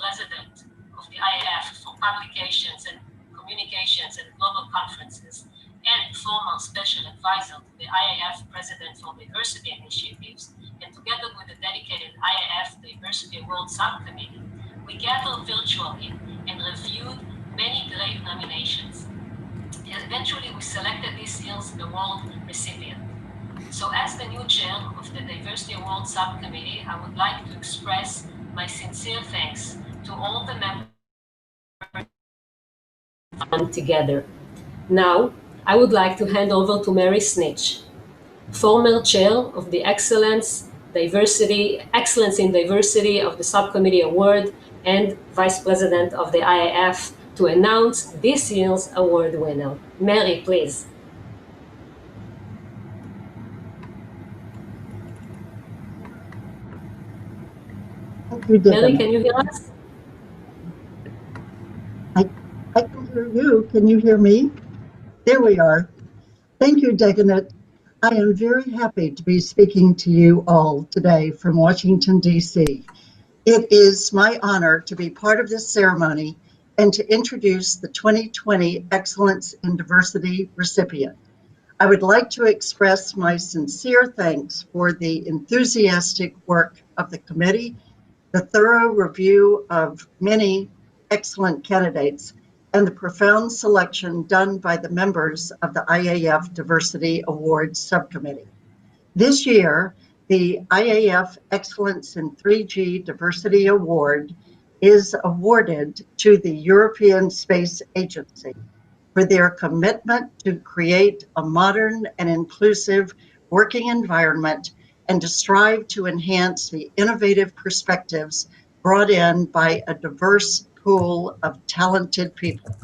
President of the IAF for Publications and Communications and Global Conferences, and former Special Advisor to the IAF President for Diversity Initiatives, and together with the dedicated IAF Diversity Award Subcommittee, we gathered virtually and reviewed many great nominations. And eventually we selected this year's award recipient. So as the new chair of the Diversity Award Subcommittee, I would like to express my sincere thanks to all the members together. Now, I would like to hand over to Mary Snitch, former chair of the Excellence in Diversity of the Subcommittee Award and Vice President of the IAF, to announce this year's award winner. Mary, please. Mary, can you hear us? I can hear you. Can you hear me? There we are. Thank you, Deganat. I am very happy to be speaking to you all today from Washington, D.C. It is my honor to be part of this ceremony and to introduce the 2020 Excellence in Diversity recipient. I would like to express my sincere thanks for the enthusiastic work of the committee, the thorough review of many excellent candidates, and the profound selection done by the members of the IAF Diversity Awards Subcommittee. This year, the IAF Excellence in 3G Diversity Award is awarded to the European Space Agency for their commitment to create a modern and inclusive working environment and to strive to enhance the innovative perspectives brought in by a diverse pool of talented people.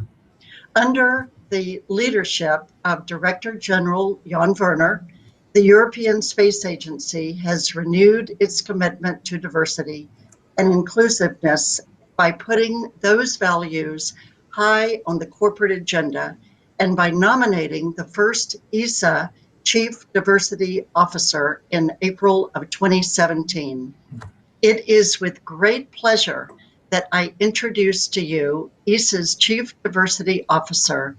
Under the leadership of Director General Jan Werner, the European Space Agency has renewed its commitment to diversity and inclusiveness by putting those values high on the corporate agenda and by nominating the first ESA Chief Diversity Officer in April of 2017. It is with great pleasure that I introduce to you ESA's Chief Diversity Officer,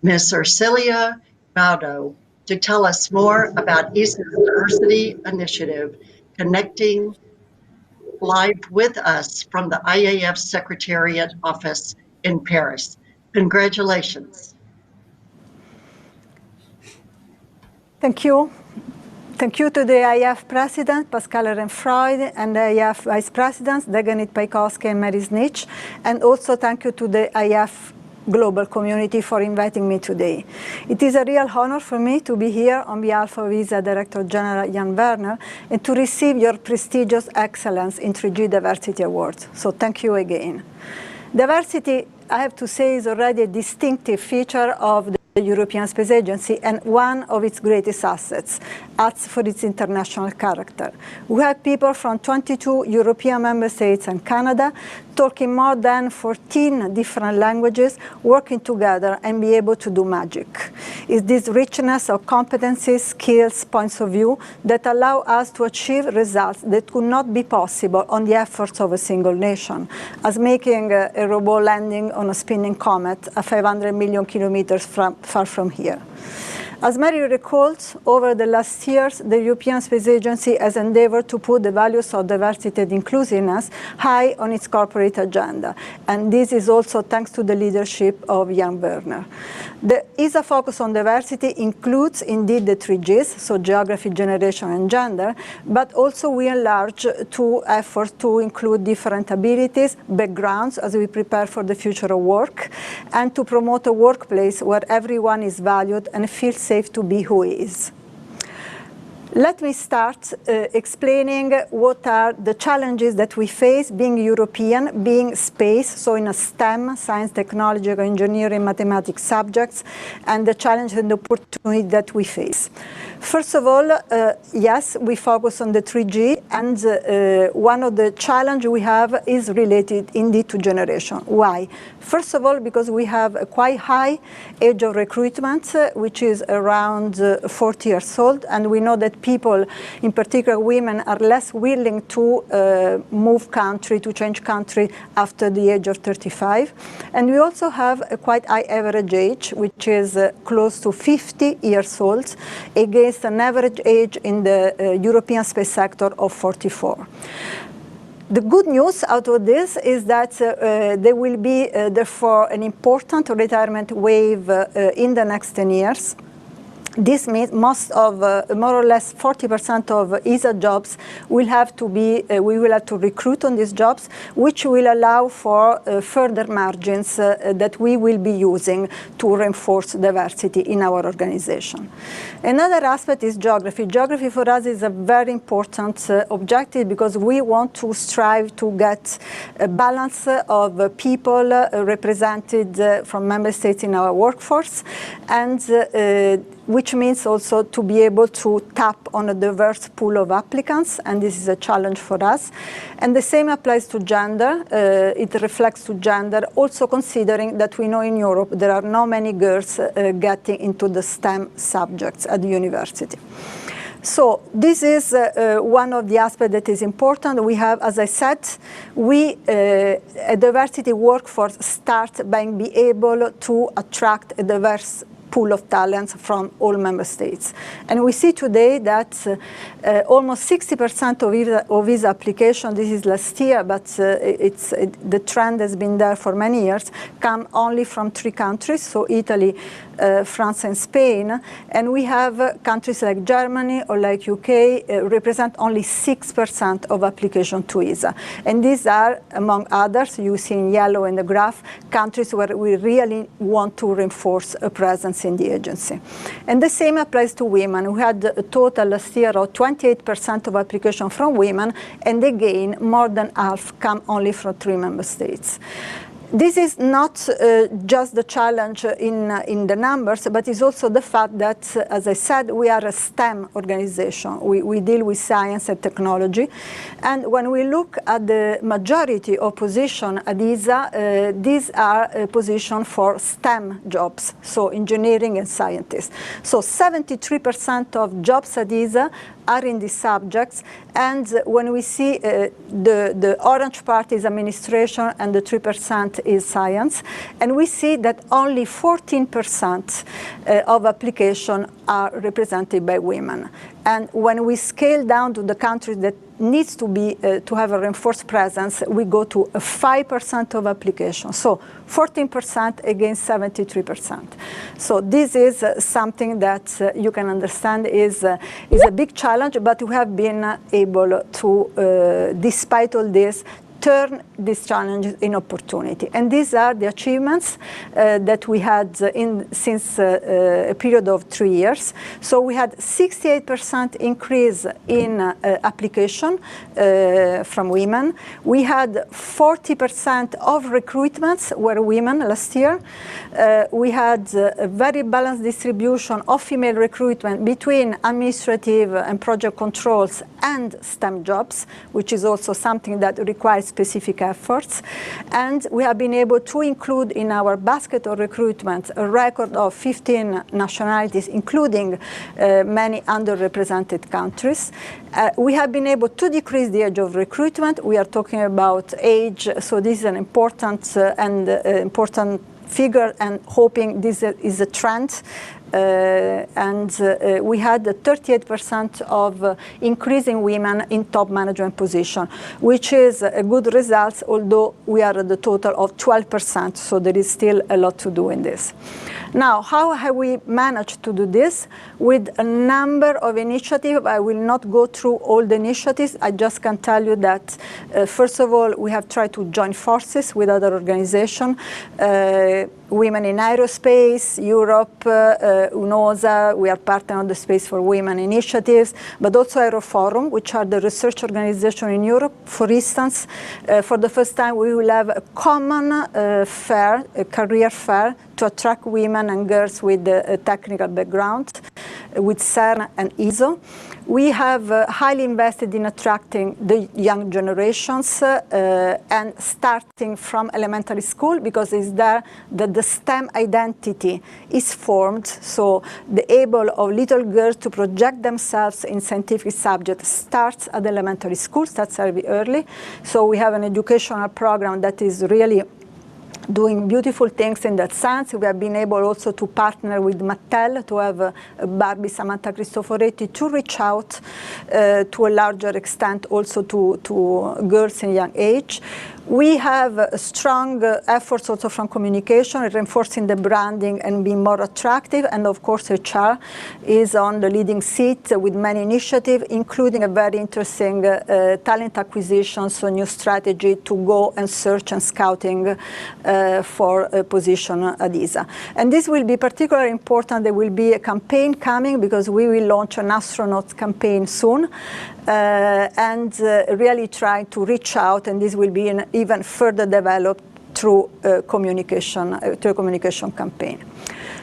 Ms. Ursilia Baudo, to tell us more about ESA's diversity initiative, connecting live with us from the IAF Secretariat Office in Paris. Congratulations. Thank you. Thank you to the IAF President, Pascal Ehrenfreud, and the IAF Vice Presidents, Deganit Paikowski and Mary Snitch, and also thank you to the IAF global community for inviting me today. It is a real honor for me to be here on behalf of ESA Director General Jan Werner and to receive your prestigious Excellence in 3G Diversity Awards. So thank you again. Diversity, I have to say, is already a distinctive feature of the European Space Agency and one of its greatest assets, as for its international character. We have people from 22 European member states and Canada talking more than 14 different languages, working together and be able to do magic. It's this richness of competencies, skills, points of view that allow us to achieve results that could not be possible on the efforts of a single nation, as making a robot landing on a spinning comet 500 million kilometers far from here. As Mary recalls, over the last years, the European Space Agency has endeavored to put the values of diversity and inclusiveness high on its corporate agenda. And this is also thanks to the leadership of Jan Werner. The ESA focus on diversity includes indeed the 3Gs, so geography, generation, and gender, but also we enlarge to efforts to include different abilities, backgrounds, as we prepare for the future of work, and to promote a workplace where everyone is valued and feels safe to be who he is. Let me start explaining what are the challenges that we face being European, being space, so in a STEM, science, technology, engineering, mathematics subjects, and the challenge and the opportunity that we face. First of all, yes, we focus on the 3G, and one of the challenges we have is related indeed to generation. Why? First of all, because we have a quite high age of recruitment, which is around 40 years old, and we know that people, in particular women, are less willing to move country, to change country after the age of 35. And we also have a quite high average age, which is close to 50 years old, against an average age in the European space sector of 44. The good news out of this is that there will be, therefore, an important retirement wave in the next 10 years. This means most of, more or less 40% of ESA jobs will have to be, we will have to recruit on these jobs, which will allow for further margins that we will be using to reinforce diversity in our organization. Another aspect is geography. Geography for us is a very important objective because we want to strive to get a balance of people represented from member states in our workforce, and which means also to be able to tap on a diverse pool of applicants, and this is a challenge for us. And the same applies to gender. It reflects to gender, also considering that we know in Europe there are not many girls getting into the STEM subjects at the university. So this is one of the aspects that is important. We have, as I said, a diversity workforce starts by being able to attract a diverse pool of talents from all member states. And we see today that almost 60% of visa application, this is last year, but the trend has been there for many years, come only from 3 countries, so Italy, France and Spain, and we have countries like Germany or like UK represent only 6% of application to ESA. And these are, among others, you see in yellow in the graph, countries where we really want to reinforce a presence in the agency. And the same applies to women. We had a total last year of 28% of application from women, and again, more than half come only from 3 member states. This is not just the challenge in the numbers, but it's also the fact that, as I said, we are a STEM organization. We deal with science and technology. And when we look at the majority of positions at ESA, these are positions for STEM jobs, so engineering and scientists. So 73% of jobs at ESA are in these subjects, and when we see the orange part is administration and the 3% is science, and we see that only 14% of applications are represented by women. And when we scale down to the countries that needs to be to have a reinforced presence, we go to 5% of applications. So 14% against 73%. So this is something that you can understand is a big challenge, but we have been able to, despite all this, turn these challenges in opportunity. And these are the achievements that we had since a period of 3 years. So we had 68% increase in application from women. We had 40% of recruitments were women last year. We had a very balanced distribution of female recruitment between administrative and project controls and STEM jobs, which is also something that requires specific efforts. And we have been able to include in our basket of recruitment a record of 15 nationalities, including many underrepresented countries. We have been able to decrease the age of recruitment. We are talking about age, so this is an important important figure, and hoping this is a trend. We had 38% of increasing women in top management position, which is a good result, although we are at the total of 12%, so there is still a lot to do in this. Now, how have we managed to do this? With a number of initiatives. I will not go through all the initiatives. I just can tell you that, first of all, we have tried to join forces with other organizations. Women in Aerospace, Europe, UNOSA, we are partner on the Space for Women initiatives, but also Aeroforum, which are the research organization in Europe. For instance, for the first time, we will have a common fair, a career fair, to attract women and girls with a technical background. with CERN and ESO. We have highly invested in attracting the young generations and starting from elementary school, because it's there that the STEM identity is formed. So the able of little girls to project themselves in scientific subjects starts at elementary school, starts very early. So we have an educational program that is really doing beautiful things in that sense. We have been able also to partner with Mattel to have Barbie Samantha Cristoforetti to reach out to a larger extent also to girls in young age. We have strong efforts also from communication, reinforcing the branding and being more attractive. And of course, HR is on the leading seat with many initiatives, including a very interesting talent acquisition, so new strategy to go and search and scouting for a position at ESA. And this will be particularly important. There will be a campaign coming, because we will launch an astronaut campaign soon. And really try to reach out, and this will be even further developed through a communication campaign.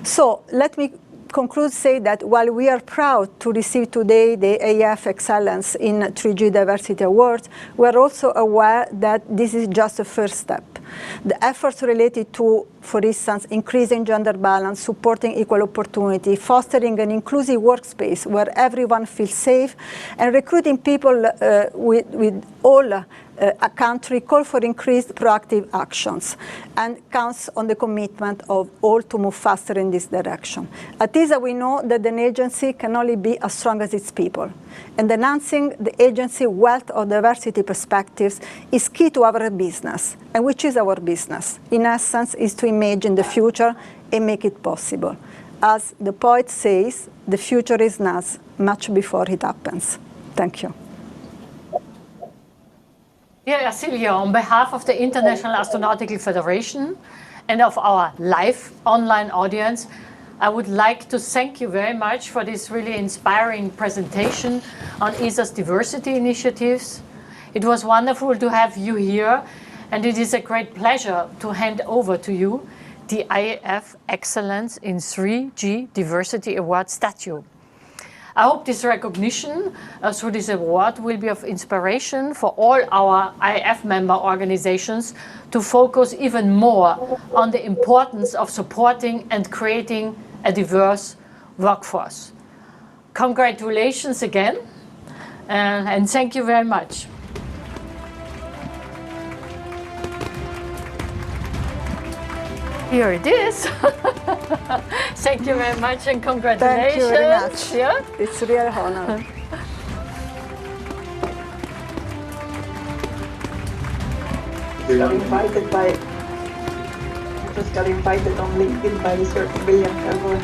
So let me conclude, say that while we are proud to receive today the AF Excellence in 3G Diversity Awards, we are also aware that this is just a first step. The efforts related to, for instance, increasing gender balance, supporting equal opportunity, fostering an inclusive workspace where everyone feels safe, and recruiting people with all a country call for increased proactive actions, and counts on the commitment of all to move faster in this direction. At ESA, we know that an agency can only be as strong as its people, and enhancing the agency wealth of diversity perspectives is key to our business. And which is our business? In essence, is to imagine the future and make it possible. As the poet says, the future is now, much before it happens. Thank you. Dear Silvia, on behalf of the International Astronautical Federation and of our live online audience, I would like to thank you very much for this really inspiring presentation on ESA's diversity initiatives. It was wonderful to have you here, and it is a great pleasure to hand over to you the IAF Excellence in 3G Diversity Award statue. I hope this recognition through this award will be of inspiration for all our IAF member organizations to focus even more on the importance of supporting and creating a diverse workforce. Congratulations again, and thank you very much. Here it is. Thank you very much, and congratulations. Thank you very much. Yeah? It's a real honor. Just got invited on LinkedIn by a certain William Calhoun.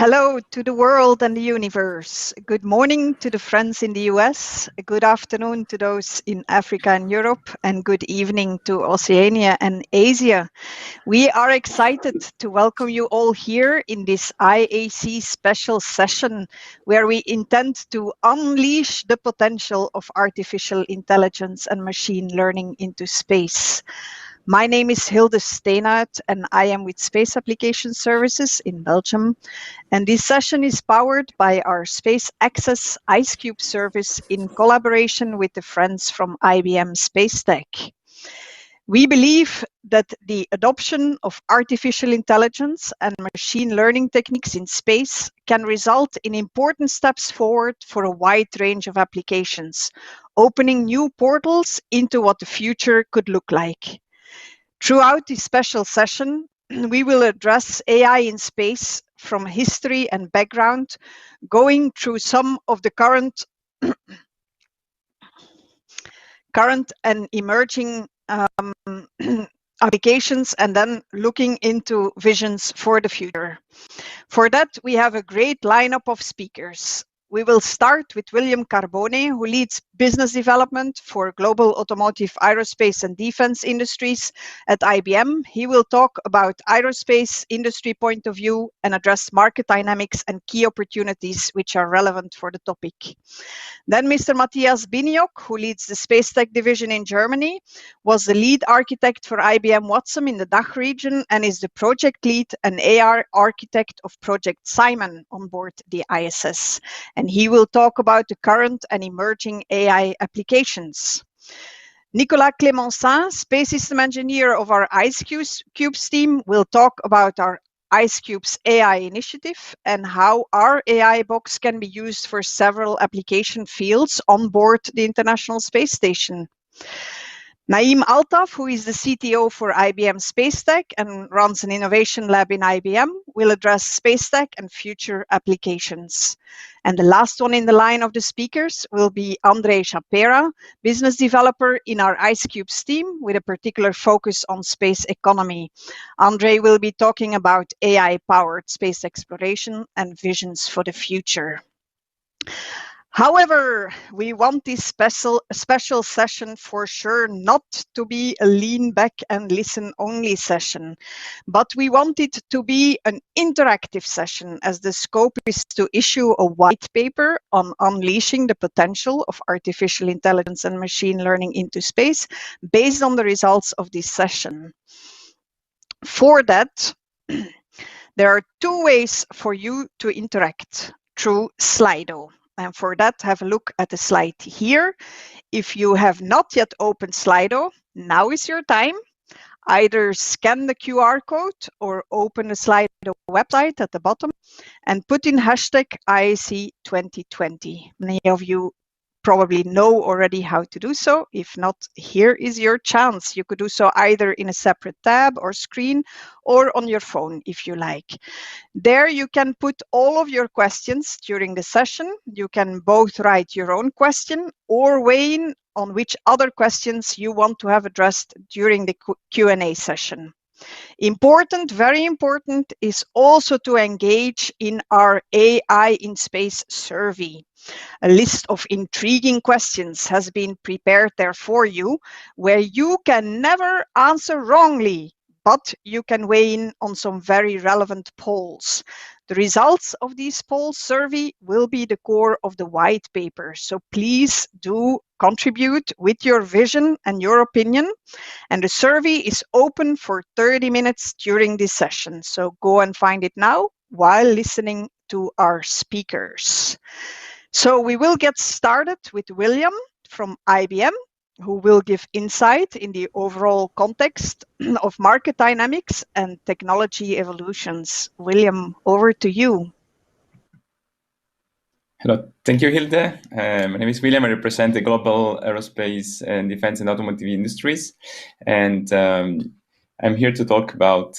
Hello to the world and the universe. Good morning to the friends in the US. Good afternoon to those in Africa and Europe, and good evening to Oceania and Asia. We are excited to welcome you all here in this IAC special session where we intend to unleash the potential of artificial intelligence and machine learning into space. My name is Hilde Steenaert and I am with Space Application Services in Belgium. And this session is powered by our Space Access IceCube service in collaboration with the friends from IBM Space Tech. We believe that the adoption of artificial intelligence and machine learning techniques in space can result in important steps forward for a wide range of applications, opening new portals into what the future could look like. Throughout this special session, we will address AI in space from history and background, going through some of the current and emerging applications, and then looking into visions for the future. For that, we have a great lineup of speakers. We will start with William Carbone, who leads business development for global automotive, aerospace and defense industries at IBM. He will talk about aerospace industry point of view and address market dynamics and key opportunities which are relevant for the topic. Then Mr. Matthias Biniok, who leads the Space Tech division in Germany, was the lead architect for IBM Watson in the DACH region and is the project lead and AR architect of Project Simon on board the ISS. And he will talk about the current and emerging AI applications. Nicolas Clémensin, space system engineer of our IceCubes team, will talk about our IceCubes AI initiative and how our AI box can be used for several application fields on board the International Space Station. Naeem Altaf, who is the CTO for IBM Space Tech and runs an innovation lab in IBM, will address space tech and future applications. And the last one in the line of the speakers will be André Chapera, business developer in our IceCubes team with a particular focus on space economy. André will be talking about AI-powered space exploration and visions for the future. However, we want this special session for sure not to be a lean back and listen only session, but we want it to be an interactive session, as the scope is to issue a white paper on unleashing the potential of artificial intelligence and machine learning into space based on the results of this session. For that, there are two ways for you to interact: through Slido. And for that, have a look at the slide here. If you have not yet opened Slido, now is your time. Either scan the QR code or open the Slido website at the bottom and put in hashtag IAC 2020. Many of you probably know already how to do so. If not, here is your chance. You could do so either in a separate tab or screen or on your phone if you like. There you can put all of your questions during the session. You can both write your own question or weigh in on which other questions you want to have addressed during the Q&A session. Important, very important, is also to engage in our AI in Space survey. A list of intriguing questions has been prepared there for you, where you can never answer wrongly, but you can weigh in on some very relevant polls. The results of these polls survey will be the core of the white paper. So please do contribute with your vision and your opinion. And the survey is open for 30 minutes during this session. So go and find it now while listening to our speakers. So we will get started with William from IBM, who will give insight in the overall context of market dynamics and technology evolutions. William, over to you. Hello, thank you, Hilde. My name is William. I represent the global aerospace and defense and automotive industries, and I'm here to talk about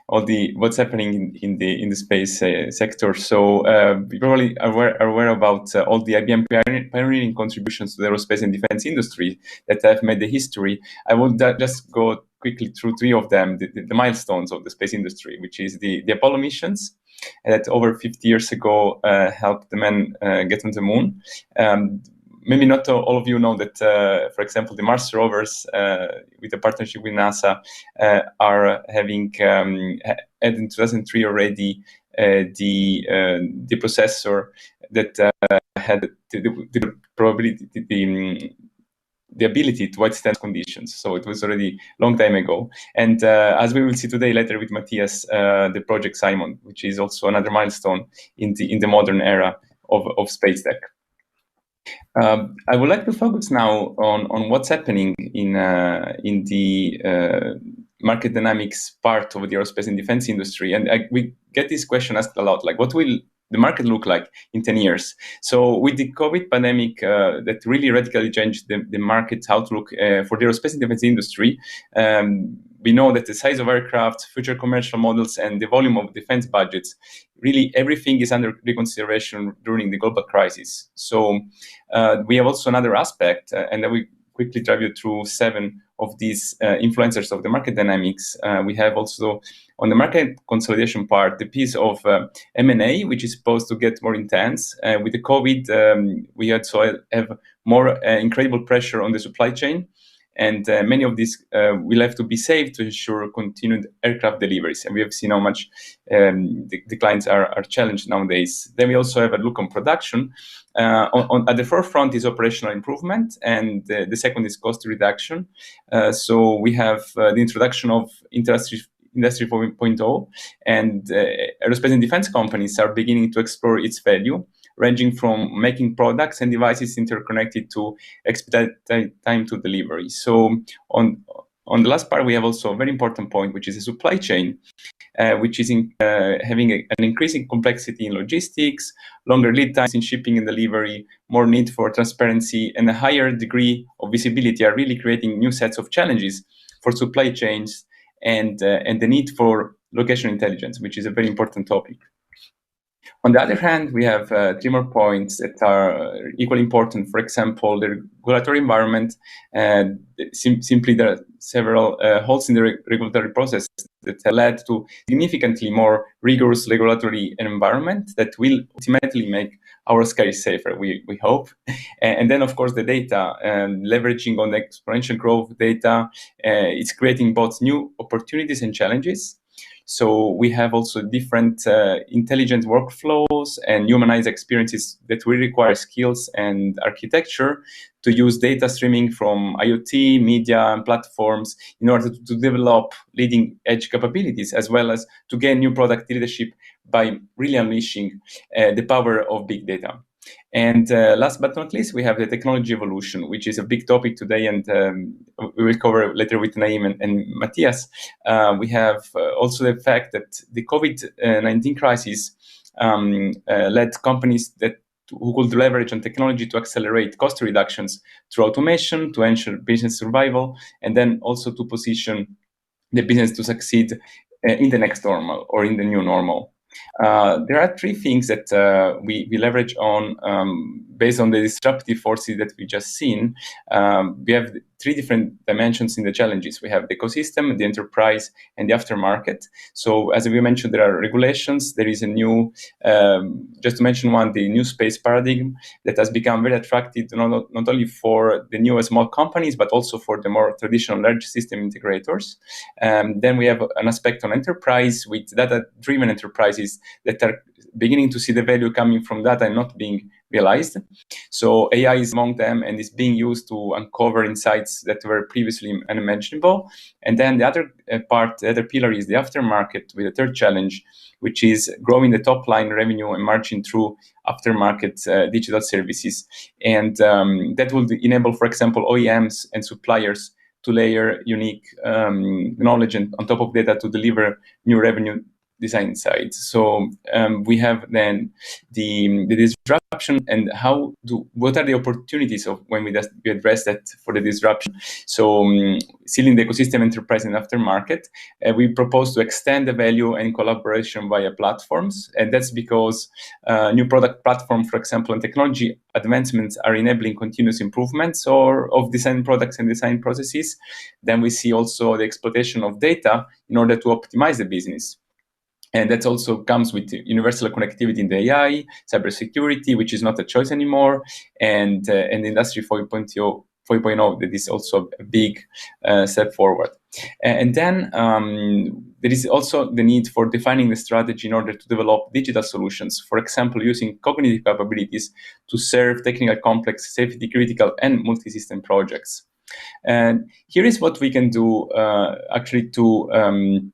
what's happening in the space sector. So you probably are aware about all the IBM pioneering contributions to the aerospace and defense industry that have made the history. I will just go quickly through three of them, the milestones of the space industry, which is the Apollo missions, that over 50 years ago helped the men get on the moon. Maybe not all of you know that, for example, the Mars rovers, with a partnership with NASA, are having had in 2003 already the processor that had the probability, the ability to withstand conditions. So it was already a long time ago. And as we will see today later with Matthias, the Project Simon, which is also another milestone in the modern era of space tech. I would like to focus now on what's happening in the market dynamics part of the aerospace and defense industry. And we get this question asked a lot, like what will the market look like in 10 years? So with the COVID pandemic that really radically changed the market outlook for the aerospace and defense industry, we know that the size of aircraft, future commercial models, and the volume of defense budgets, really everything is under reconsideration during the global crisis. So we have also another aspect, and I will quickly drive you through 7 of these influencers of the market dynamics. We have also on the market consolidation part, the piece of M&A, which is supposed to get more intense. With the COVID, we also have more incredible pressure on the supply chain. And many of these will have to be saved to ensure continued aircraft deliveries. And we have seen how much the clients are challenged nowadays. Then we also have a look on production. At the forefront is operational improvement, and the second is cost reduction. So we have the introduction of Industry 4.0, and aerospace and defense companies are beginning to explore its value, ranging from making products and devices interconnected to expedite time to delivery. So on the last part, we have also a very important point, which is the supply chain, which is having an increasing complexity in logistics, longer lead times in shipping and delivery, more need for transparency, and a higher degree of visibility are really creating new sets of challenges for supply chains and the need for location intelligence, which is a very important topic. On the other hand, we have 3 more points that are equally important. For example, the regulatory environment. Simply, there are several holes in the regulatory process that have led to significantly more rigorous regulatory environment that will ultimately make our skies safer, we hope. And then, of course, the data, leveraging on the exponential growth of data, it's creating both new opportunities and challenges. So we have also different intelligent workflows and humanized experiences that will require skills and architecture to use data streaming from IoT, media, and platforms in order to develop leading edge capabilities, as well as to gain new product leadership by really unleashing the power of big data. And last but not least, we have the technology evolution, which is a big topic today, and we will cover later with Naim and Matthias. We have also the fact that the COVID-19 crisis led companies who could leverage on technology to accelerate cost reductions through automation to ensure business survival, and then also to position the business to succeed in the next normal or in the new normal. There are 3 things that we leverage on based on the disruptive forces that we just seen. We have 3 different dimensions in the challenges. We have the ecosystem, the enterprise, and the aftermarket. So as we mentioned, there are regulations. There is a new, just to mention one, the new space paradigm that has become very attractive not only for the new and small companies, but also for the more traditional large system integrators. Then we have an aspect on enterprise with data-driven enterprises that are beginning to see the value coming from data and not being realized. So AI is among them and is being used to uncover insights that were previously unimaginable. And then the other part, the other pillar is the aftermarket with a third challenge, which is growing the top line revenue and margin through aftermarket digital services. And that will enable, for example, OEMs and suppliers to layer unique knowledge and on top of data to deliver new revenue design insights. So we have then the disruption and what are the opportunities of when we address that for the disruption. So still in the ecosystem, enterprise, and aftermarket, we propose to extend the value and collaboration via platforms, and that's because new product platform, for example, and technology advancements are enabling continuous improvements of design products and design processes. Then we see also the exploitation of data in order to optimize the business. And that also comes with universal connectivity in the AI, cybersecurity, which is not a choice anymore, and Industry 4.0, that is also a big step forward. And then there is also the need for defining the strategy in order to develop digital solutions, for example, using cognitive capabilities to serve technical, complex, safety critical, and multi-system projects. And here is what we can do actually to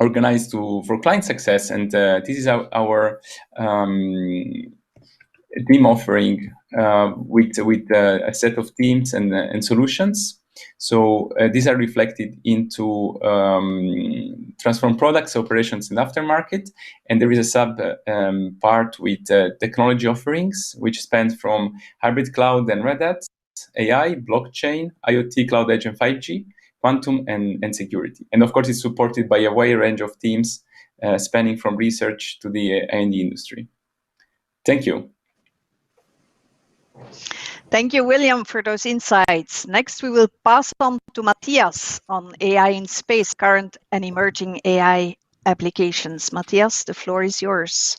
organize for client success, and this is our team offering with a set of teams and solutions. So these are reflected into transform products, operations, and aftermarket. And there is a sub part with technology offerings, which spans from hybrid cloud and Red Hat, AI, blockchain, IoT, cloud edge, and 5G, quantum, and security. And of course, it's supported by a wide range of teams spanning from research to the A&D industry. Thank you. Thank you, William, for those insights. Next, we will pass on to Matthias on AI in space, current and emerging AI applications. Matthias, the floor is yours.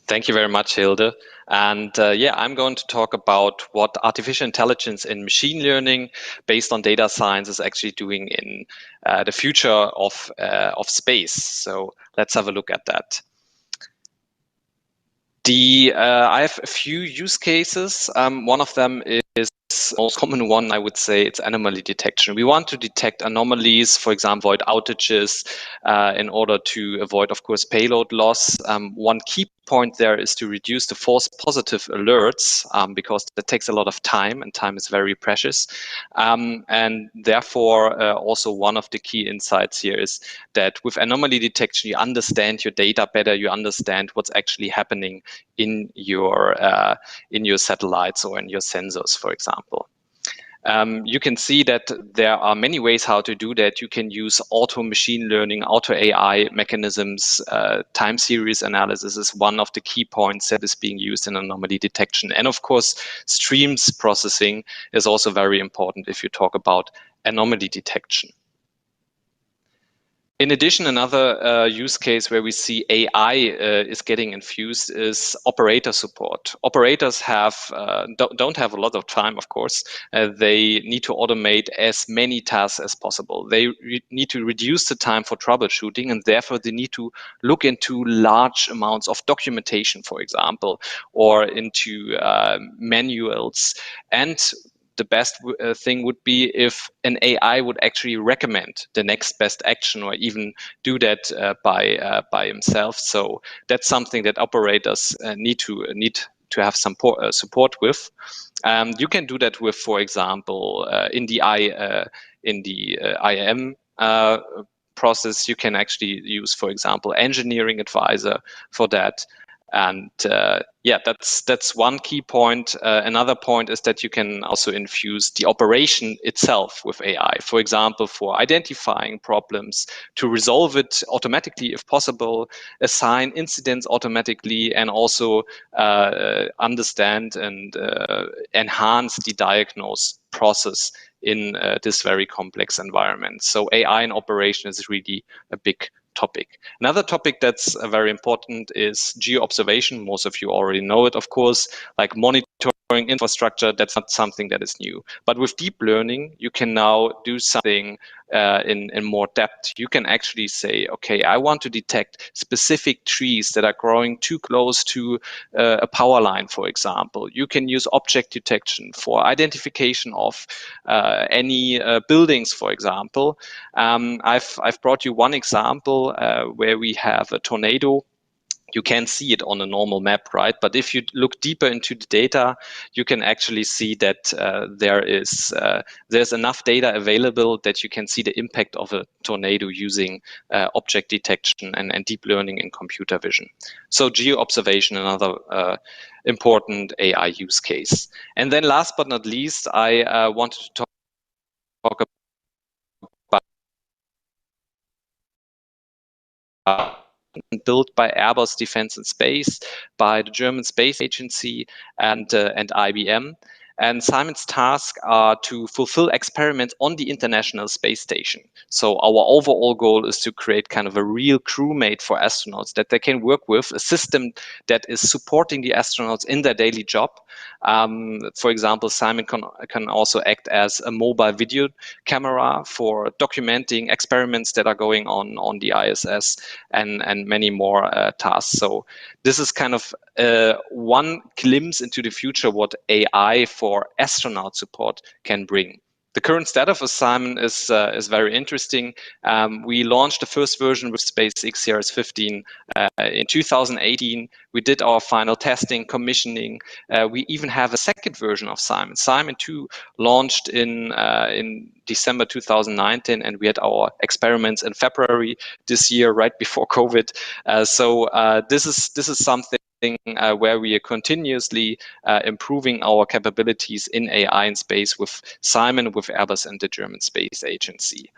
Thank you very much, Hilde. And yeah, I'm going to talk about what artificial intelligence and machine learning based on data science is actually doing in the future of space. So let's have a look at that. I have a few use cases. One of them is the most common one, I would say, it's anomaly detection. We want to detect anomalies, for example, avoid outages in order to avoid, of course, payload loss. One key point there is to reduce the false positive alerts because that takes a lot of time, and time is very precious. And therefore, also one of the key insights here is that with anomaly detection, you understand your data better, you understand what's actually happening in your satellites or in your sensors, for example. You can see that there are many ways how to do that. You can use auto machine learning, auto AI mechanisms. Time series analysis is one of the key points that is being used in anomaly detection. And of course, streams processing is also very important if you talk about anomaly detection. In addition, another use case where we see AI is getting infused is operator support. Operators don't have a lot of time, of course. They need to automate as many tasks as possible. They need to reduce the time for troubleshooting, and therefore they need to look into large amounts of documentation, for example, or into manuals. And the best thing would be if an AI would actually recommend the next best action, or even do that by himself. So that's something that operators need to have some support with. You can do that with, for example, in the IAM process. You can actually use, for example, engineering advisor for that. And yeah, that's one key point. Another point is that you can also infuse the operation itself with AI, for example, for identifying problems, to resolve it automatically if possible, assign incidents automatically, and also understand and enhance the diagnose process in this very complex environment. So AI in operation is really a big topic. Another topic that's very important is geo-observation. Most of you already know it, of course, like monitoring infrastructure. That's not something that is new. But with deep learning, you can now do something in more depth. You can actually say, okay, I want to detect specific trees that are growing too close to a power line, for example. You can use object detection for identification of any buildings, for example. I've brought you one example where we have a tornado. You can see it on a normal map, right? But if you look deeper into the data, you can actually see that there's enough data available that you can see the impact of a tornado using object detection and deep learning in computer vision. So geo-observation, another important AI use case. And then last but not least, I wanted to talk about built by Airbus Defence and Space, by the German Space Agency, and IBM. And Simon's tasks are to fulfill experiments on the International Space Station. So our overall goal is to create kind of a real crewmate for astronauts that they can work with, a system that is supporting the astronauts in their daily job. For example, Simon can also act as a mobile video camera for documenting experiments that are going on the ISS, and many more tasks. So this is kind of one glimpse into the future what AI for astronaut support can bring. The current status of Simon is very interesting. We launched the first version with SpaceX CRS-15 in 2018. We did our final testing, commissioning. We even have a second version of Simon. Simon 2 launched in December 2019, and we had our experiments in February this year, right before COVID. So this is something where we are continuously improving our capabilities in AI in space with Simon, with Airbus and the German Space Agency.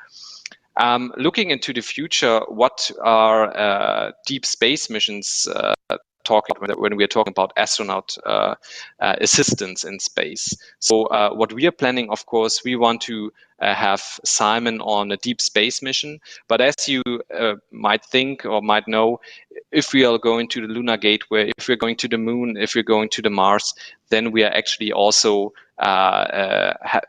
Looking into the future, what are deep space missions talking when we are talking about astronaut assistance in space? So what we are planning, of course, we want to have Simon on a deep space mission. But as you might think or might know, if we are going to the Lunar Gateway, if we're going to the Moon, if we're going to the Mars, then we are actually also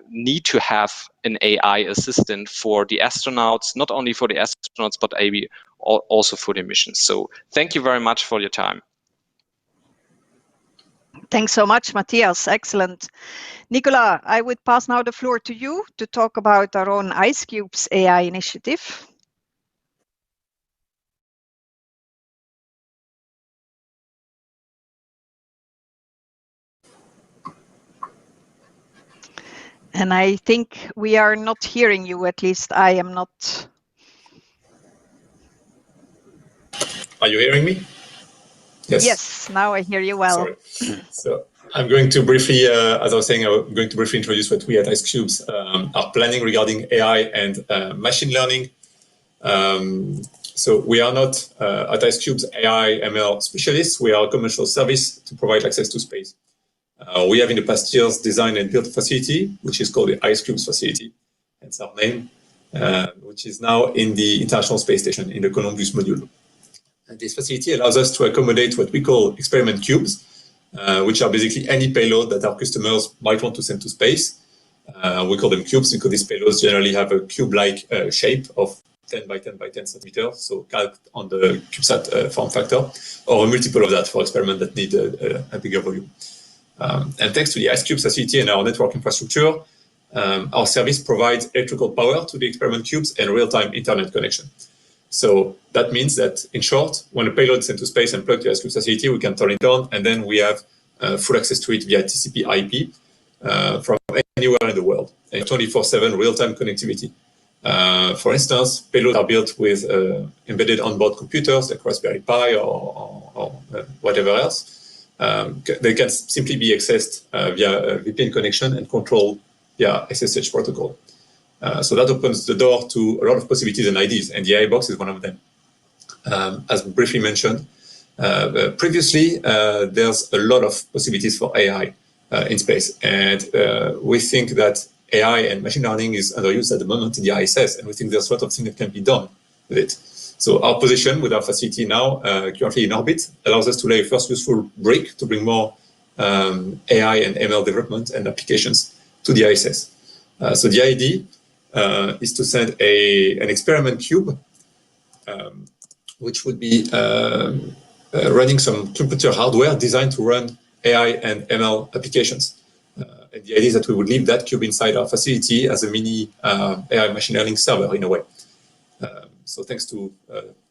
need to have an AI assistant for the astronauts, not only for the astronauts, but maybe also for the missions. So thank you very much for your time. Thanks so much, Matthias. Excellent. Nicola, I would pass now the floor to you to talk about our own IceCube's AI initiative. And I think we are not hearing you, at least I am not. Are you hearing me? Yes. Yes, now I hear you well. Sorry. So I'm going to briefly, as I was saying, I'm going to briefly introduce what we at IceCubes are planning regarding AI and machine learning. So we are not at IceCubes AI ML specialists. We are a commercial service to provide access to space. We have in the past years designed and built a facility, which is called the IceCubes facility. That's our name, which is now in the International Space Station in the Columbus module. And this facility allows us to accommodate what we call experiment cubes, which are basically any payload that our customers might want to send to space. We call them cubes because these payloads generally have a cube-like shape of 10 by 10 by 10 centimeters, so calced on the CubeSat form factor, or a multiple of that for experiments that need a bigger volume. And thanks to the IceCubes facility and our network infrastructure, our service provides electrical power to the experiment cubes and real-time internet connection. So that means that, in short, when a payload is sent to space and plugged to the IceCubes facility, we can turn it on, and then we have full access to it via TCP/IP from anywhere in the world, and 24/7 real-time connectivity. For instance, payloads are built with embedded onboard computers like Raspberry Pi or whatever else. They can simply be accessed via a VPN connection and controlled via SSH protocol. So that opens the door to a lot of possibilities and ideas, and the AI box is one of them. As briefly mentioned previously, there's a lot of possibilities for AI in space, and we think that AI and machine learning is underused at the moment in the ISS, and we think there's a lot of things that can be done with it. So our position with our facility now, currently in orbit, allows us to lay a first useful brick to bring more AI and ML development and applications to the ISS. So the idea is to send an experiment cube, which would be running some computer hardware designed to run AI and ML applications. And the idea is that we would leave that cube inside our facility as a mini AI machine learning server in a way. So thanks to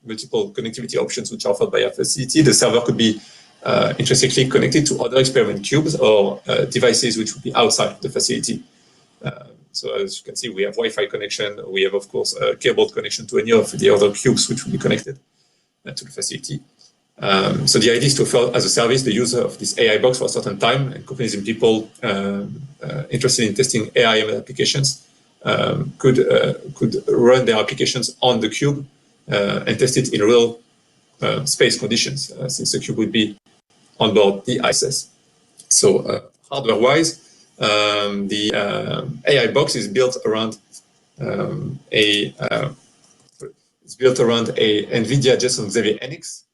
multiple connectivity options which are offered by our facility, the server could be intrinsically connected to other experiment cubes or devices which would be outside the facility. So as you can see, we have Wi-Fi connection. We have, of course, a cable connection to any of the other cubes which will be connected to the facility. So the idea is to offer as a service the use of this AI box for a certain time, and companies and people interested in testing AI ML applications could run their applications on the cube and test it in real space conditions, since the cube would be on board the ISS. So hardware-wise, the AI box is built around a NVIDIA Jetson Xavier NX,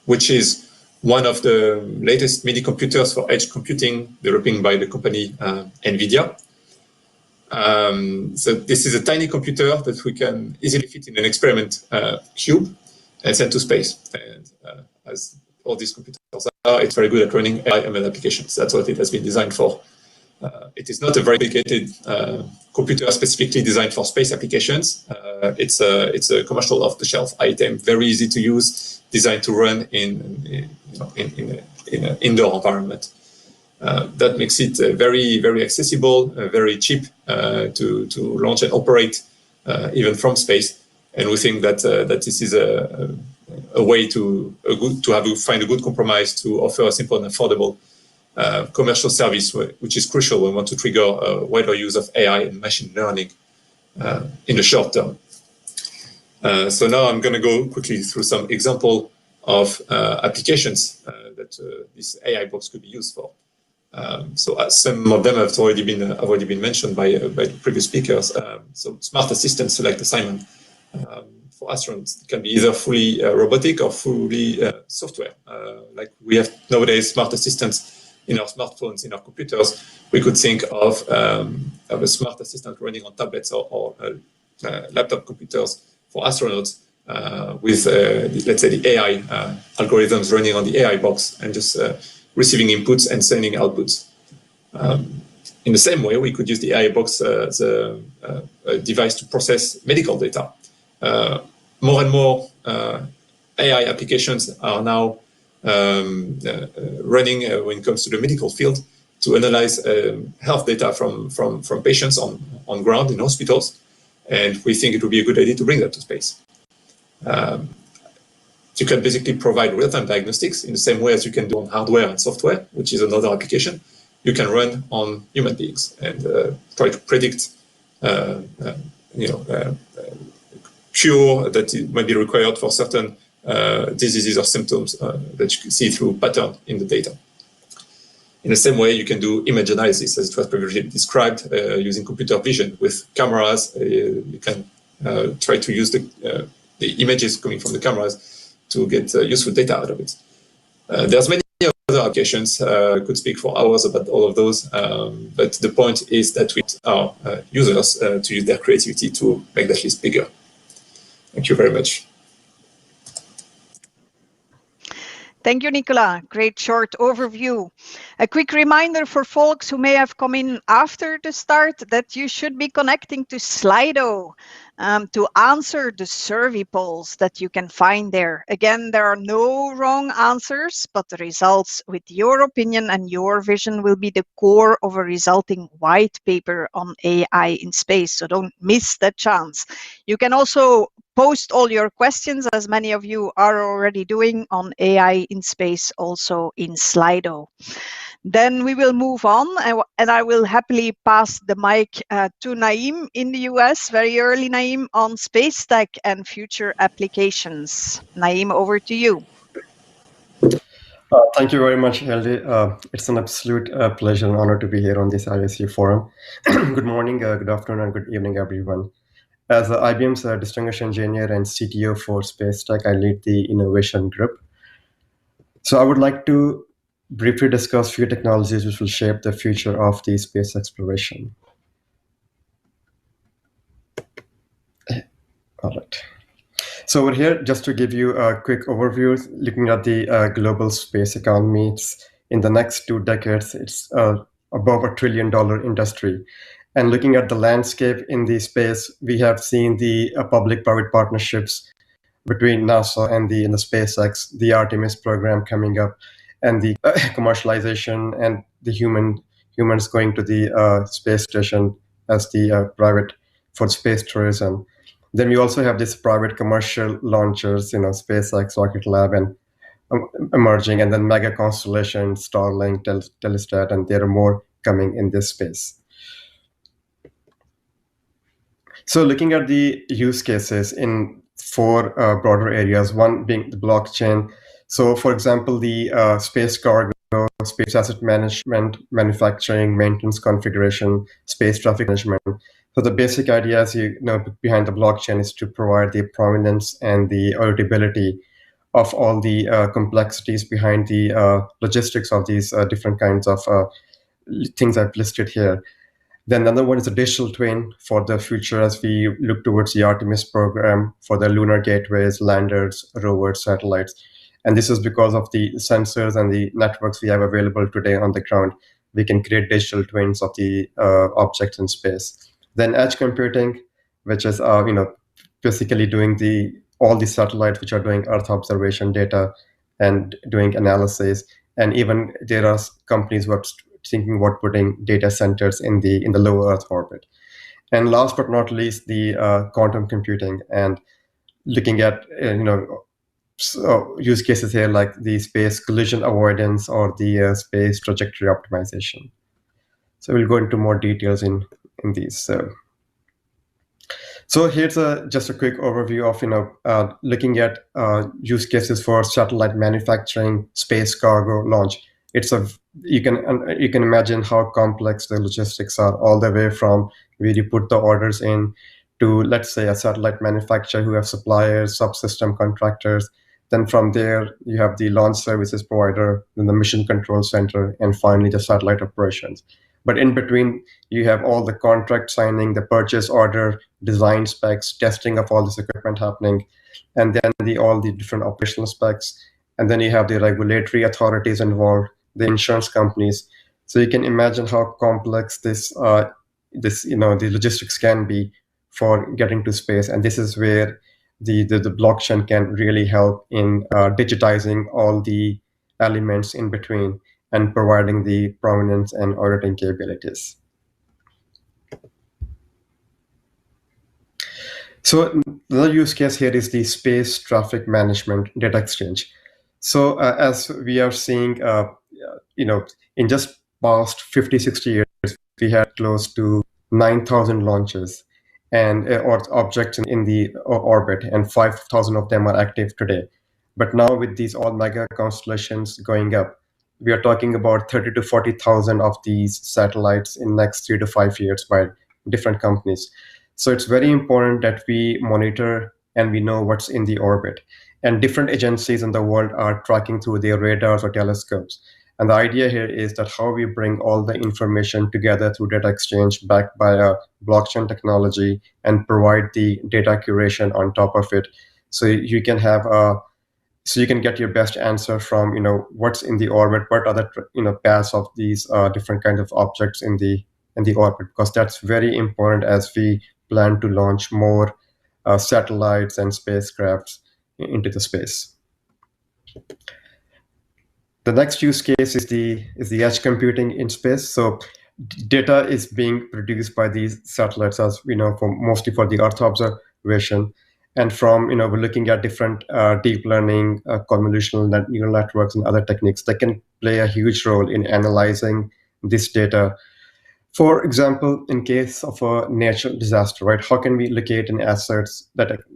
which is one of the latest mini computers for edge computing developed by the company NVIDIA. So this is a tiny computer that we can easily fit in an experiment cube and send to space. And as all these computers are, it's very good at running AI ML applications. That's what it has been designed for. It is not a very complicated computer specifically designed for space applications. It's a commercial off-the-shelf item, very easy to use, designed to run in an indoor environment. That makes it very, very accessible, very cheap to launch and operate, even from space. And we think that this is a way to find a good compromise to offer a simple and affordable commercial service, which is crucial when we want to trigger a wider use of AI and machine learning in the short term. So now I'm going to go quickly through some example of applications that this AI box could be used for. So some of them have already been mentioned by the previous speakers. So smart assistants like the Simon for astronauts can be either fully robotic or fully software. Like we have nowadays smart assistants in our smartphones, in our computers. We could think of a smart assistant running on tablets or laptop computers for astronauts with, let's say, the AI algorithms running on the AI box and just receiving inputs and sending outputs. In the same way, we could use the AI box as a device to process medical data. More and more AI applications are now running when it comes to the medical field to analyze health data from patients on ground in hospitals. And we think it would be a good idea to bring that to space. You can basically provide real-time diagnostics in the same way as you can do on hardware and software, which is another application. You can run on human beings and try to predict, cure that might be required for certain diseases or symptoms that you can see through pattern in the data. In the same way, you can do image analysis, as it was previously described, using computer vision with cameras. You can try to use the images coming from the cameras to get useful data out of it. There's many other applications. I could speak for hours about all of those, but the point is that we want our users to use their creativity to make that list bigger. Thank you very much. Thank you, Nicolas. Great short overview. A quick reminder for folks who may have come in after the start that you should be connecting to Slido to answer the survey polls that you can find there. Again, there are no wrong answers, but the results with your opinion and your vision will be the core of a resulting white paper on AI in space. So don't miss that chance. You can also post all your questions, as many of you are already doing, on AI in space, also in Slido. Then we will move on, and I will happily pass the mic to Naeem in the US, very early, Naeem, on space tech and future applications. Naeem, over to you. Thank you very much, Hilde. It's an absolute pleasure and honor to be here on this ISU forum. Good morning, good afternoon, and good evening, everyone. As IBM's distinguished engineer and CTO for Space Tech, I lead the innovation group. So I would like to briefly discuss a few technologies which will shape the future of the space exploration. All right. So over here, just to give you a quick overview, looking at the global space economy, in the next 2 decades, it's above $1 trillion industry. And looking at the landscape in the space, we have seen the public-private partnerships between NASA and the SpaceX, the Artemis program coming up, and the commercialization and the humans going to the space station as the private for space tourism. Then we also have this private commercial launchers, SpaceX, Rocket Lab, and emerging, and then mega constellations, Starlink, Telestat, and there are more coming in this space. So looking at the use cases in 4 broader areas, one being the blockchain. So for example, the space cargo space asset management, manufacturing, maintenance, configuration, space traffic management. So the basic idea, as you know, behind the blockchain is to provide the provenance and the auditability of all the complexities behind the logistics of these different kinds of things I've listed here. Then another one is a digital twin for the future as we look towards the Artemis program for the lunar gateways, landers, rovers, satellites. And this is because of the sensors and the networks we have available today on the ground. We can create digital twins of the objects in space. Then edge computing, which is basically doing all the satellites which are doing Earth observation data and doing analysis. And even there are companies who are thinking about putting data centers in the low Earth orbit. And last but not least, the quantum computing and looking at use cases here like the space collision avoidance or the space trajectory optimization. So we'll go into more details in these. So here's just a quick overview of looking at use cases for satellite manufacturing, space cargo launch. You can imagine how complex the logistics are, all the way from where you put the orders in to, let's say, a satellite manufacturer who have suppliers, subsystem contractors. Then from there, you have the launch services provider, then the mission control center, and finally the satellite operations. But in between, you have all the contract signing, the purchase order, design specs, testing of all this equipment happening, and then all the different operational specs. And then you have the regulatory authorities involved, the insurance companies. So you can imagine how complex the logistics can be for getting to space. And this is where the blockchain can really help in digitizing all the elements in between and providing the provenance and auditing capabilities. So another use case here is the space traffic management data exchange. So as we are seeing, in just past 50, 60 years, we had close to 9,000 launches and or objects in the orbit, and 5,000 of them are active today. But now with these all mega constellations going up, we are talking about 30 to 40,000 of these satellites in next 3 to 5 years by different companies. So it's very important that we monitor and we know what's in the orbit. And different agencies in the world are tracking through their radars or telescopes. And the idea here is that how we bring all the information together through data exchange backed by a blockchain technology and provide the data curation on top of it. So you can have so you can get your best answer from what's in the orbit, what are the paths of these different kinds of objects in the orbit, because that's very important as we plan to launch more satellites and spacecrafts into the space. The next use case is the edge computing in space. So data is being produced by these satellites, as we know, mostly for the Earth observation. And from we're looking at different deep learning, convolutional neural networks, and other techniques that can play a huge role in analyzing this data. For example, in case of a natural disaster, right? How can we locate an assets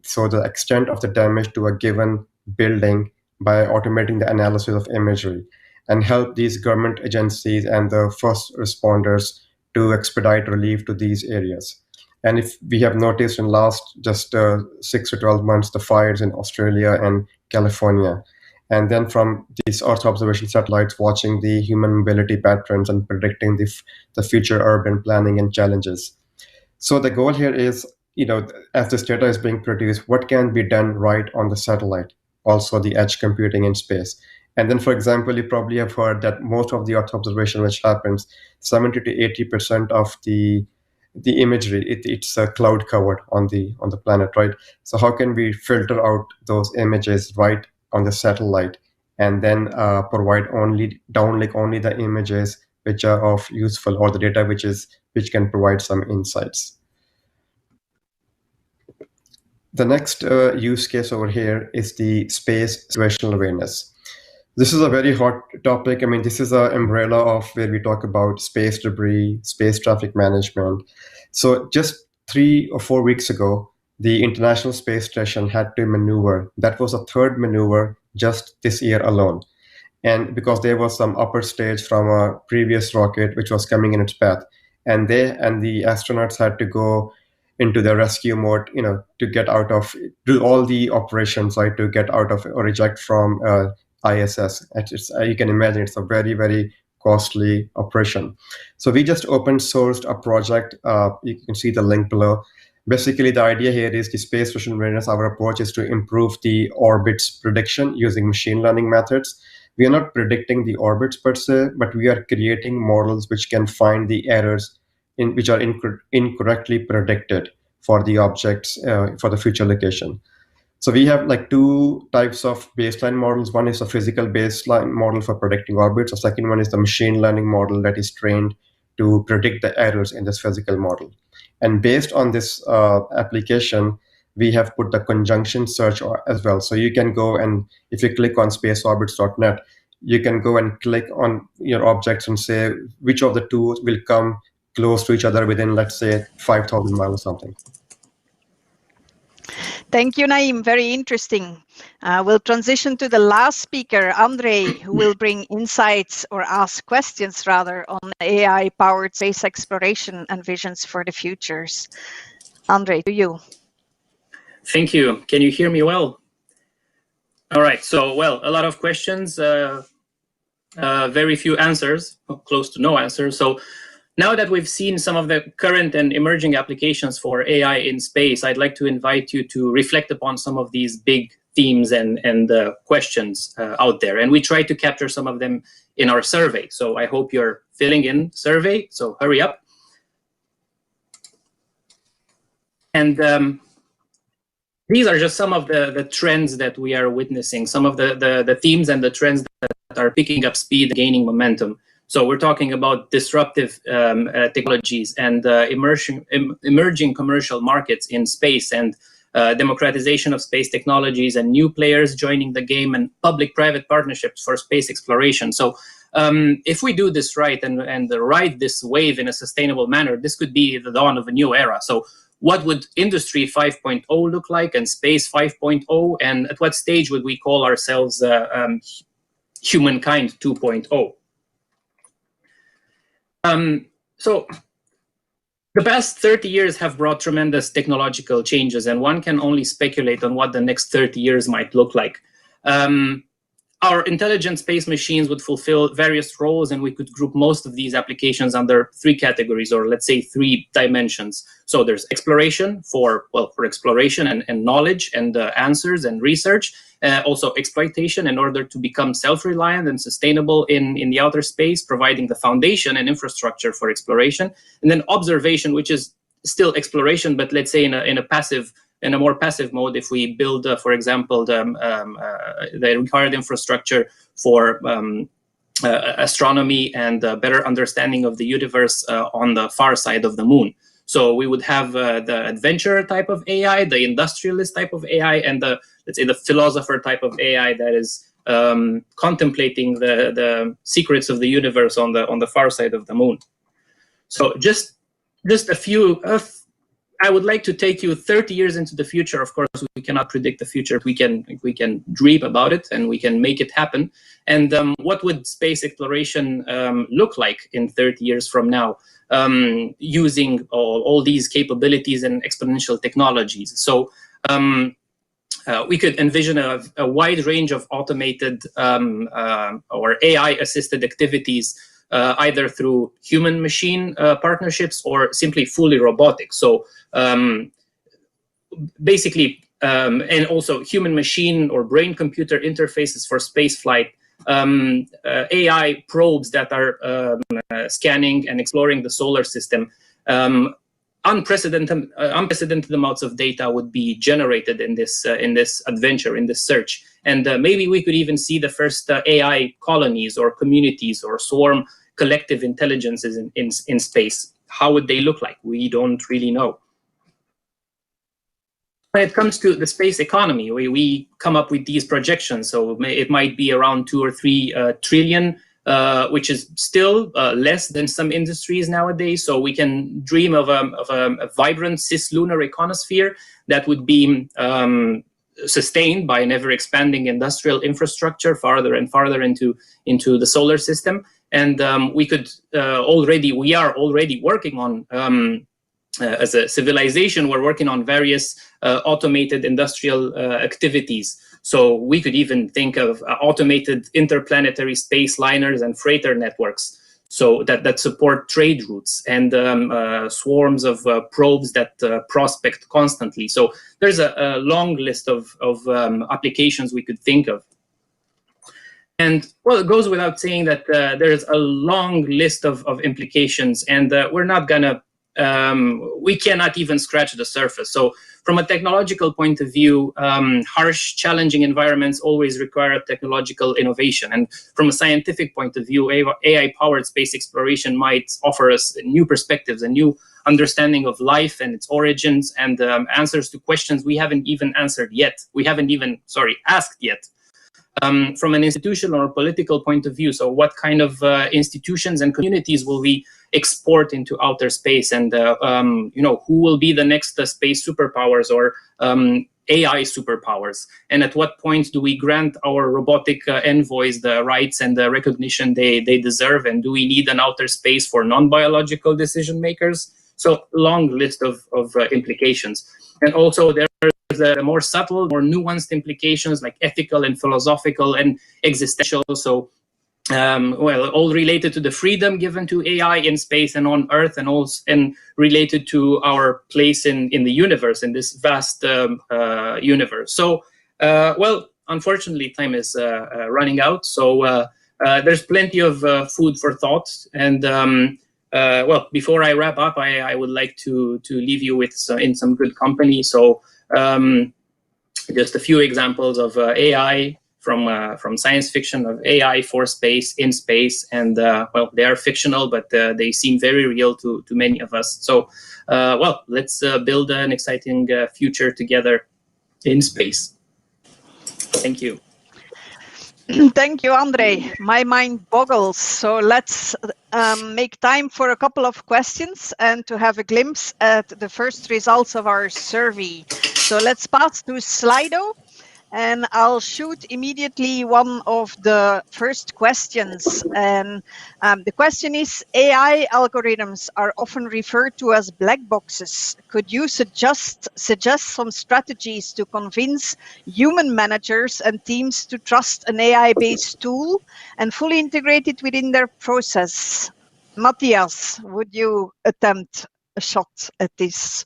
so the extent of the damage to a given building by automating the analysis of imagery, and help these government agencies and the first responders to expedite relief to these areas. And if we have noticed in last just 6 to 12 months, the fires in Australia and California, and then from these Earth observation satellites watching the human mobility patterns and predicting the future urban planning and challenges. So the goal here is, as this data is being produced, what can be done right on the satellite, also the edge computing in space. And then, for example, you probably have heard that most of the Earth observation which happens, 70 to 80% of the imagery, it's cloud covered on the planet, right? So how can we filter out those images right on the satellite and then downlink only the images which are of useful, or the data which can provide some insights. The next use case over here is the space situational awareness. This is a very hot topic. I mean, this is an umbrella of where we talk about space debris, space traffic management. So just 3 or 4 weeks ago, the International Space Station had to maneuver. That was a third maneuver just this year alone. and because there was some upper stage from a previous rocket which was coming in its path, and the astronauts had to go into the rescue mode, to get out of, do all the operations, right, to get out of or eject from ISS. You can imagine it's a very, very costly operation. So we just open sourced a project. You can see the link below. Basically, the idea here is the space mission readiness. Our approach is to improve the orbits prediction using machine learning methods. We are not predicting the orbits per se, but we are creating models which can find the errors which are incorrectly predicted for the objects for the future location. So we have like two types of baseline models. One is a physical baseline model for predicting orbits. The second one is the machine learning model that is trained to predict the errors in this physical model. And based on this application, we have put the conjunction search as well. So you can go and if you click on spaceorbits.net, you can go and click on your objects and say which of the two will come close to each other within, let's say, 5,000 miles or something. Thank you, Naeem. Very interesting. We'll transition to the last speaker, Andre, who will bring insights or ask questions rather on AI-powered space exploration and visions for the futures. Andre, to you. Thank you. Can you hear me well? All right. So, well, a lot of questions, very few answers, close to no answers. So now that we've seen some of the current and emerging applications for AI in space, I'd like to invite you to reflect upon some of these big themes and questions out there. And we try to capture some of them in our survey. So I hope you're filling in survey. So hurry up. And these are just some of the trends that we are witnessing, some of the themes and the trends that are picking up speed, gaining momentum. So we're talking about disruptive technologies and emerging commercial markets in space and democratization of space technologies and new players joining the game and public-private partnerships for space exploration. So if we do this right and ride this wave in a sustainable manner, this could be the dawn of a new era. So what would Industry 5.0 look like and Space 5.0? And at what stage would we call ourselves Humankind 2.0? So the past 30 years have brought tremendous technological changes, and one can only speculate on what the next 30 years might look like. Our intelligent space machines would fulfill various roles, and we could group most of these applications under three categories, or let's say three dimensions. So there's exploration for exploration and knowledge and answers and research. Also exploitation in order to become self-reliant and sustainable in the outer space, providing the foundation and infrastructure for exploration. And then observation, which is still exploration, but let's say in a more passive mode, if we build, for example, the required infrastructure for astronomy and better understanding of the universe on the far side of the moon. So we would have the adventurer type of AI, the industrialist type of AI, and let's say the philosopher type of AI that is contemplating the secrets of the universe on the far side of the moon. So just a few. I would like to take you 30 years into the future. Of course, we cannot predict the future. We can dream about it and we can make it happen. And what would space exploration look like in 30 years from now, using all these capabilities and exponential technologies? So we could envision a wide range of automated or AI-assisted activities, either through human-machine partnerships or simply fully robotic. So basically, and also human-machine or brain-computer interfaces for spaceflight, AI probes that are scanning and exploring the solar system. Unprecedented amounts of data would be generated in this adventure, in this search. And maybe we could even see the first AI colonies or communities or swarm collective intelligences in space. How would they look like? We don't really know. When it comes to the space economy, we come up with these projections. So it might be around 2 or 3 trillion, which is still less than some industries nowadays. So we can dream of a vibrant cislunar econosphere that would be sustained by an ever-expanding industrial infrastructure farther and farther into the solar system. And we are already working on, as a civilization, we're working on various automated industrial activities. So we could even think of automated interplanetary space liners and freighter networks, so that support trade routes, and swarms of probes that prospect constantly. So there's a long list of applications we could think of. And well, it goes without saying that there's a long list of implications, and we're not gonna, we cannot even scratch the surface. So from a technological point of view, harsh, challenging environments always require technological innovation. And from a scientific point of view, AI-powered space exploration might offer us new perspectives, a new understanding of life and its origins, and answers to questions we haven't even answered yet. We haven't even, asked yet. From an institutional or political point of view, so what kind of institutions and communities will we export into outer space, and who will be the next space superpowers or AI superpowers, and at what point do we grant our robotic envoys the rights and the recognition they deserve, and do we need an outer space for non-biological decision makers? So long list of implications. And also there's the more subtle, more nuanced implications like ethical and philosophical and existential. So all related to the freedom given to AI in space and on Earth, and also related to our place in the universe, in this vast universe. So, unfortunately, time is running out. So there's plenty of food for thought. And before I wrap up, I would like to leave you with in some good company. So just a few examples of AI from science fiction, of AI for space, in space, and they are fictional, but they seem very real to many of us. So let's build an exciting future together in space. Thank you. Thank you, Andre. My mind boggles. So let's make time for a couple of questions and to have a glimpse at the first results of our survey. So let's pass to Slido. And I'll shoot immediately one of the first questions. And the question is, AI algorithms are often referred to as black boxes. Could you suggest some strategies to convince human managers and teams to trust an AI-based tool and fully integrate it within their process? Matthias, would you attempt a shot at this?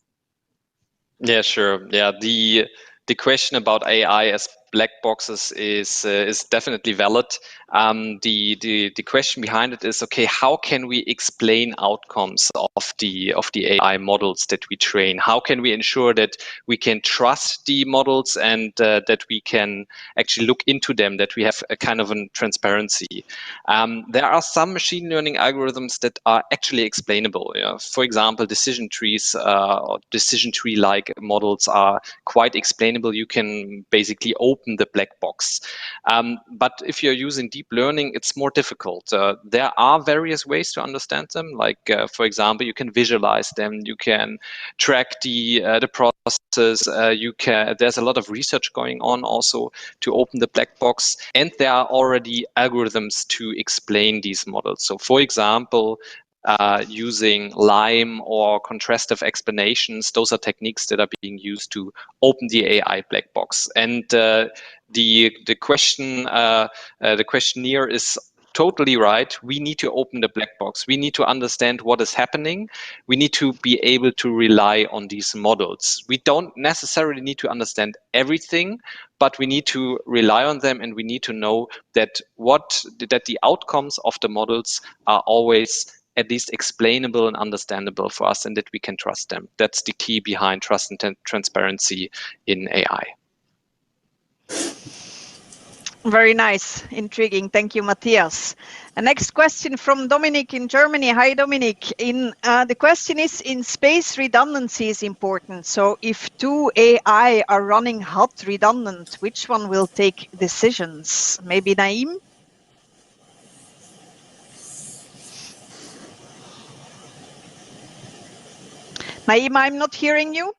Yeah, sure. Yeah, the question about AI as black boxes is definitely valid. The question behind it is, okay, how can we explain outcomes of the AI models that we train? How can we ensure that we can trust the models and that we can actually look into them, that we have a kind of a transparency? There are some machine learning algorithms that are actually explainable. For example, decision trees or decision tree-like models are quite explainable. You can basically open the black box. But if you're using deep learning, it's more difficult. There are various ways to understand them. Like, for example, you can visualize them. You can track the process. There's a lot of research going on also to open the black box. And there are already algorithms to explain these models. So, for example, using LIME or contrastive explanations, those are techniques that are being used to open the AI black box. And the questionnaire is totally right. We need to open the black box. We need to understand what is happening. We need to be able to rely on these models. We don't necessarily need to understand everything, but we need to rely on them, and we need to know that the outcomes of the models are always at least explainable and understandable for us, and that we can trust them. That's the key behind trust and transparency in AI. Very nice, intriguing. Thank you, Matthias. The next question from Dominic in Germany. Hi, Dominic. The question is, in space, redundancy is important. So if two AI are running hot redundant, which one will take decisions? Maybe Naeem? Naeem, I'm not hearing you.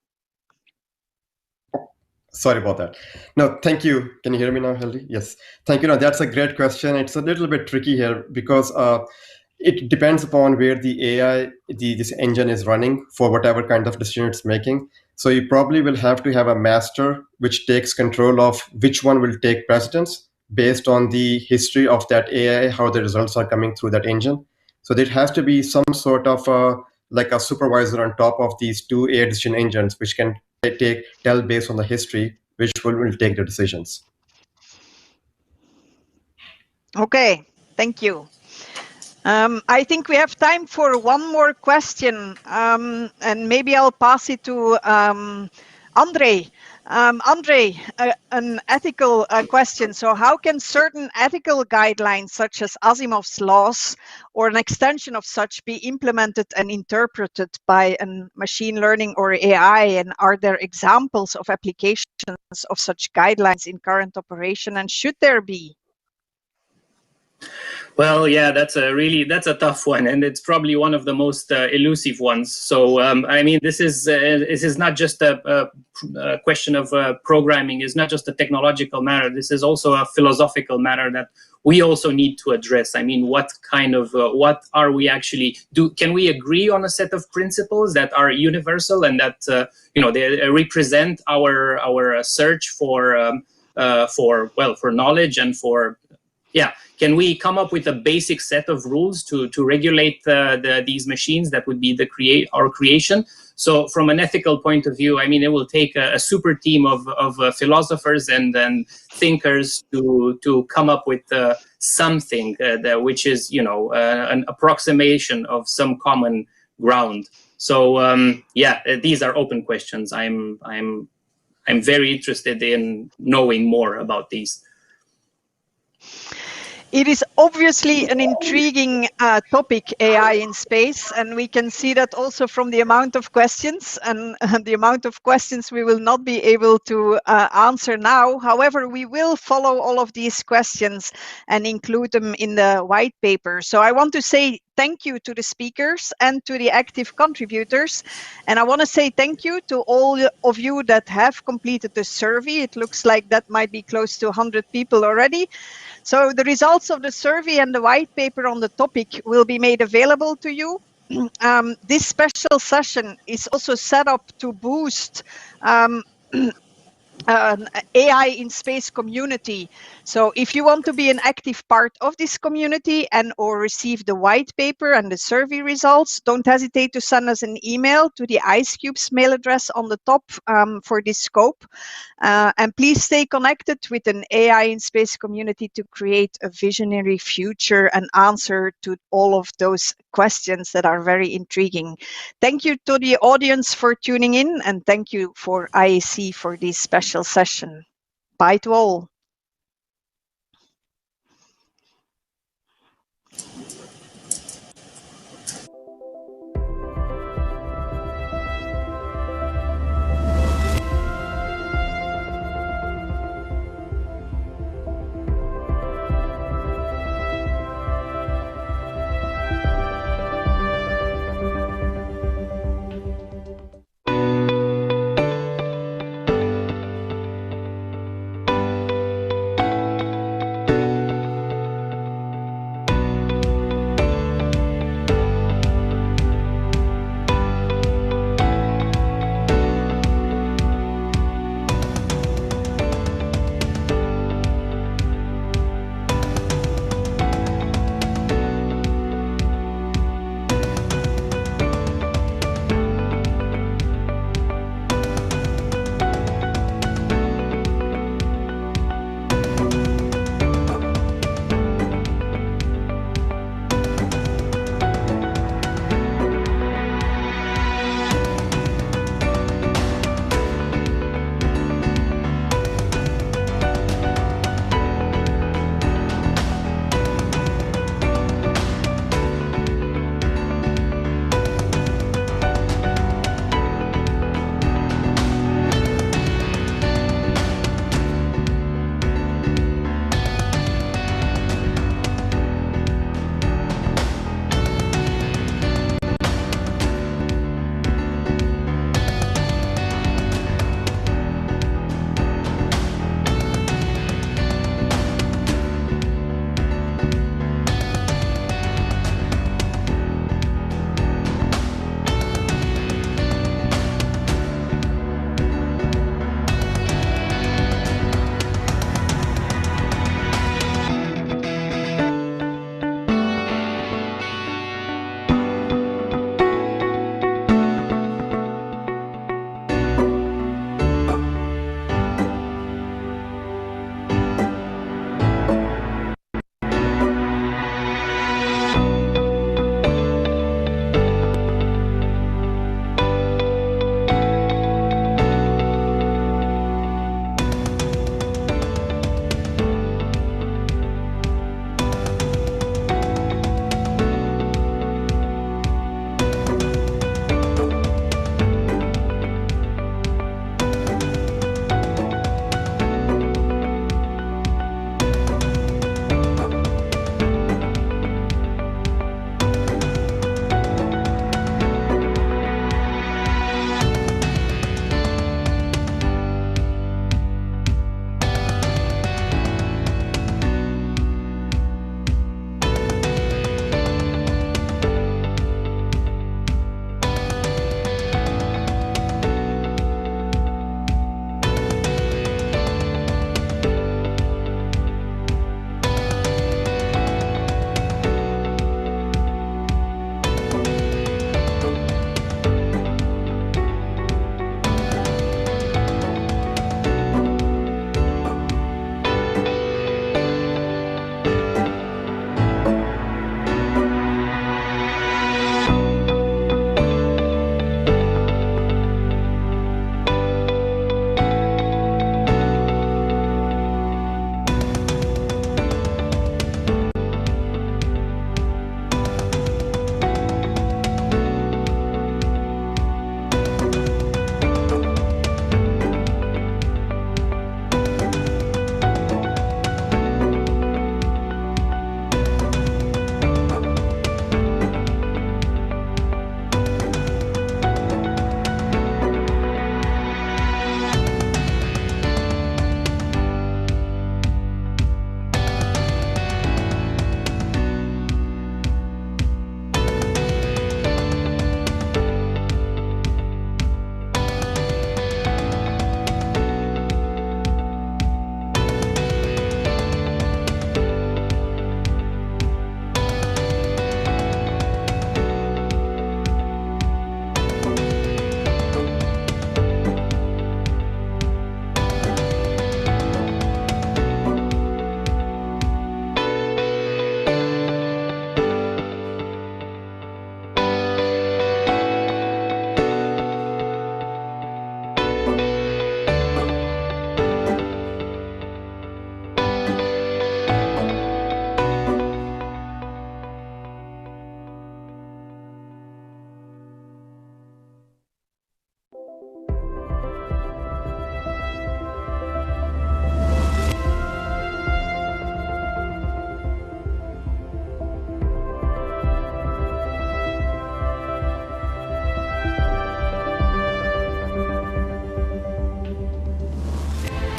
Sorry about that. No, thank you. Can you hear me now, Heldy? Yes. Thank you. No, that's a great question. It's a little bit tricky here because it depends upon where the AI, this engine is running for whatever kind of decision it's making. So you probably will have to have a master which takes control of which one will take precedence based on the history of that AI, how the results are coming through that engine. So there has to be some sort of like a supervisor on top of these two AI decision engines, which can tell based on the history which one will take the decisions. Okay, thank you. I think we have time for one more question, and maybe I'll pass it to Andre. Andre, an ethical question. So how can certain ethical guidelines, such as Asimov's laws, or an extension of such, be implemented and interpreted by a machine learning or AI? And are there examples of applications of such guidelines in current operation, and should there be? Well, yeah, that's a tough one, and it's probably one of the most elusive ones. So, I mean, this is not just a question of programming. It's not just a technological matter. This is also a philosophical matter that we also need to address. I mean, what are we actually do? Can we agree on a set of principles that are universal and that they represent our search for knowledge and for can we come up with a basic set of rules to regulate these machines that would be our creation? So from an ethical point of view, I mean, it will take a super team of philosophers and thinkers to come up with something which is, an approximation of some common ground. So these are open questions. I'm very interested in knowing more about these. It is obviously an intriguing topic, AI in space, and we can see that also from the amount of questions and the amount of questions we will not be able to answer now. However, we will follow all of these questions and include them in the white paper. So I want to say thank you to the speakers and to the active contributors. And I want to say thank you to all of you that have completed the survey. It looks like that might be close to 100 people already. So the results of the survey and the white paper on the topic will be made available to you. This special session is also set up to boost AI in space community. So if you want to be an active part of this community and or receive the white paper and the survey results, don't hesitate to send us an email to the IceCube's mail address on the top for this scope. And please stay connected with an AI in space community to create a visionary future and answer to all of those questions that are very intriguing. Thank you to the audience for tuning in, and thank you for IAC for this special session. Bye to all.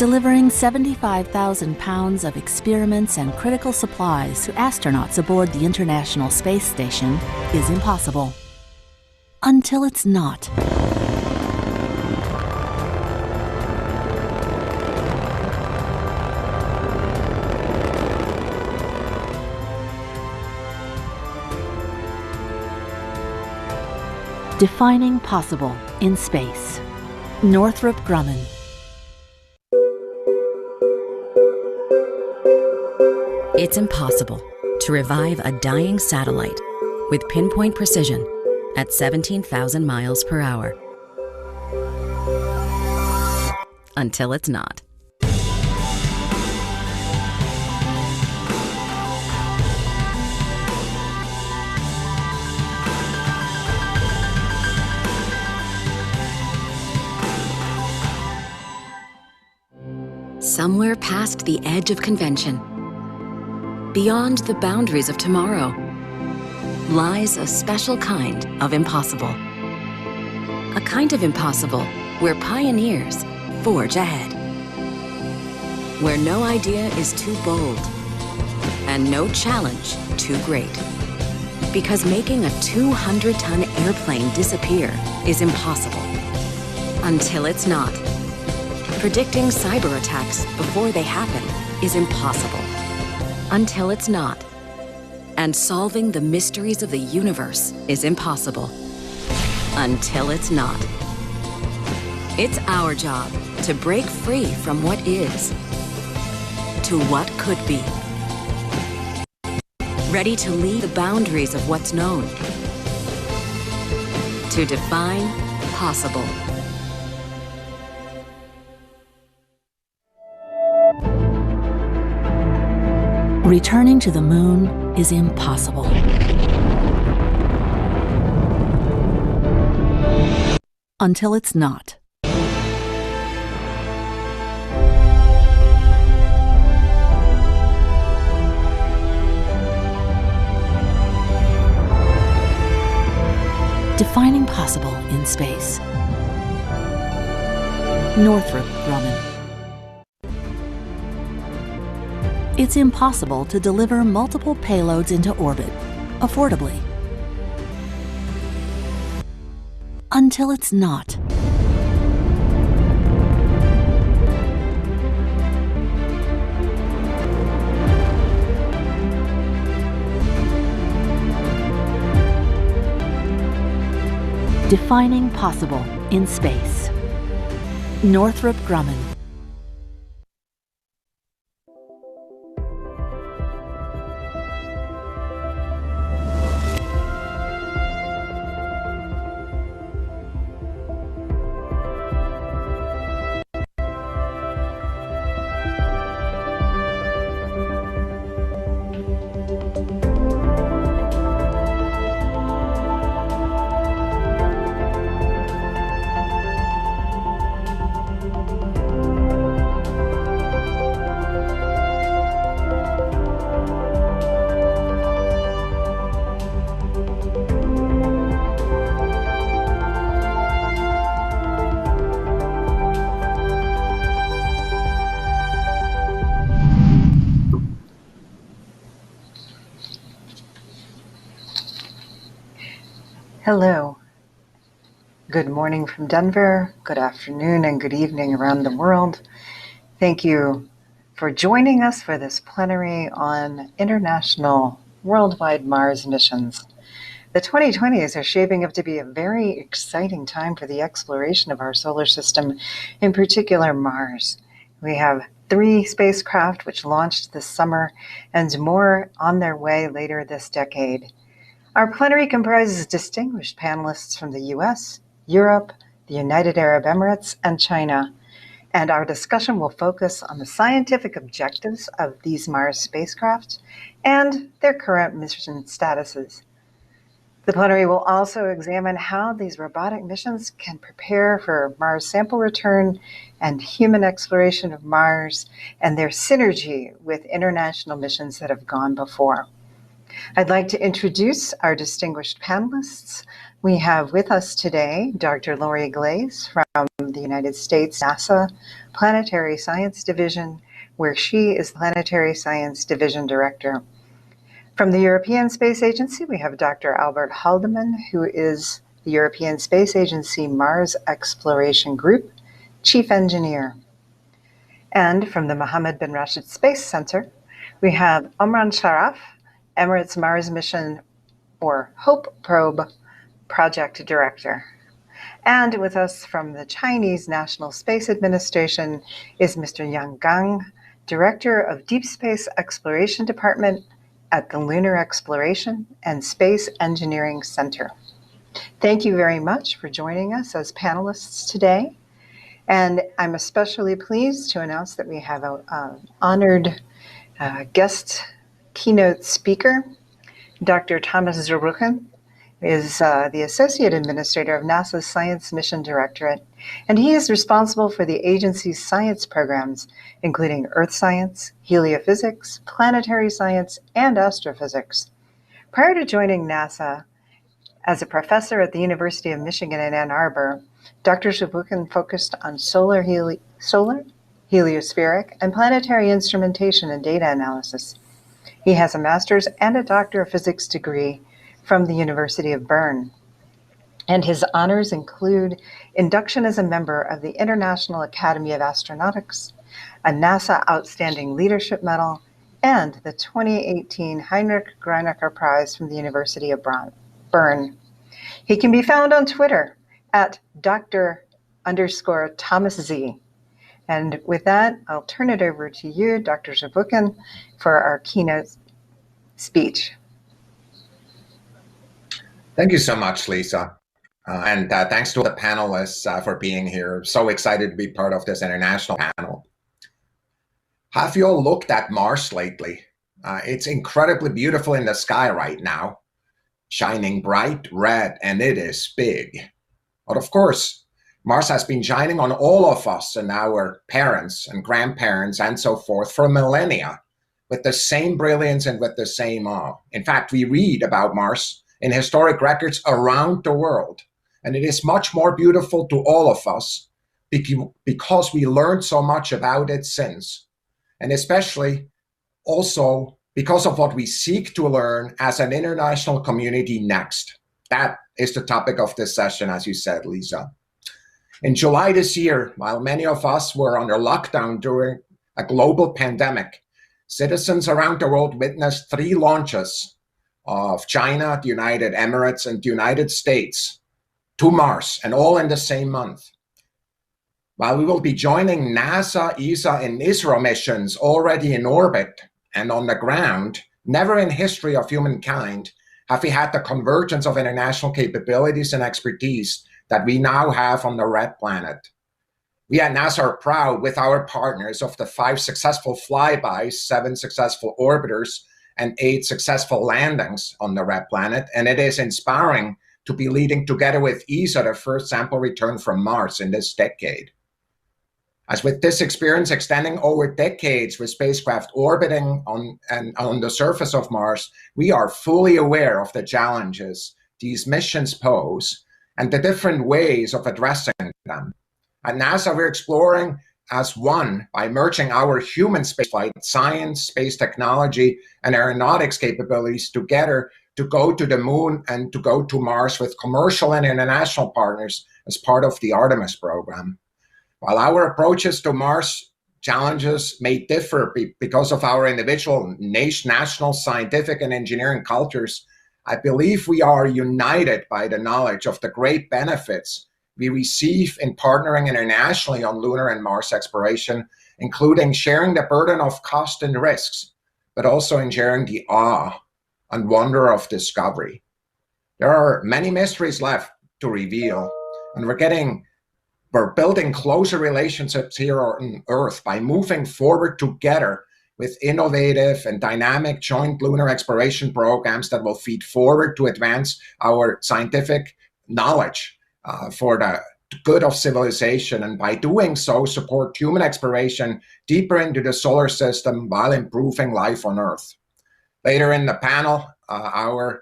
delivering 75,000 pounds of experiments and critical supplies to astronauts aboard the International Space Station is impossible. Until it's not. Defining possible in space. Northrop Grumman. It's impossible to revive a dying satellite with pinpoint precision at 17,000 miles per hour. Until it's not. Somewhere past the edge of convention, beyond the boundaries of tomorrow, lies a special kind of impossible. A kind of impossible where pioneers forge ahead. Where no idea is too bold and no challenge too great. Because making a 200-ton airplane disappear is impossible. Until it's not. Predicting cyber attacks before they happen is impossible. Until it's not. And solving the mysteries of the universe is impossible. Until it's not. It's our job to break free from what is to what could be. Ready to lead the boundaries of what's known. To define possible. Returning to the moon is impossible. Until it's not. Defining possible in space. Northrop Grumman. It's impossible to deliver multiple payloads into orbit affordably. Until it's not. Defining possible in space. Northrop Grumman. Hello. Good morning from Denver, good afternoon and good evening around the world. Thank you for joining us for this plenary on international worldwide Mars missions. The 2020s are shaping up to be a very exciting time for the exploration of our solar system, in particular Mars. We have 3 spacecraft which launched this summer and more on their way later this decade. Our plenary comprises distinguished panelists from the US, Europe, the United Arab Emirates, and China. And our discussion will focus on the scientific objectives of these Mars spacecraft and their current mission statuses. The plenary will also examine how these robotic missions can prepare for Mars sample return and human exploration of Mars and their synergy with international missions that have gone before. I'd like to introduce our distinguished panelists. We have with us today Dr. Lori Glaze from from the United States NASA Planetary Science Division, where she is Planetary Science Division Director. From the European Space Agency, we have Dr. Albert Haldeman, who is the European Space Agency Mars Exploration Group Chief Engineer. And from the Mohammed bin Rashid Space Center, we have Omran Sharaf, Emirates Mars Mission or HOPE Probe Project Director. And with us from the Chinese National Space Administration is Mr. Yang Gang, Director of Deep Space Exploration Department at the Lunar Exploration and Space Engineering Center. Thank you very much for joining us as panelists today. And I'm especially pleased to announce that we have an honored guest keynote speaker. Dr. Thomas Zurbuchen is the Associate Administrator of NASA's Science Mission Directorate, and he is responsible for the agency's science programs, including Earth Science, Heliophysics, Planetary Science, and Astrophysics. Prior to joining NASA as a professor at the University of Michigan in Ann Arbor, Dr. Zurbuchen focused on solar, heliospheric, and planetary instrumentation and data analysis. He has a master's and a doctor of physics degree from the University of Bern. And his honors include induction as a member of the International Academy of Astronautics, a NASA Outstanding Leadership Medal, and the 2018 Heinrich Greinacher Prize from the University of Bern. He can be found on Twitter at Dr._Thomas Z. And with that, I'll turn it over to you, Dr. Zurbuchen, for our keynote speech. Thank you so much, Lisa. And thanks to the panelists for being here. So excited to be part of this international panel. Have you all looked at Mars lately? It's incredibly beautiful in the sky right now, shining bright red, and it is big. But of course, Mars has been shining on all of us and our parents and grandparents and so forth for millennia with the same brilliance and with the same awe. In fact, we read about Mars in historic records around the world, and it is much more beautiful to all of us because we learned so much about it since, and especially also because of what we seek to learn as an international community next. That is the topic of this session, as you said, Lisa. In July this year, while many of us were under lockdown during a global pandemic, citizens around the world witnessed 3 launches of China, the United Emirates, and the United States to Mars, and all in the same month. While we will be joining NASA, ESA, and ISRO missions already in orbit and on the ground, never in history of humankind have we had the convergence of international capabilities and expertise that we now have on the red planet. We at NASA are proud with our partners of the 5 successful flybys, 7 successful orbiters, and 8 successful landings on the red planet, and it is inspiring to be leading together with ESA the first sample return from Mars in this decade. As with this experience extending over decades with spacecraft orbiting on the surface of Mars, we are fully aware of the challenges these missions pose and the different ways of addressing them. At NASA, we're exploring as one by merging our human spaceflight science, space technology, and aeronautics capabilities together to go to the moon and to go to Mars with commercial and international partners as part of the Artemis program. While our approaches to Mars challenges may differ because of our individual national scientific and engineering cultures, I believe we are united by the knowledge of the great benefits we receive in partnering internationally on lunar and Mars exploration, including sharing the burden of cost and risks, but also in sharing the awe and wonder of discovery. There are many mysteries left to reveal, and we're building closer relationships here on Earth by moving forward together with innovative and dynamic joint lunar exploration programs that will feed forward to advance our scientific knowledge for the good of civilization, and by doing so, support human exploration deeper into the solar system while improving life on Earth. Later in the panel, our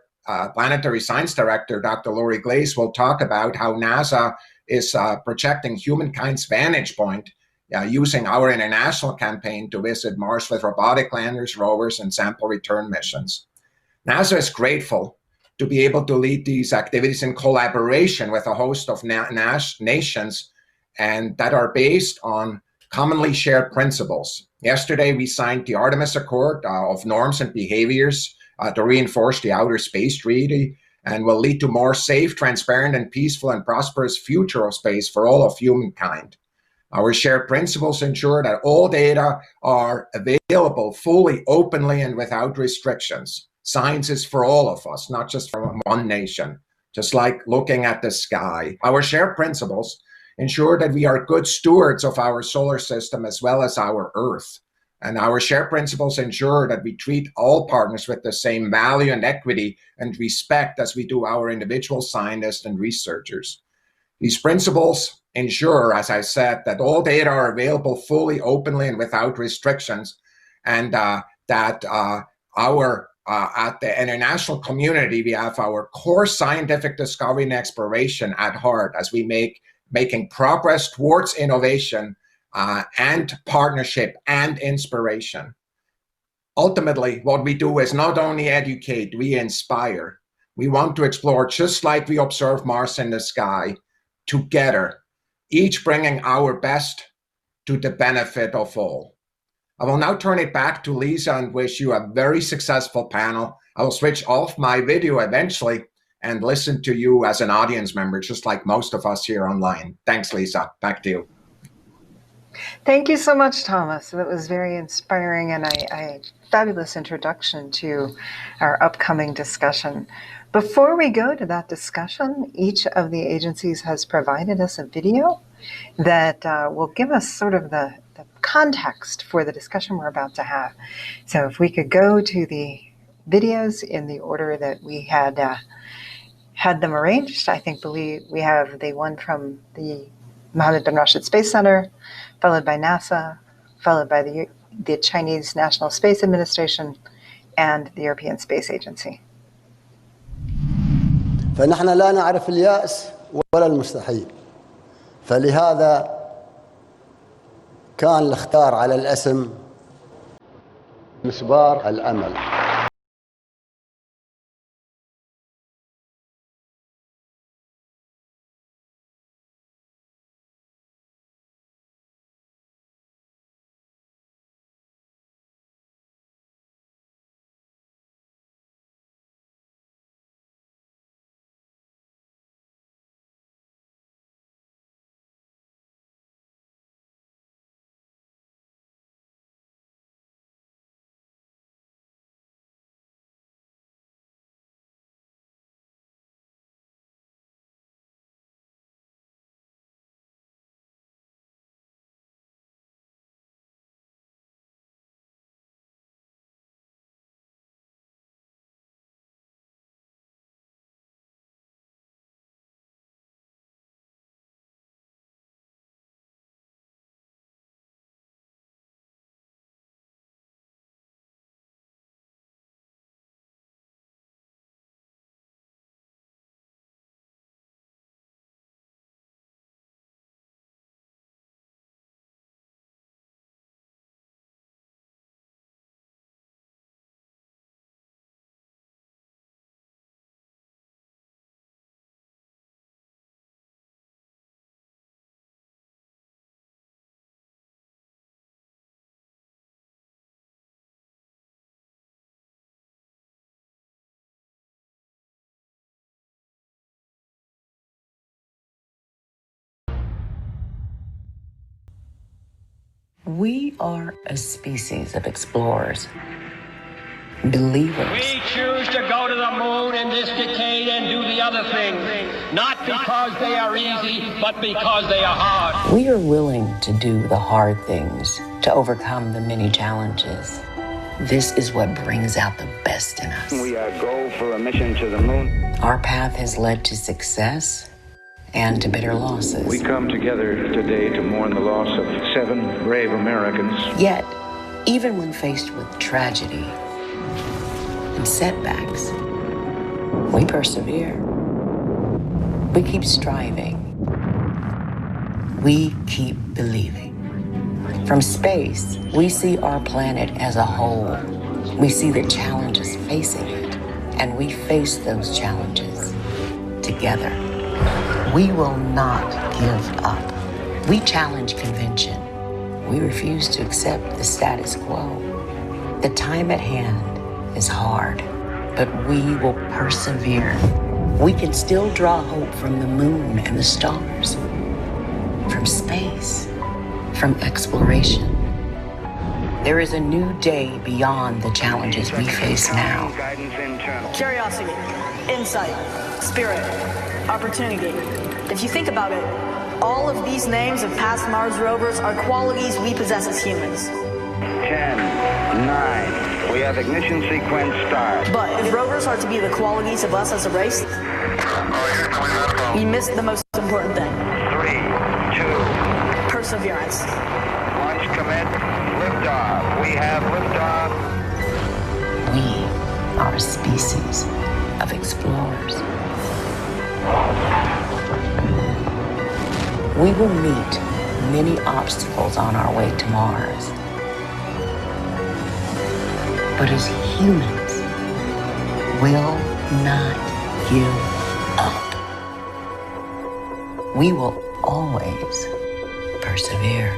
Planetary Science Director, Dr. Lori Glaze, will talk about how NASA is projecting humankind's vantage point using our international campaign to visit Mars with robotic landers, rovers, and sample return missions. NASA is grateful to be able to lead these activities in collaboration with a host of nations and that are based on commonly shared principles. Yesterday, we signed the Artemis Accord of norms and behaviors to reinforce the Outer Space Treaty and will lead to more safe, transparent, and peaceful and prosperous future of space for all of humankind. Our shared principles ensure that all data are available fully, openly, and without restrictions. Science is for all of us, not just for one nation, just like looking at the sky. Our shared principles ensure that we are good stewards of our solar system as well as our Earth. And our shared principles ensure that we treat all partners with the same value and equity and respect as we do our individual scientists and researchers. These principles ensure, as I said, that all data are available fully, openly, and without restrictions, and that at the international community, we have our core scientific discovery and exploration at heart as we making progress towards innovation and partnership and inspiration. Ultimately, what we do is not only educate, we inspire. We want to explore just like we observe Mars in the sky, together, each bringing our best to the benefit of all. I will now turn it back to Lisa and wish you a very successful panel. I will switch off my video eventually and listen to you as an audience member, just like most of us here online. Thanks, Lisa. Back to you. Thank you so much, Thomas. That was very inspiring and a fabulous introduction to our upcoming discussion. Before we go to that discussion, each of the agencies has provided us a video that will give us sort of the context for the discussion we're about to have. So if we could go to the videos in the order that we had them arranged, I believe we have the one from the Mohammed bin Rashid Space Center, followed by NASA, followed by the Chinese National Space Administration, and the European Space Agency. فنحن لا نعرف اليأس ولا المستحيل، فلهذا كان الاختيار على الاسم مسبار الأمل. We are a species of explorers, believers. We choose to go to the moon in this decade and do the other things, not because they are easy, but because they are hard. We are willing to do the hard things, to overcome the many challenges. This is what brings out the best in us. We go for a mission to the moon. Our path has led to success and to bitter losses. We come together today to mourn the loss of 7 brave Americans. Yet, even when faced with tragedy and setbacks, we persevere. We keep striving. we keep believing. From space, we see our planet as a whole. We see the challenges facing it, and we face those challenges together. We will not give up. We challenge convention. We refuse to accept the status quo. The time at hand is hard, but we will persevere. We can still draw hope from the moon and the stars, from space, from exploration. There is a new day beyond the challenges we face now. Curiosity, insight, spirit, opportunity. If you think about it, all of these names of past Mars rovers are qualities we possess as humans. 10, 9, we have ignition sequence start. But if rovers are to be the qualities of us as a race, we missed the most important thing. 3, 2, perseverance. launch commit, liftoff. We have liftoff. We are a species of explorers. We will meet many obstacles on our way to Mars. But as humans, will not give up. We will always persevere.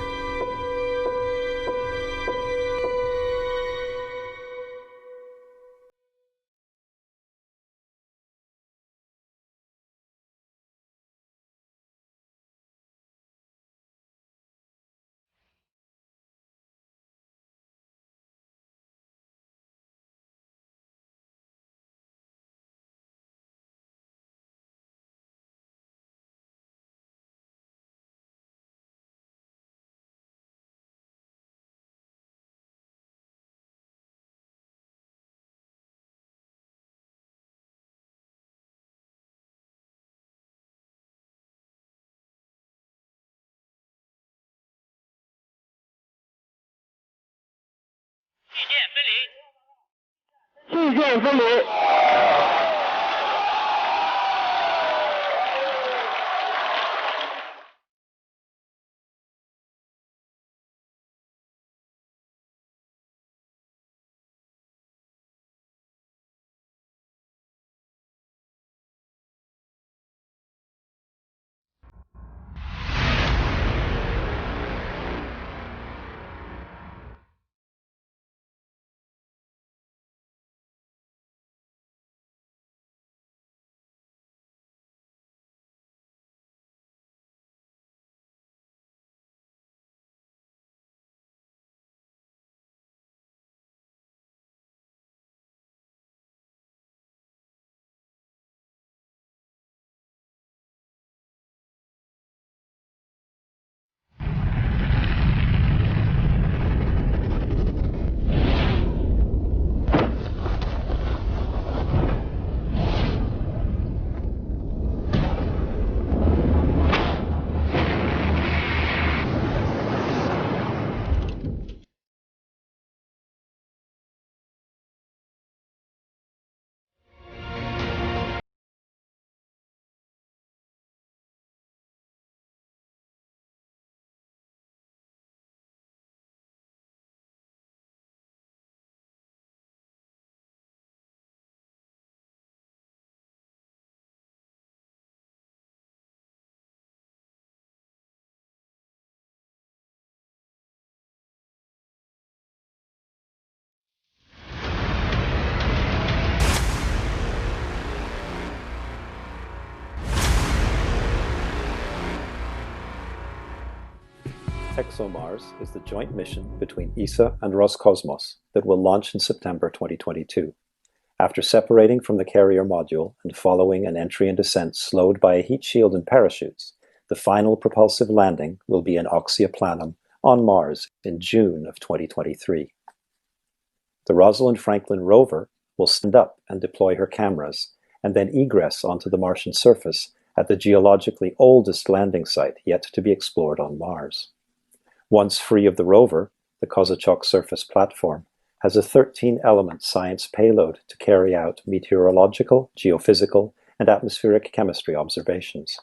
ExoMars is the joint mission between ESA and Roscosmos that will launch in September 2022. After separating from the carrier module and following an entry and descent slowed by a heat shield and parachutes, the final propulsive landing will be in Oxyaplanum on Mars in June of 2023. The Rosalind Franklin rover will stand up and deploy her cameras, and then egress onto the Martian surface at the geologically oldest landing site yet to be explored on Mars. Once free of the rover, the Kozachok surface platform has a 13-element science payload to carry out meteorological, geophysical, and atmospheric chemistry observations.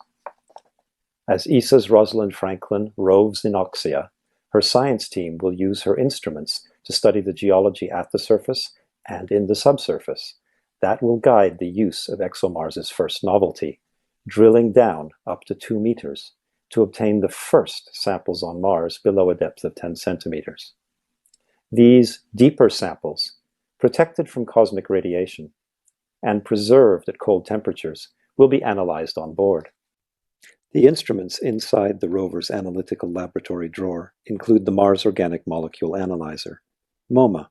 As ESA's Rosalind Franklin roves in Oxia, her science team will use her instruments to study the geology at the surface and in the subsurface. That will guide the use of ExoMars' first novelty, drilling down up to 2 meters to obtain the first samples on Mars below a depth of 10 centimeters. These deeper samples, protected from cosmic radiation and preserved at cold temperatures, will be analyzed on board. The instruments inside the rover's analytical laboratory drawer include the Mars Organic Molecule Analyzer, MOMA,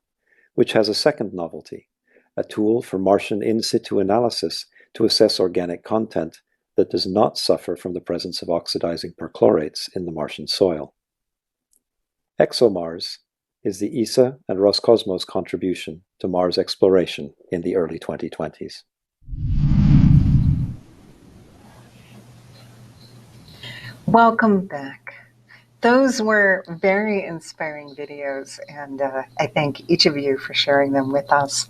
which has a second novelty, a tool for Martian in situ analysis to assess organic content that does not suffer from the presence of oxidizing perchlorates in the Martian soil. ExoMars is the ESA and Roscosmos contribution to Mars exploration in the early 2020s. Welcome back. Those were very inspiring videos, and I thank each of you for sharing them with us.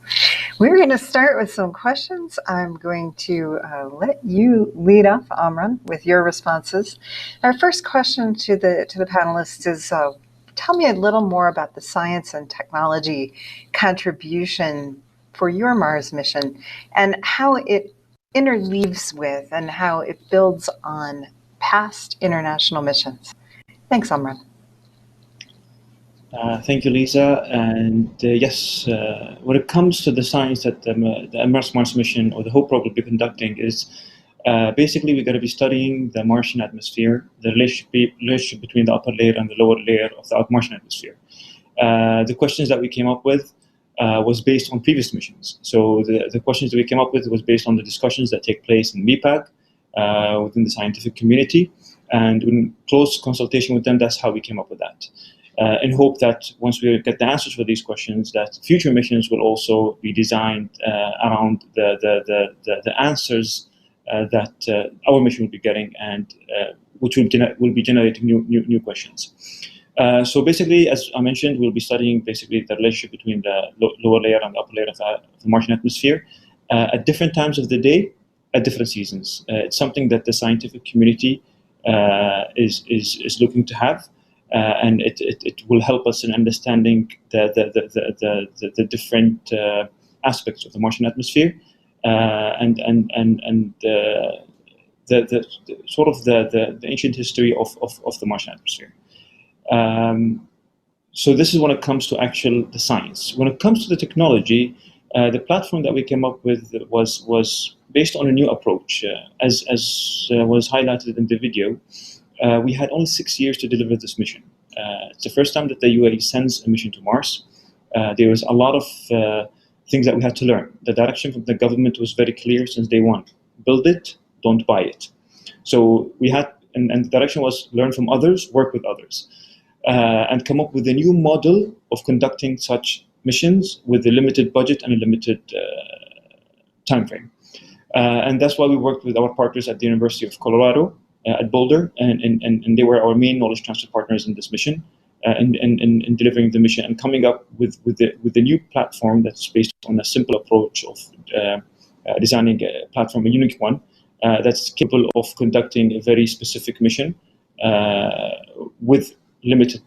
We're going to start with some questions. I'm going to let you lead off, Amran, with your responses. Our first question to the panelists is, tell me a little more about the science and technology contribution for your Mars mission and how it interleaves with and how it builds on past international missions. Thanks, Amran. Thank you, Lisa. And yes, when it comes to the science that the Mars mission or the HOPE program will be conducting is basically we're going to be studying the Martian atmosphere, the relationship between the upper layer and the lower layer of the Martian atmosphere. The questions that we came up with was based on previous missions. So the questions that we came up with was based on the discussions that take place in MEPAG within the scientific community. And in close consultation with them, that's how we came up with that. In hope that once we get the answers for these questions, that future missions will also be designed around the answers that our mission will be getting, and which will be generating new questions. So basically, as I mentioned, we'll be studying basically the relationship between the lower layer and the upper layer of the Martian atmosphere at different times of the day, at different seasons. It's something that the scientific community is looking to have, and it will help us in understanding the different aspects of the Martian atmosphere and the sort of the ancient history of the Martian atmosphere. So this is when it comes to the science. When it comes to the technology, the platform that we came up with was based on a new approach. As was highlighted in the video, we had only 6 years to deliver this mission. It's the first time that the UAE sends a mission to Mars. There was a lot of things that we had to learn. The direction from the government was very clear since day one. Build it, don't buy it. So we had, and the direction was learn from others, work with others, and come up with a new model of conducting such missions with a limited budget and a limited time frame. And that's why we worked with our partners at the University of Colorado at Boulder, and they were our main knowledge transfer partners in this mission, in delivering the mission and coming up with the new platform that's based on a simple approach of designing a platform, a unique one, that's capable of conducting a very specific mission with limited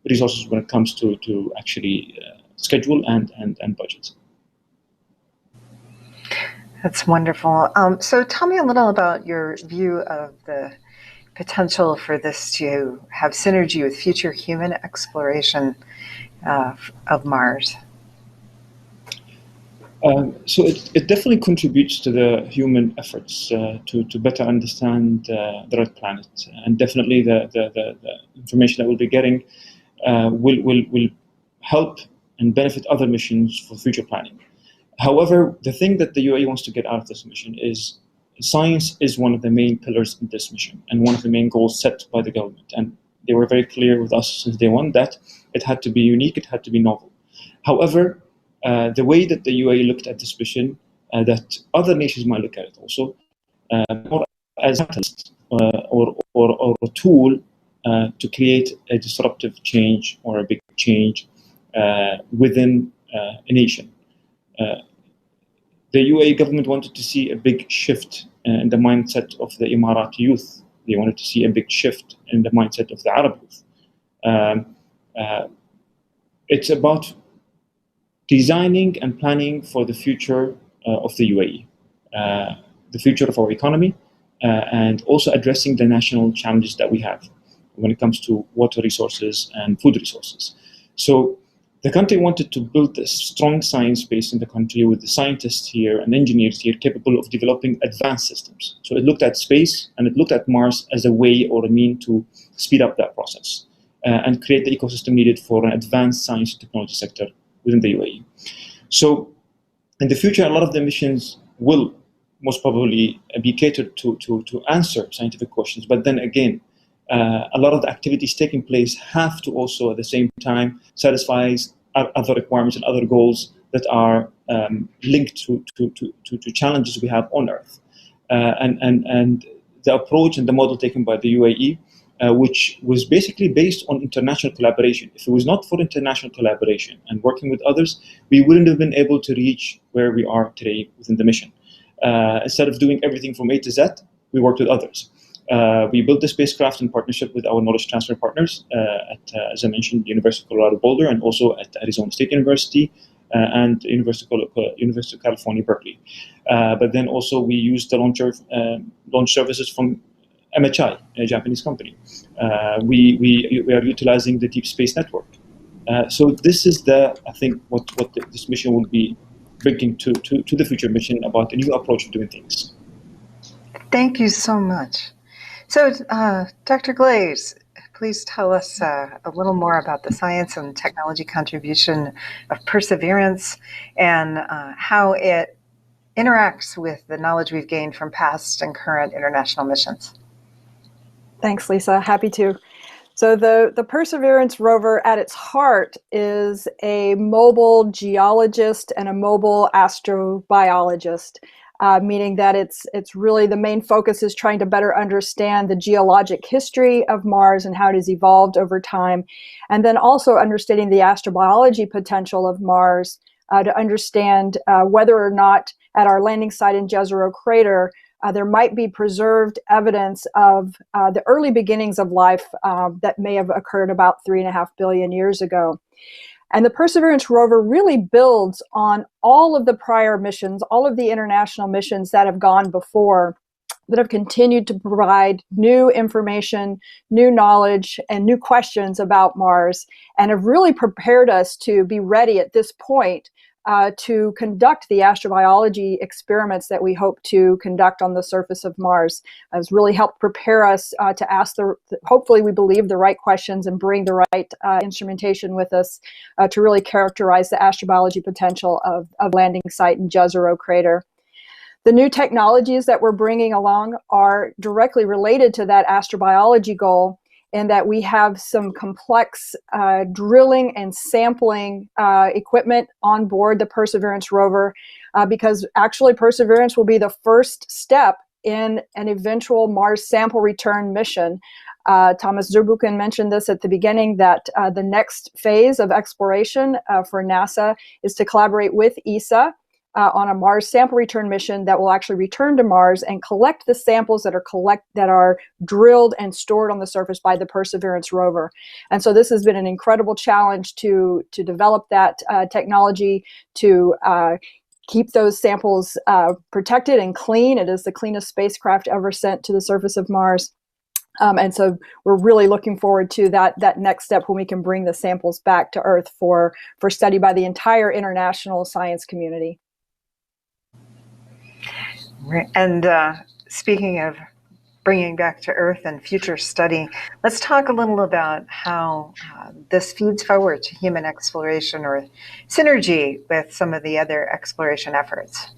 resources when it comes to actually schedule and budget. That's wonderful. So tell me a little about your view of the potential for this to have synergy with future human exploration of Mars. So it definitely contributes to the human efforts to better understand the red planet, and definitely the information that we'll be getting will help and benefit other missions for future planning. However, the thing that the UAE wants to get out of this mission is science is one of the main pillars in this mission and one of the main goals set by the government. And they were very clear with us since day one that it had to be unique, it had to be novel. However, the way that the UAE looked at this mission, that other nations might look at it also, more as a catalyst or a tool to create a disruptive change or a big change within a nation. The UAE government wanted to see a big shift in the mindset of the Emirati youth, They wanted to see a big shift in the mindset of the Arab youth. It's about designing and planning for the future of the UAE, the future of our economy, and also addressing the national challenges that we have when it comes to water resources and food resources. So the country wanted to build a strong science base in the country with the scientists here and engineers here capable of developing advanced systems. So it looked at space and it looked at Mars as a way or a mean to speed up that process and create the ecosystem needed for an advanced science and technology sector within the UAE. So in the future, a lot of the missions will most probably be catered to answer scientific questions. But then again, a lot of the activities taking place have to also at the same time satisfy other requirements and other goals that are linked to challenges we have on Earth. And the approach and the model taken by the UAE, which was basically based on international collaboration. If it was not for international collaboration and working with others, we wouldn't have been able to reach where we are today within the mission. Instead of doing everything from A to Z, we worked with others. We built the spacecraft in partnership with our knowledge transfer partners at, as I mentioned, the University of Colorado Boulder and also at Arizona State University and University of California, Berkeley. But then also we used the launch services from MHI, a Japanese company. We are utilizing the Deep Space Network. So this is I think what this mission will be bringing to the future mission about a new approach of doing things. Thank you so much. So, Dr. Glaze, please tell us a little more about the science and technology contribution of Perseverance and how it interacts with the knowledge we've gained from past and current international missions. Thanks, Lisa. Happy to. So the Perseverance rover at its heart is a mobile geologist and a mobile astrobiologist. Meaning that it's really the main focus is trying to better understand the geologic history of Mars and how it has evolved over time, and then also understanding the astrobiology potential of Mars to understand whether or not at our landing site in Jezero Crater there might be preserved evidence of the early beginnings of life that may have occurred about 3.5 billion years ago. And the Perseverance rover really builds on all of the prior missions, all of the international missions that have gone before, that have continued to provide new information, new knowledge, and new questions about Mars, and have really prepared us to be ready at this point to conduct the astrobiology experiments that we hope to conduct on the surface of Mars. Has really helped prepare us to ask hopefully we believe the right questions and bring the right instrumentation with us to really characterize the astrobiology potential of landing site in Jezero Crater. The new technologies that we're bringing along are directly related to that astrobiology goal, in that we have some complex drilling and sampling equipment on board the Perseverance rover, because actually Perseverance will be the first step in an eventual Mars sample return mission. Thomas Zurbuchen mentioned this at the beginning, that the next phase of exploration for NASA is to collaborate with ESA on a Mars sample return mission that will actually return to Mars and collect the samples that are drilled and stored on the surface by the Perseverance rover. And so this has been an incredible challenge to develop that technology to keep those samples protected and clean. It is the cleanest spacecraft ever sent to the surface of Mars. And so we're really looking forward to that next step when we can bring the samples back to Earth for study by the entire international science community. And speaking of bringing back to Earth and future study, let's talk a little about how this feeds forward to human exploration or synergy with some of the other exploration efforts.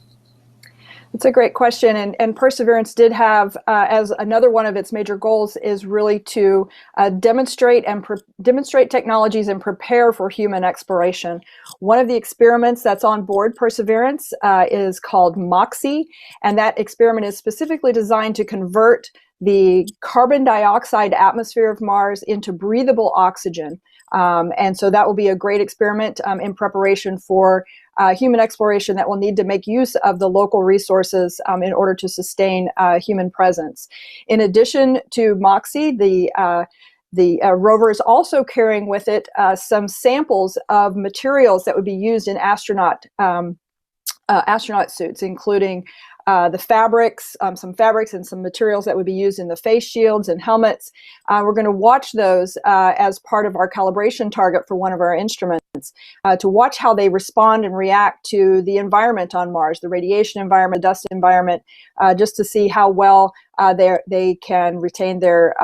It's a great question, and Perseverance did have, as another one of its major goals, is really to demonstrate technologies and prepare for human exploration. One of the experiments that's on board Perseverance is called MOXIE, and that experiment is specifically designed to convert the carbon dioxide atmosphere of Mars into breathable oxygen. And so that will be a great experiment in preparation for human exploration that will need to make use of the local resources in order to sustain human presence. In addition to MOXIE, the rover is also carrying with it some samples of materials that would be used in astronaut suits, including the fabrics, some fabrics and some materials that would be used in the face shields and helmets. We're going to watch those as part of our calibration target for one of our instruments to watch how they respond and react to the environment on Mars, the radiation environment, the dust environment, just to see how well they can retain their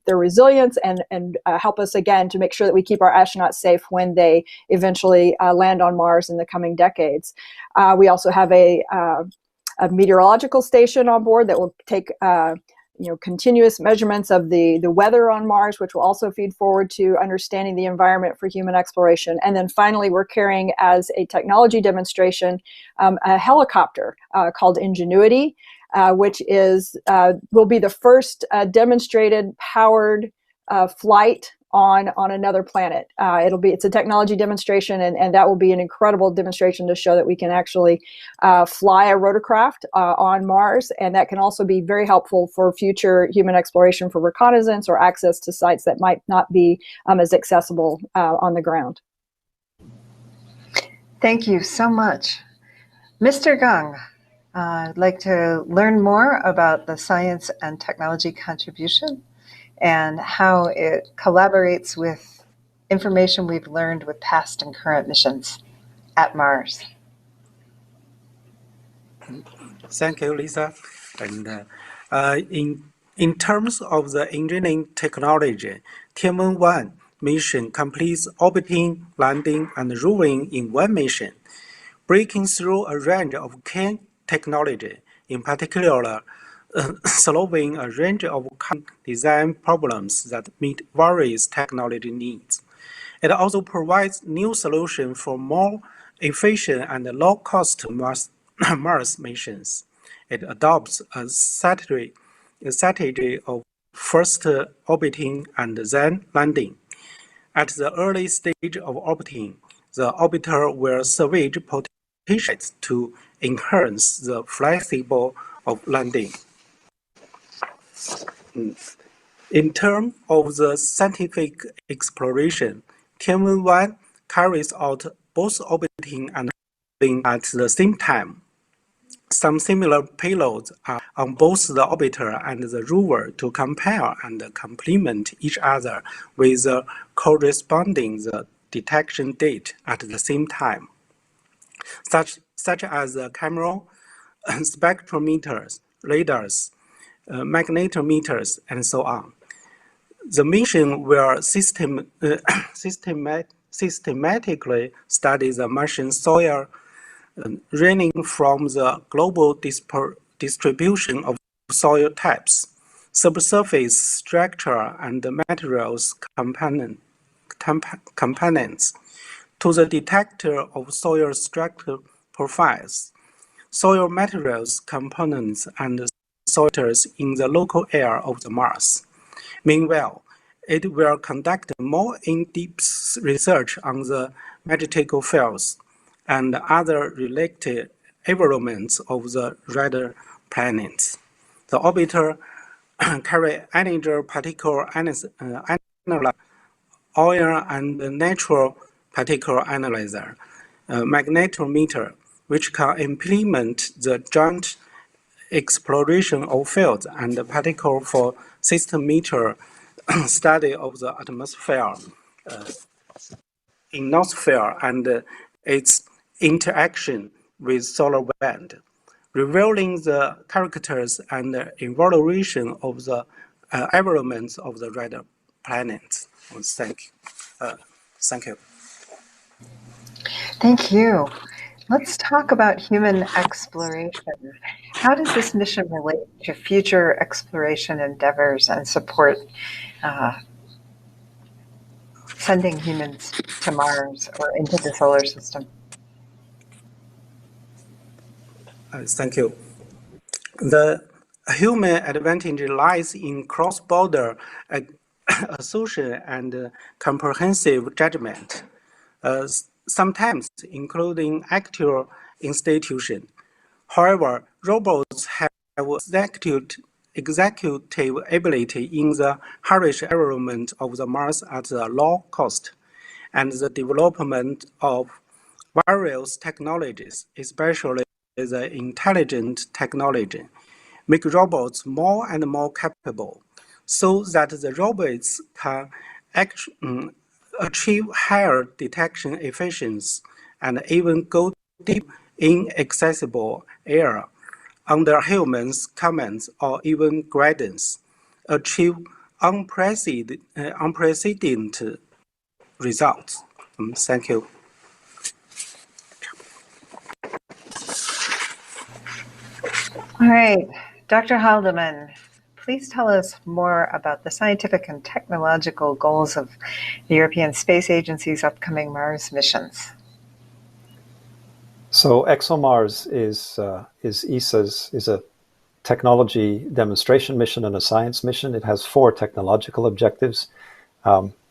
resilience and help us again to make sure that we keep our astronauts safe when they eventually land on Mars in the coming decades. We also have a meteorological station on board that will take continuous measurements of the weather on Mars, which will also feed forward to understanding the environment for human exploration. And then finally, we're carrying as a technology demonstration a helicopter called Ingenuity, which will be the first demonstrated powered flight on another planet. It's a technology demonstration, and that will be an incredible demonstration to show that we can actually fly a rotorcraft on Mars, and that can also be very helpful for future human exploration for reconnaissance or access to sites that might not be as accessible on the ground. Thank you so much. Mr. Gang, I'd like to learn more about the science and technology contribution and how it collaborates with information we've learned with past and current missions at Mars. Thank you, Lisa. And in terms of the engineering technology, Tianwen-1 mission completes orbiting, landing, and roving in one mission, breaking through a range of key technology, in particular solving a range of design problems that meet various technology needs. It also provides new solutions for more efficient and low-cost Mars missions. It adopts a strategy of first orbiting and then landing. At the early stage of orbiting, the orbiter will switch potentials to enhance the flexibility of landing. In terms of the scientific exploration, Tianwen-1 carries out both orbiting and landing at the same time. Some similar payloads are on both the orbiter and the rover to compare and complement each other with the corresponding detection date at the same time, such as the camera, spectrometers, radars, magnetometers, and so on. The mission will systematically study the Martian soil, ranging from the global distribution of soil types, subsurface structure and materials components, to the detector of soil structure profiles, soil materials components, and soils in the local air of the Mars. Meanwhile, it will conduct more in-depth research on the magnetical fields and other related environments of the red planets. The orbiter carries energy particle analyzer, oil and natural particle analyzer, magnetometer, which can implement the joint exploration of fields and particle for system-meter study of the atmosphere, ionosphere, and its interaction with solar wind, revealing the characters and evaluation of the environments of the red planets. Thank you. Thank you. Thank you. Let's talk about human exploration. How does this mission relate to future exploration endeavors and support sending humans to Mars or into the solar system? Thank you. The human advantage lies in cross-border association and comprehensive judgment. sometimes including actual institutions. However, robots have executive ability in the harsh environment of the Mars at a low cost, and the development of various technologies, especially the intelligent technology, make robots more and more capable, so that the robots can achieve higher detection efficiency and even go deep in inaccessible area under humans' commands or even guidance, achieve unprecedented results. Thank you. All right, Dr. Haldeman, please tell us more about the scientific and technological goals of the European Space Agency's upcoming Mars missions. So ExoMars is a technology demonstration mission and a science mission. It has 4 technological objectives,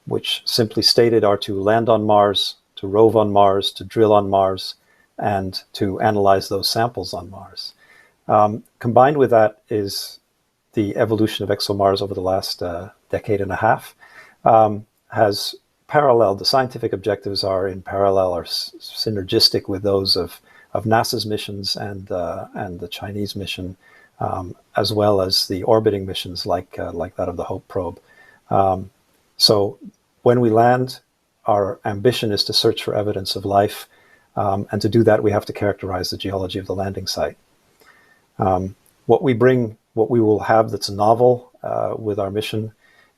which simply stated are to land on Mars, to rove on Mars, to drill on Mars, and to analyze those samples on Mars. Combined with that is the evolution of ExoMars over the last decade and a half, has paralleled, the scientific objectives are in parallel or synergistic with those of NASA's missions and the Chinese mission, as well as the orbiting missions like that of the Hope probe. So when we land, our ambition is to search for evidence of life, and to do that we have to characterize the geology of the landing site. What we will have that's novel with our mission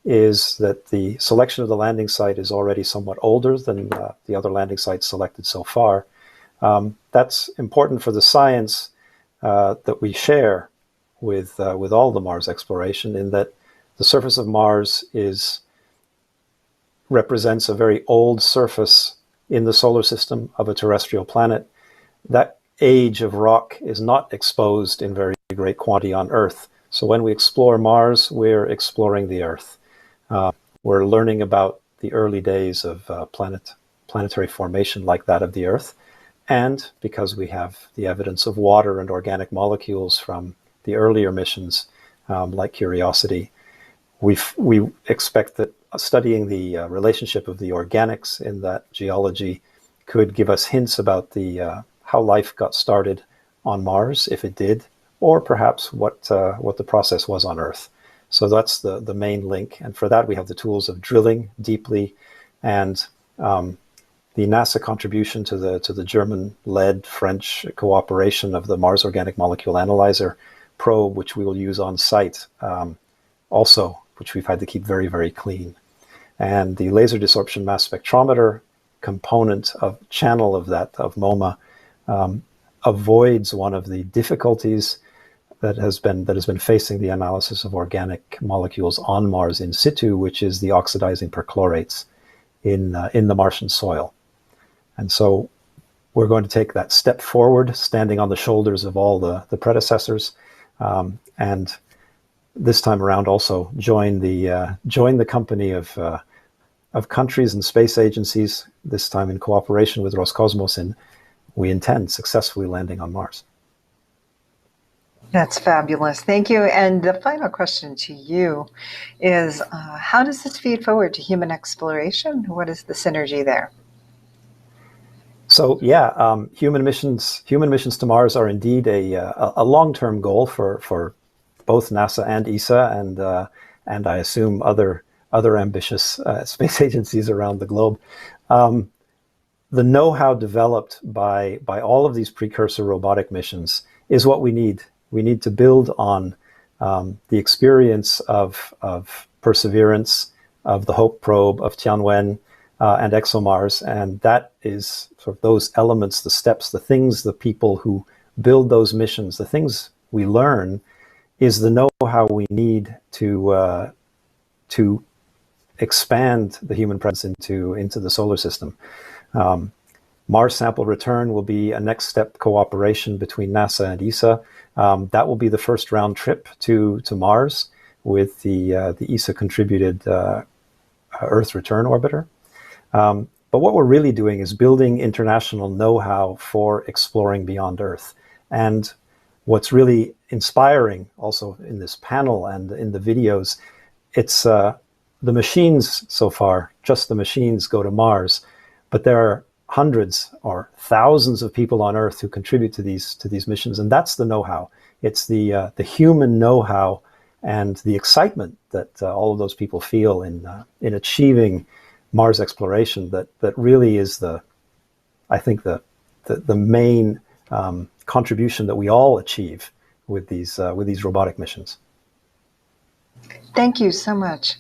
is that the selection of the landing site is already somewhat older than the other landing sites selected so far. That's important for the science that we share with all the Mars exploration, in that the surface of Mars represents a very old surface in the solar system of a terrestrial planet. That age of rock is not exposed in very great quantity on Earth. So when we explore Mars, we're exploring the Earth. We're learning about the early days of planetary formation like that of the Earth. And because we have the evidence of water and organic molecules from the earlier missions, like Curiosity, we expect that studying the relationship of the organics in that geology could give us hints about how life got started on Mars, if it did, or perhaps what the process was on Earth. So that's the main link, and for that we have the tools of drilling deeply, and the NASA contribution to the German-led French cooperation of the Mars Organic Molecule Analyzer probe, which we will use on site, also, which we've had to keep very, very clean. And the laser desorption mass spectrometer component of channel of MoMA avoids one of the difficulties that has been facing the analysis of organic molecules on Mars in situ, which is the oxidizing perchlorates in the Martian soil. And so we're going to take that step forward, standing on the shoulders of all the predecessors, and this time around also join the company of countries and space agencies, this time in cooperation with Roscosmos, and we intend successfully landing on Mars. That's fabulous. Thank you. And the final question to you is, how does this feed forward to human exploration? What is the synergy there? So yeah, human missions to Mars are indeed a long-term goal for both NASA and ESA, and I assume other ambitious space agencies around the globe. The know-how developed by all of these precursor robotic missions is what we need. We need to build on the experience of Perseverance, of the Hope probe, of Tianwen, and ExoMars, and that is sort of those elements, the steps, the things, the people who build those missions, the things we learn, is the know-how we need to expand the human presence into the solar system. Mars sample return will be a next step cooperation between NASA and ESA. That will be the first round trip to Mars with the ESA contributed Earth return orbiter. But what we're really doing is building international know-how for exploring beyond Earth. And what's really inspiring also in this panel and in the videos, it's the machines so far, just the machines go to Mars, but there are hundreds or thousands of people on Earth who contribute to these missions, and that's the know-how. It's the human know-how and the excitement that all of those people feel in achieving Mars exploration that really is I think the main contribution that we all achieve with these robotic missions. Thank you so much.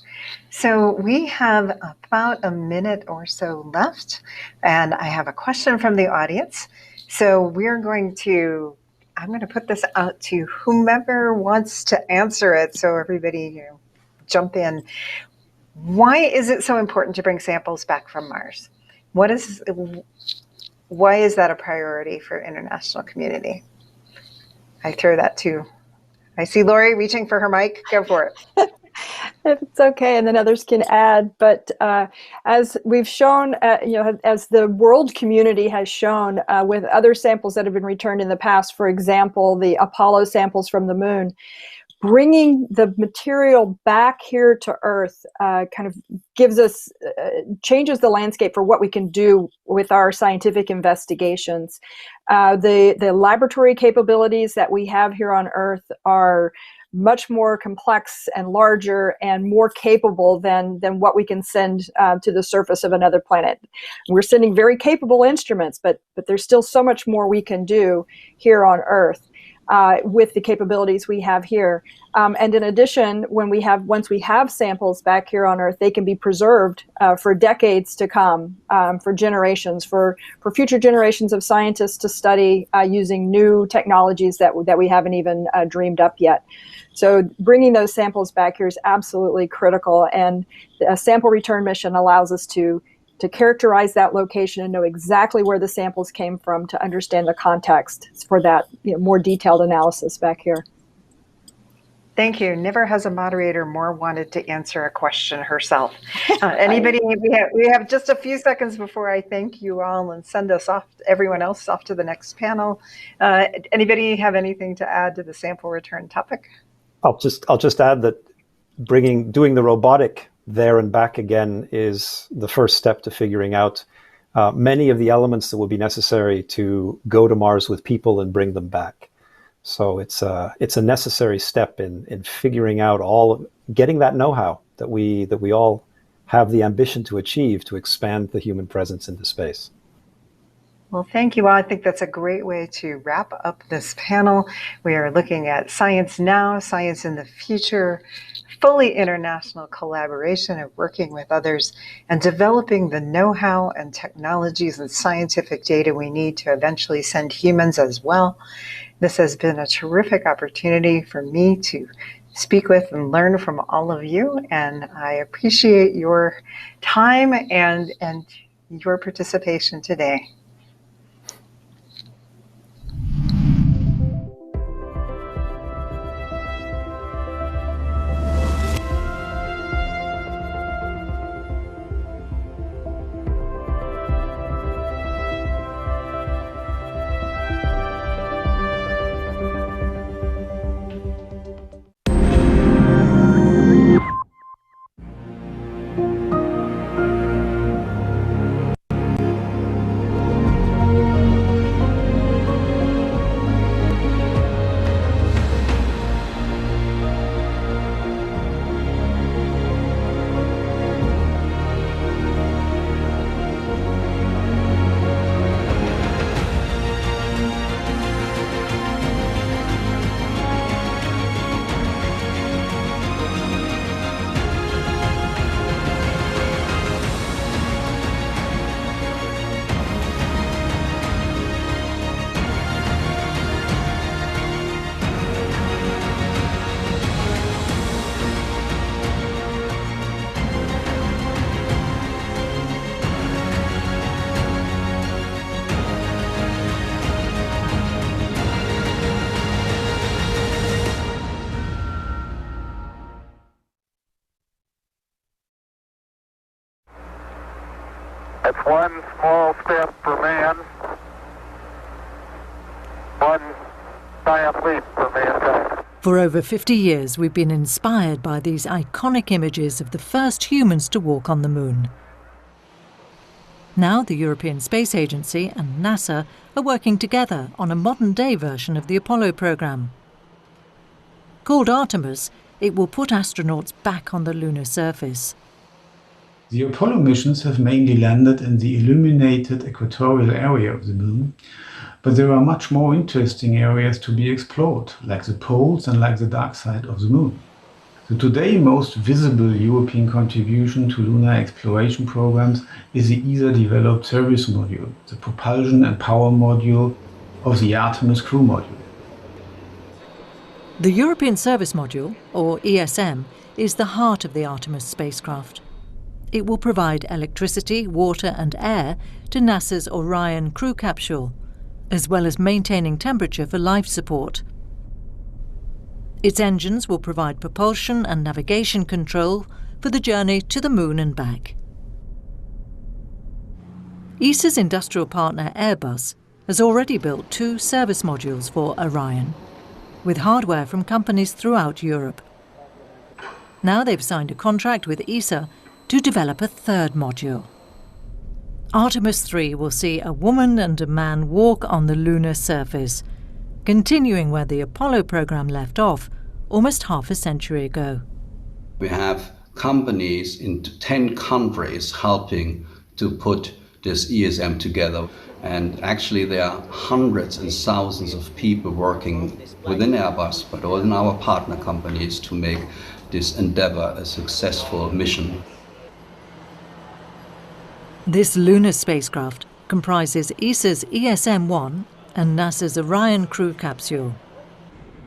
So we have about a minute or so left, and I have a question from the audience. So I'm going to put this out to whomever wants to answer it. So everybody, jump in. Why is it so important to bring samples back from Mars? Why is that a priority for international community? I throw that to. I see Lori reaching for her mic. Go for it. It's okay, and then others can add. But as we've shown, as the world community has shown with other samples that have been returned in the past, for example, the Apollo samples from the moon, bringing the material back here to Earth kind of changes the landscape for what we can do with our scientific investigations. The laboratory capabilities that we have here on Earth are much more complex and larger and more capable than what we can send to the surface of another planet. We're sending very capable instruments, but there's still so much more we can do here on Earth. With the capabilities we have here. And in addition, once we have samples back here on Earth, they can be preserved for decades to come, for generations, for future generations of scientists to study using new technologies that we haven't even dreamed up yet. So bringing those samples back here is absolutely critical, and a sample return mission allows us to characterize that location and know exactly where the samples came from to understand the context for that more detailed analysis back here. Thank you. Never has a moderator more wanted to answer a question herself. Anybody? We have just a few seconds before I thank you all and send us off, everyone else off to the next panel. Anybody have anything to add to the sample return topic? I'll just add that doing the robotic there and back again is the first step to figuring out many of the elements that will be necessary to go to Mars with people and bring them back. So it's a necessary step in figuring out getting that know-how that we all have the ambition to achieve to expand the human presence into space. Well, thank you all. I think that's a great way to wrap up this panel. We are looking at science now, science in the future, fully international collaboration of working with others and developing the know-how and technologies and scientific data we need to eventually send humans as well. This has been a terrific opportunity for me to speak with and learn from all of you, and I appreciate your time and your participation today. one small step for man, one giant leap for mankind. For over 50 years, we've been inspired by these iconic images of the first humans to walk on the moon. Now the European Space Agency and NASA are working together on a modern-day version of the Apollo program. Called Artemis, it will put astronauts back on the lunar surface. The Apollo missions have mainly landed in the illuminated equatorial area of the Moon, but there are much more interesting areas to be explored, like the poles and like the dark side of the Moon. The today most visible European contribution to lunar exploration programs is the ESA-developed service module, the propulsion and power module of the Artemis crew module. The European Service Module, or ESM, is the heart of the Artemis spacecraft. It will provide electricity, water and air to NASA's Orion crew capsule, as well as maintaining temperature for life support. Its engines will provide propulsion and navigation control for the journey to the Moon and back. ESA's industrial partner Airbus has already built 2 service modules for Orion, with hardware from companies throughout Europe. Now they've signed a contract with ESA to develop a 3rd module. Artemis 3 will see a woman and a man walk on the lunar surface, continuing where the Apollo program left off almost half a century ago. We have companies in 10 countries helping to put this ESM together. And actually there are hundreds and thousands of people working within Airbus, but also in our partner companies to make this endeavor a successful mission. This lunar spacecraft comprises ESA's ESM-1 and NASA's Orion crew capsule.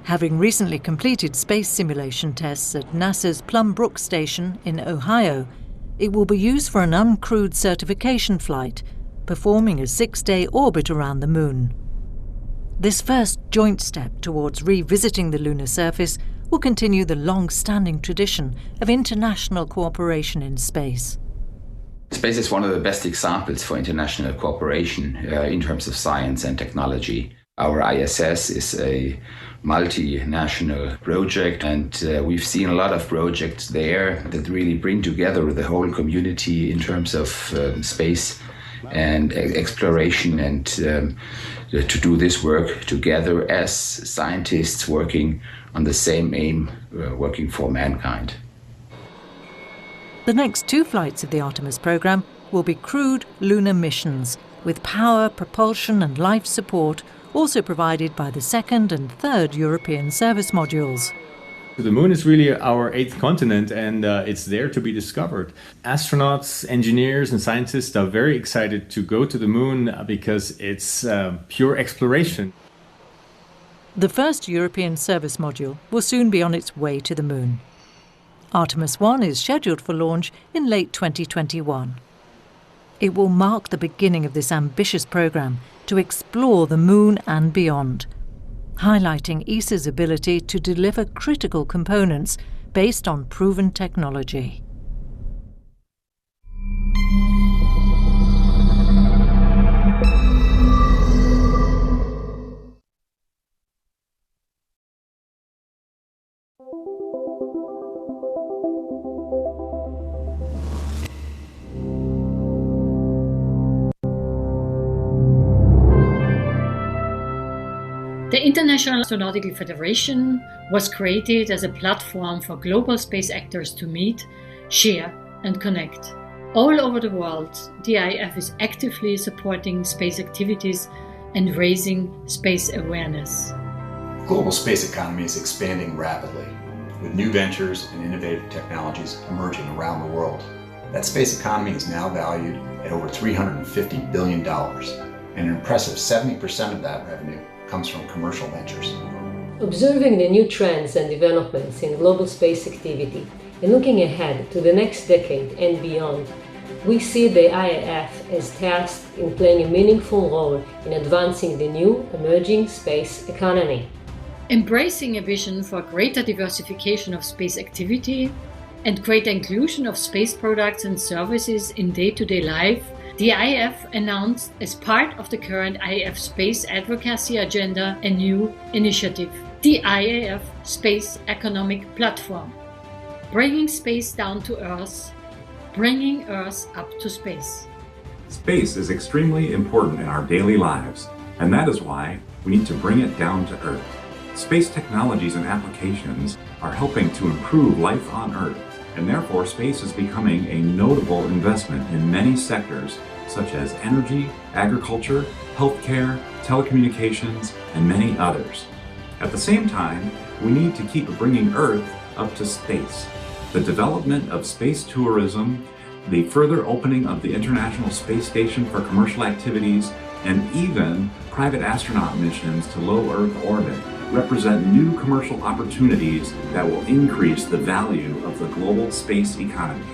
Having recently completed space simulation tests at NASA's Plum Brook Station in Ohio, it will be used for an uncrewed certification flight, performing a 6-day orbit around the Moon. This first joint step towards revisiting the lunar surface will continue the long-standing tradition of international cooperation in space. Space is one of the best examples for international cooperation in terms of science and technology. Our ISS is a multinational project, and we've seen a lot of projects there that really bring together the whole community in terms of space and exploration, and to do this work together as scientists working on the same aim, working for mankind. The next 2 flights of the Artemis program will be crewed lunar missions, with power, propulsion and life support also provided by the 2nd and 3rd European service modules. The Moon is really our 8th continent, and it's there to be discovered. Astronauts, engineers and scientists are very excited to go to the Moon because it's pure exploration. The first European service module will soon be on its way to the Moon. Artemis 1 is scheduled for launch in late 2021. It will mark the beginning of this ambitious program to explore the Moon and beyond, highlighting ESA's ability to deliver critical components based on proven technology. The International Astronautical Federation was created as a platform for global space actors to meet, share and connect. All over the world, the IAF is actively supporting space activities and raising space awareness. The global space economy is expanding rapidly, with new ventures and innovative technologies emerging around the world. That space economy is now valued at over $350 billion, and an impressive 70% of that revenue comes from commercial ventures. Observing the new trends and developments in global space activity and looking ahead to the next decade and beyond, we see the IAF as tasked in playing a meaningful role in advancing the new emerging space economy. Embracing a vision for greater diversification of space activity and greater inclusion of space products and services in day-to-day life The IAF announced, as part of the current IAF Space Advocacy Agenda, a new initiative, the IAF Space Economic Platform, bringing space down to Earth, bringing Earth up to space. Space is extremely important in our daily lives, and that is why we need to bring it down to Earth. Space technologies and applications are helping to improve life on Earth, and therefore space is becoming a notable investment in many sectors such as energy, agriculture, healthcare, telecommunications, and many others. At the same time, we need to keep bringing Earth up to space. The development of space tourism, the further opening of the International Space Station for commercial activities, and even private astronaut missions to low Earth orbit represent new commercial opportunities that will increase the value of the global space economy.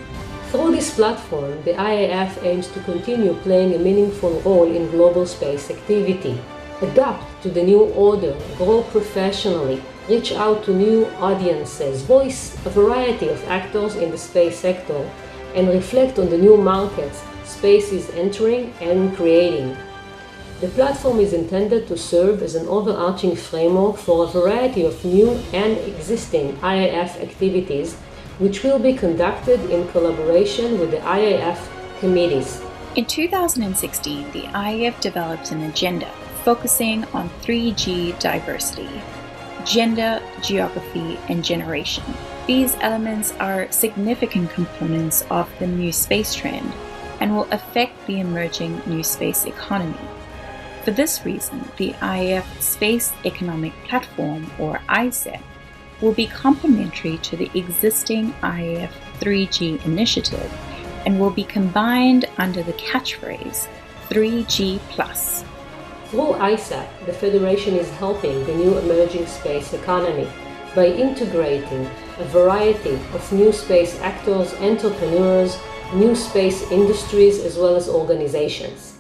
Through this platform, the IAF aims to continue playing a meaningful role in global space activity, adapt to the new order, grow professionally, reach out to new audiences, voice a variety of actors in the space sector, and reflect on the new markets space is entering and creating. The platform is intended to serve as an overarching framework for a variety of new and existing IAF activities, which will be conducted in collaboration with the IAF committees. In 2016, the IAF developed an agenda focusing on 3G diversity: gender, geography, and generation. These elements are significant components of the new space trend and will affect the emerging new space economy. For this reason, the IAF Space Economic Platform, or ISEP, will be complementary to the existing IAF 3G initiative and will be combined under the catchphrase 3G+. Through ISAP, the Federation is helping the new emerging space economy by integrating a variety of new space actors, entrepreneurs, new space industries, as well as organizations.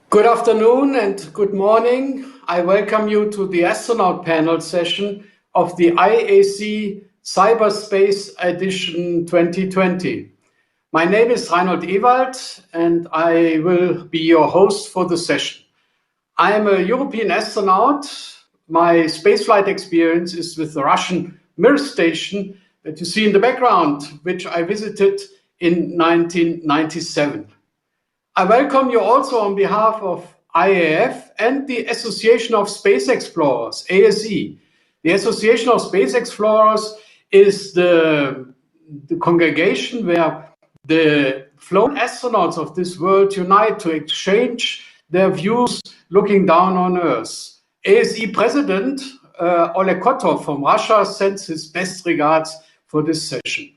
Good afternoon and good morning. I welcome you to the astronaut panel session of the IAC Cyberspace Edition 2020. My name is Reinhold Ewald, and I will be your host for the session. I am a European astronaut. My spaceflight experience is with the Russian Mir station that you see in the background, which I visited in 1997. I welcome you also on behalf of IAF and the Association of Space Explorers, ASE. The Association of Space Explorers is the congregation where the flown astronauts of this world unite to exchange their views looking down on Earth. ASE President Oleg Kotov from Russia sends his best regards for this session.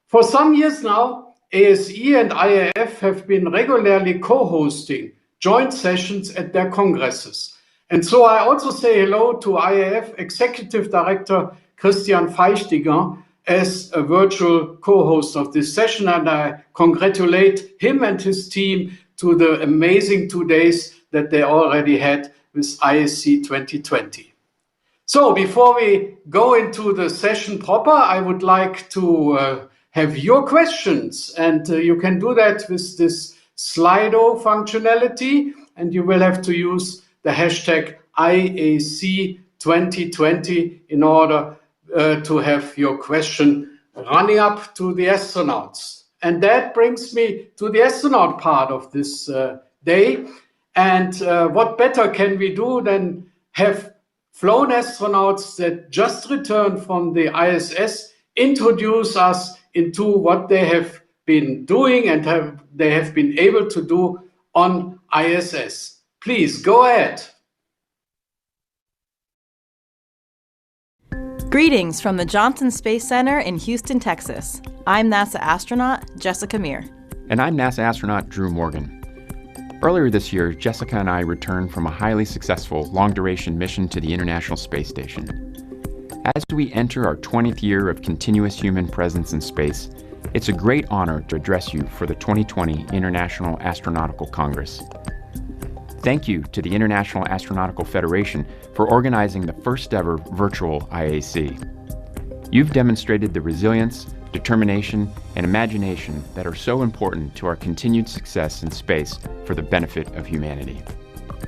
For some years now, ASE and IAF have been regularly co-hosting joint sessions at their congresses. And so I also say hello to IAF Executive Director Christian Feichtiger as a virtual co-host of this session, and I congratulate him and his team to the amazing 2 days that they already had with ISC 2020. So before we go into the session proper, I would like to have your questions, and you can do that with this Slido functionality, and you will have to use the hashtag IAC2020 in order to have your question running up to the astronauts. And that brings me to the astronaut part of this day. And what better can we do than have flown astronauts that just returned from the ISS introduce us into what they have been doing and they have been able to do on ISS. Please go ahead. Greetings from the Johnson Space Center in Houston, Texas. I'm NASA astronaut Jessica Meir. And I'm NASA astronaut Drew Morgan. Earlier this year, Jessica and I returned from a highly successful long-duration mission to the International Space Station. As we enter our 20th year of continuous human presence in space, it's a great honor to address you for the 2020 International Astronautical Congress. Thank you to the International Astronautical Federation for organizing the first ever virtual IAC. You've demonstrated the resilience, determination, and imagination that are so important to our continued success in space for the benefit of humanity.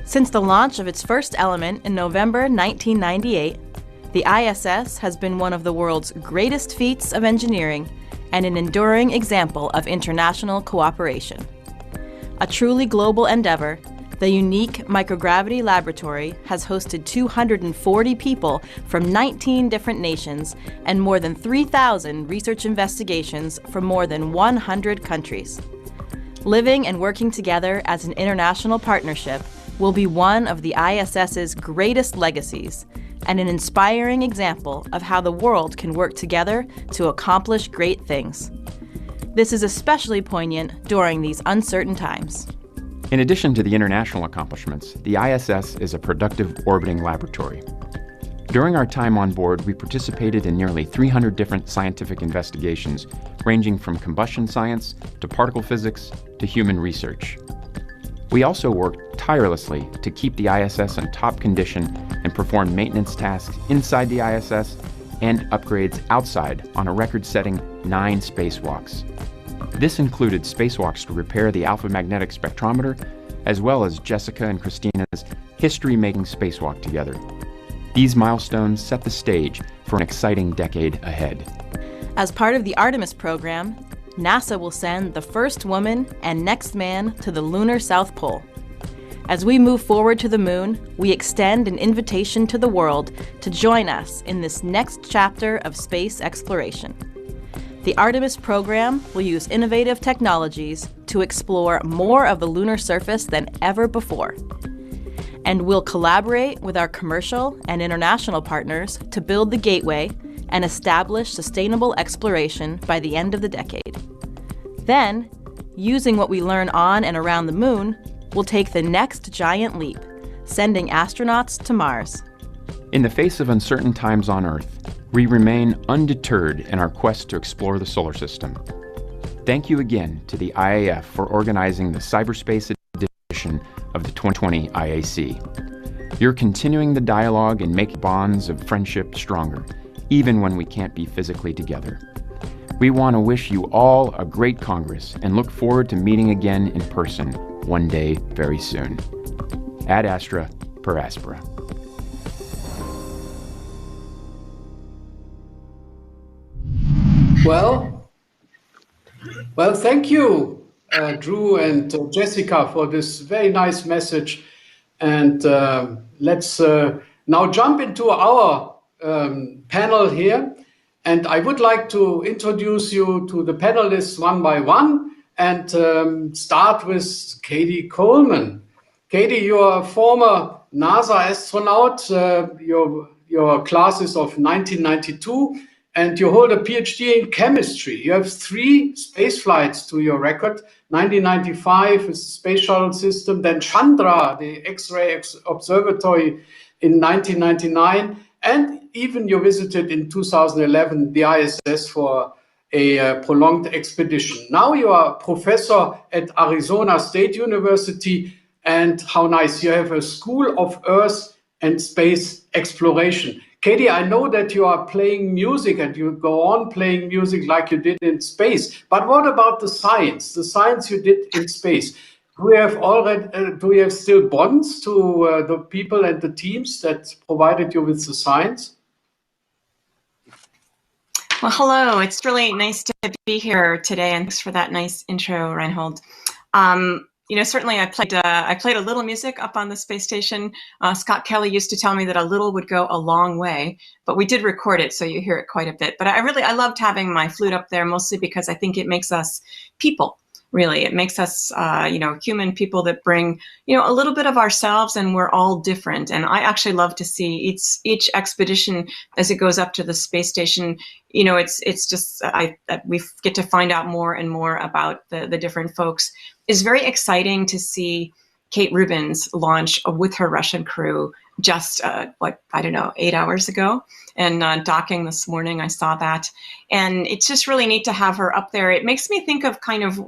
Since the launch of its first element in November 1998, the ISS has been one of the world's greatest feats of engineering and an enduring example of international cooperation. A truly global endeavor, the unique microgravity laboratory has hosted 240 people from 19 different nations and more than 3,000 research investigations from more than 100 countries. Living and working together as an international partnership will be one of the ISS's greatest legacies and an inspiring example of how the world can work together to accomplish great things. This is especially poignant during these uncertain times. In addition to the international accomplishments, the ISS is a productive orbiting laboratory. During our time on board, we participated in nearly 300 different scientific investigations, ranging from combustion science to particle physics to human research. We also worked tirelessly to keep the ISS in top condition and perform maintenance tasks inside the ISS and upgrades outside on a record-setting 9 spacewalks. This included spacewalks to repair the alpha magnetic spectrometer, as well as Jessica and Christina's history-making spacewalk together. These milestones set the stage for an exciting decade ahead. As part of the Artemis program, NASA will send the first woman and next man to the lunar South Pole. As we move forward to the moon, we extend an invitation to the world to join us in this next chapter of space exploration. The Artemis program will use innovative technologies to explore more of the lunar surface than ever before. And we'll collaborate with our commercial and international partners to build the gateway and establish sustainable exploration by the end of the decade. Then, using what we learn on and around the moon, we'll take the next giant leap, sending astronauts to Mars. In the face of uncertain times on Earth, we remain undeterred in our quest to explore the solar system. Thank you again to the IAF for organizing the cyberspace edition of the 2020 IAC. You're continuing the dialogue and making bonds of friendship stronger, even when we can't be physically together. We want to wish you all a great Congress and look forward to meeting again in person one day very soon. Ad Astra per Aspera. Well, thank you, Drew and Jessica, for this very nice message. And let's now jump into our panel here. And I would like to introduce you to the panelists one by one and start with Katie Coleman. Katie, you're a former NASA astronaut. Your class is of 1992, and you hold a PhD in chemistry. You have 3 space flights to your record. 1995 is the Space Shuttle system, then Chandra, the X-ray Observatory in 1999, and even you visited in 2011 the ISS for a prolonged expedition. Now you are a professor at Arizona State University, and how nice, you have a School of Earth and Space Exploration. Katie, I know that you are playing music and you go on playing music like you did in space, but what about the science you did in space? Do we have still bonds to the people and the teams that provided you with the science? Well, hello. It's really nice to be here today, and thanks for that nice intro, Reinhold. Certainly I played a little music up on the space station. Scott Kelly used to tell me that a little would go a long way, but we did record it, so you hear it quite a bit. But I loved having my flute up there, mostly because I think it makes us people. Really, it makes us, human people that bring, a little bit of ourselves, and we're all different. And I actually love to see each expedition as it goes up to the space station. It's just we get to find out more and more about the different folks. It's very exciting to see Kate Rubins launch with her Russian crew just 8 hours ago, and docking this morning. I saw that, and it's just really neat to have her up there. It makes me think of kind of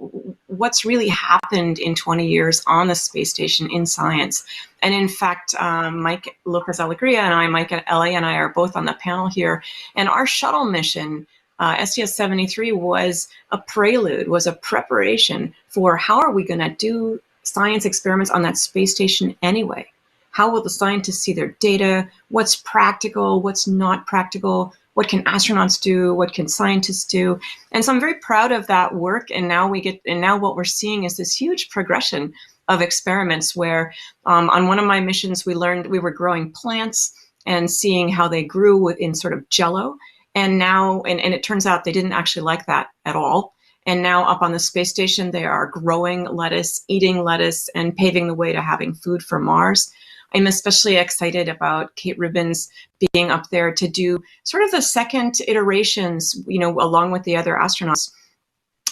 what's really happened in 20 years on the space station in science. And in fact, Mike Lopez Alegria and Mike LA and I are both on the panel here, and our shuttle mission, STS-73, was a prelude, was a preparation for how are we going to do science experiments on that space station anyway? How will the scientists see their data? What's practical? What's not practical? What can astronauts do? What can scientists do? And so I'm very proud of that work. And now what we're seeing is this huge progression of experiments where on one of my missions, we were growing plants and seeing how they grew in sort of jello. And now, and it turns out they didn't actually like that at all. And now up on the space station, they are growing lettuce, eating lettuce, and paving the way to having food for Mars. I'm especially excited about Kate Rubins being up there to do sort of the second iterations, along with the other astronauts,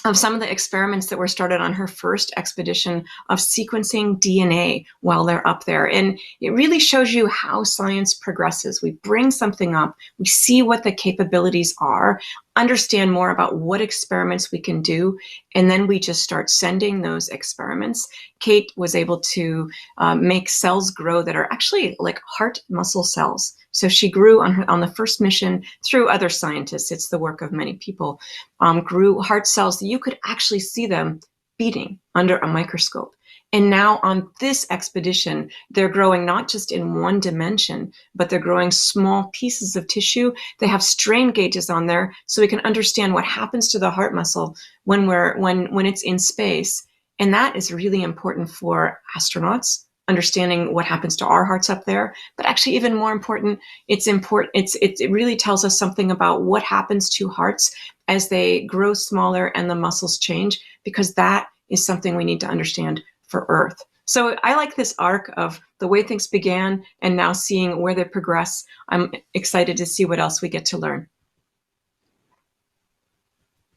of some of the experiments that were started on her first expedition of sequencing DNA while they're up there. And it really shows you how science progresses. We bring something up, we see what the capabilities are, understand more about what experiments we can do, and then we just start sending those experiments. Kate was able to make cells grow that are actually like heart muscle cells. So she grew on the first mission through other scientists. It's the work of many people. Grew heart cells that you could actually see them beating under a microscope. And now on this expedition, they're growing not just in one dimension, but they're growing small pieces of tissue. They have strain gauges on there, so we can understand what happens to the heart muscle when it's in space. And that is really important for astronauts, understanding what happens to our hearts up there. But actually, even more important, it really tells us something about what happens to hearts as they grow smaller and the muscles change, because that is something we need to understand for Earth. So I like this arc of the way things began and now seeing where they progress. I'm excited to see what else we get to learn.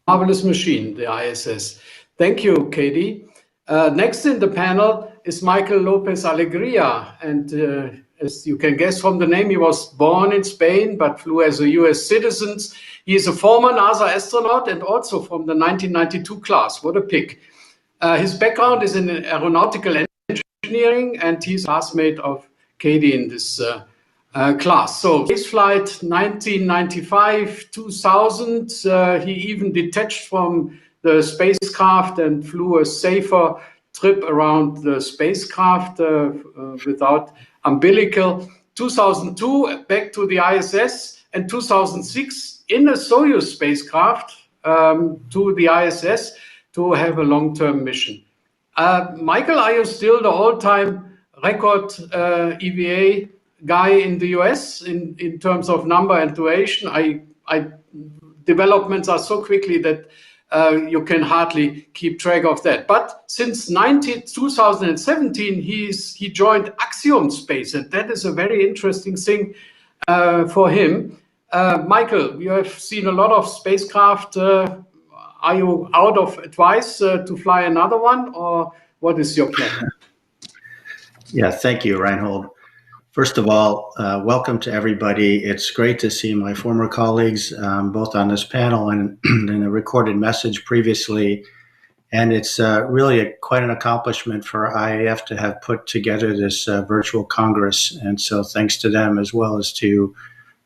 Marvelous machine, the ISS. Thank you, Katie. Next in the panel is Michael Lopez Alegria. And as you can guess from the name, he was born in Spain, but flew as a US citizen. He is a former NASA astronaut and also from the 1992 class. What a pick. His background is in aeronautical engineering, and he's a classmate of Katie in this class. So spaceflight 1995, 2000, he even detached from the spacecraft and flew a safer trip around the spacecraft without umbilical. 2002, back to the ISS, and 2006 in a Soyuz spacecraft to the ISS to have a long-term mission. Michael, are you still the all-time record EVA guy in the US in terms of number and duration? Developments are so quickly that you can hardly keep track of that. But since 2017, he joined Axiom Space, and that is a very interesting thing for him. Michael, you have seen a lot of spacecraft. Are you out of advice to fly another one, or what is your plan? Yeah, thank you, Reinhold. First of all, welcome to everybody. It's great to see my former colleagues, both on this panel and in a recorded message previously. And it's really quite an accomplishment for IAF to have put together this virtual Congress. And so thanks to them, as well as to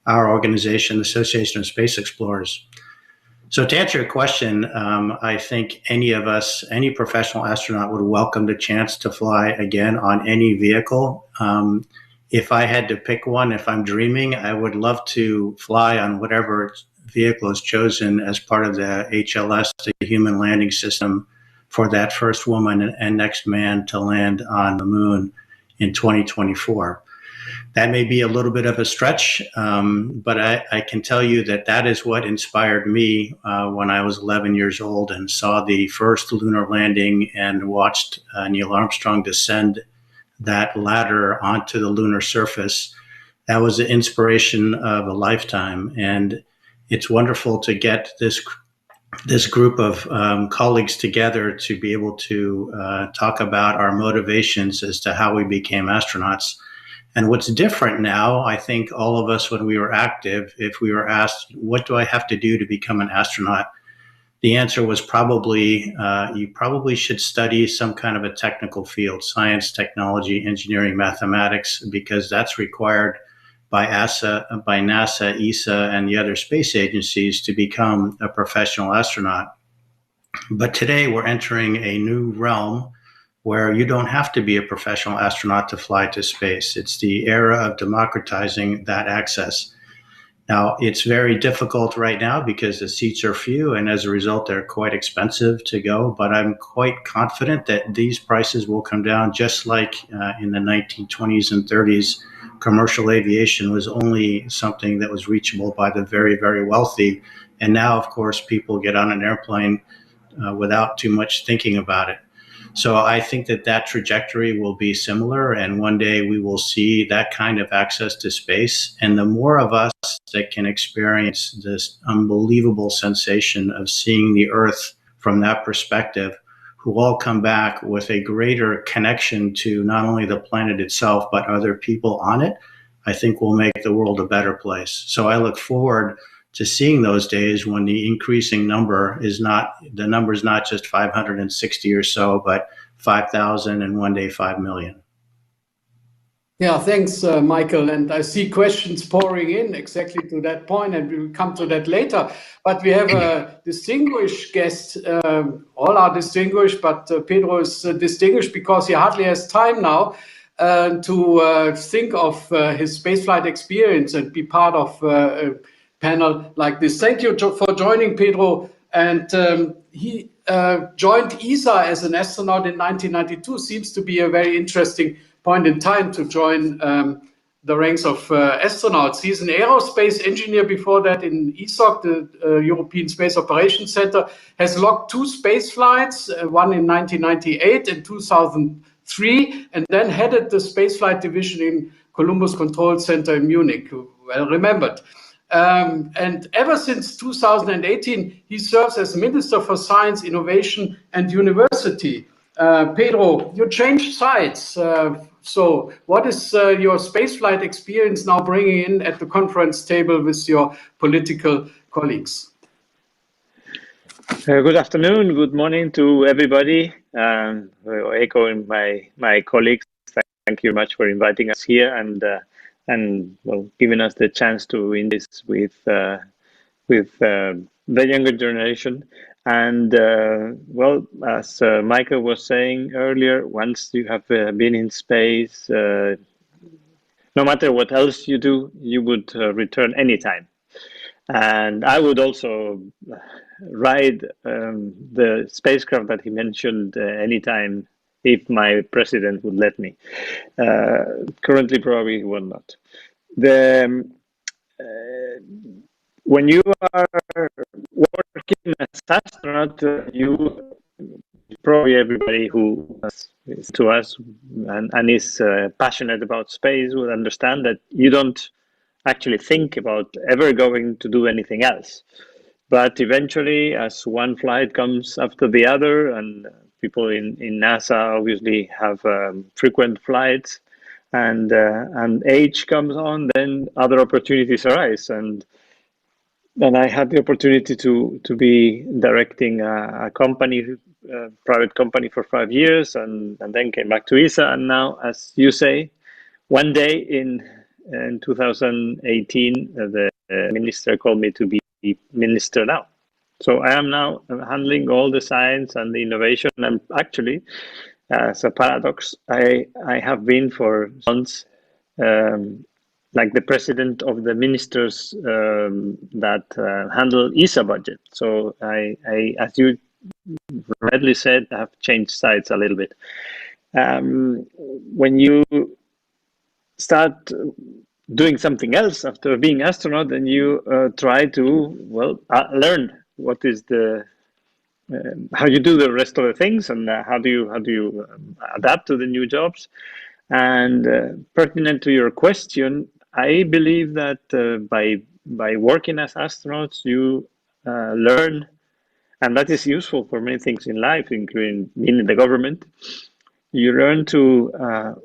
our organization, the Association of Space Explorers. So to answer your question, I think any of us, any professional astronaut would welcome the chance to fly again on any vehicle. If I had to pick one, if I'm dreaming, I would love to fly on whatever vehicle is chosen as part of the HLS, the Human Landing System, for that first woman and next man to land on the moon in 2024. That may be a little bit of a stretch, but I can tell you that that is what inspired me when I was 11 years old and saw the first lunar landing and watched Neil Armstrong descend that ladder onto the lunar surface. That was the inspiration of a lifetime. And it's wonderful to get this group of colleagues together to be able to talk about our motivations as to how we became astronauts. And what's different now, I think all of us, when we were active, if we were asked, what do I have to do to become an astronaut? The answer was probably, you probably should study some kind of a technical field, science, technology, engineering, mathematics, because that's required by NASA, ESA, and the other space agencies to become a professional astronaut. But today we're entering a new realm where you don't have to be a professional astronaut to fly to space. It's the era of democratizing that access. Now, it's very difficult right now because the seats are few, and as a result, they're quite expensive to go. But I'm quite confident that these prices will come down, just like in the 1920s and 30s. Commercial aviation was only something that was reachable by the very, very wealthy. And now, of course, people get on an airplane without too much thinking about it. So I think that that trajectory will be similar, and one day we will see that kind of access to space. And the more of us that can experience this unbelievable sensation of seeing the Earth from that perspective, who all come back with a greater connection to not only the planet itself, but other people on it, I think will make the world a better place. So I look forward to seeing those days when the increasing number is not, the number is not just 560 or so, but 5,000 and one day 5 million. Yeah, thanks, Michael. And I see questions pouring in exactly to that point, and we will come to that later. But we have a distinguished guest. All are distinguished, but Pedro is distinguished because he hardly has time now to think of his spaceflight experience and be part of a panel like this. Thank you for joining, Pedro. And he joined ESA as an astronaut in 1992. Seems to be a very interesting point in time to join the ranks of astronauts. He's an aerospace engineer before that in ESOC, the European Space Operations Center, has logged 2 space flights, one in 1998 and 2003, and then headed the spaceflight division in Columbus Control Center in Munich, well remembered. And ever since 2018, he serves as Minister for Science, Innovation and University. Pedro, you changed sides. So what is your spaceflight experience now bringing in at the conference table with your political colleagues? Good afternoon, good morning to everybody. Echoing my colleagues, thank you very much for inviting us here. And and well, giving us the chance to win this with the younger generation. And well, as Michael was saying earlier, once you have been in space, no matter what else you do, you would return anytime. And I would also ride the spacecraft that he mentioned anytime if my president would let me. Currently, probably he will not. When you are working as astronaut, you probably everybody who is to us and is passionate about space will understand that you don't actually think about ever going to do anything else. But eventually, as one flight comes after the other, and people in NASA obviously have frequent flights, and age comes on, then other opportunities arise. And I had the opportunity to be directing a company, private company, for 5 years, and then came back to ESA. And now, as you say, one day in 2018, the minister called me to be minister now. So I am now handling all the science and the innovation. And actually, as a paradox, I have been for months like the president of the ministers that handle ESA budget. So I, as you rightly said, I have changed sides a little bit. When you start doing something else after being astronaut, then you try to learn what is the how you do the rest of the things, and how do you adapt to the new jobs. And pertinent to your question, I believe that by working as astronauts, you learn, and that is useful for many things in life, including being in the government. You learn to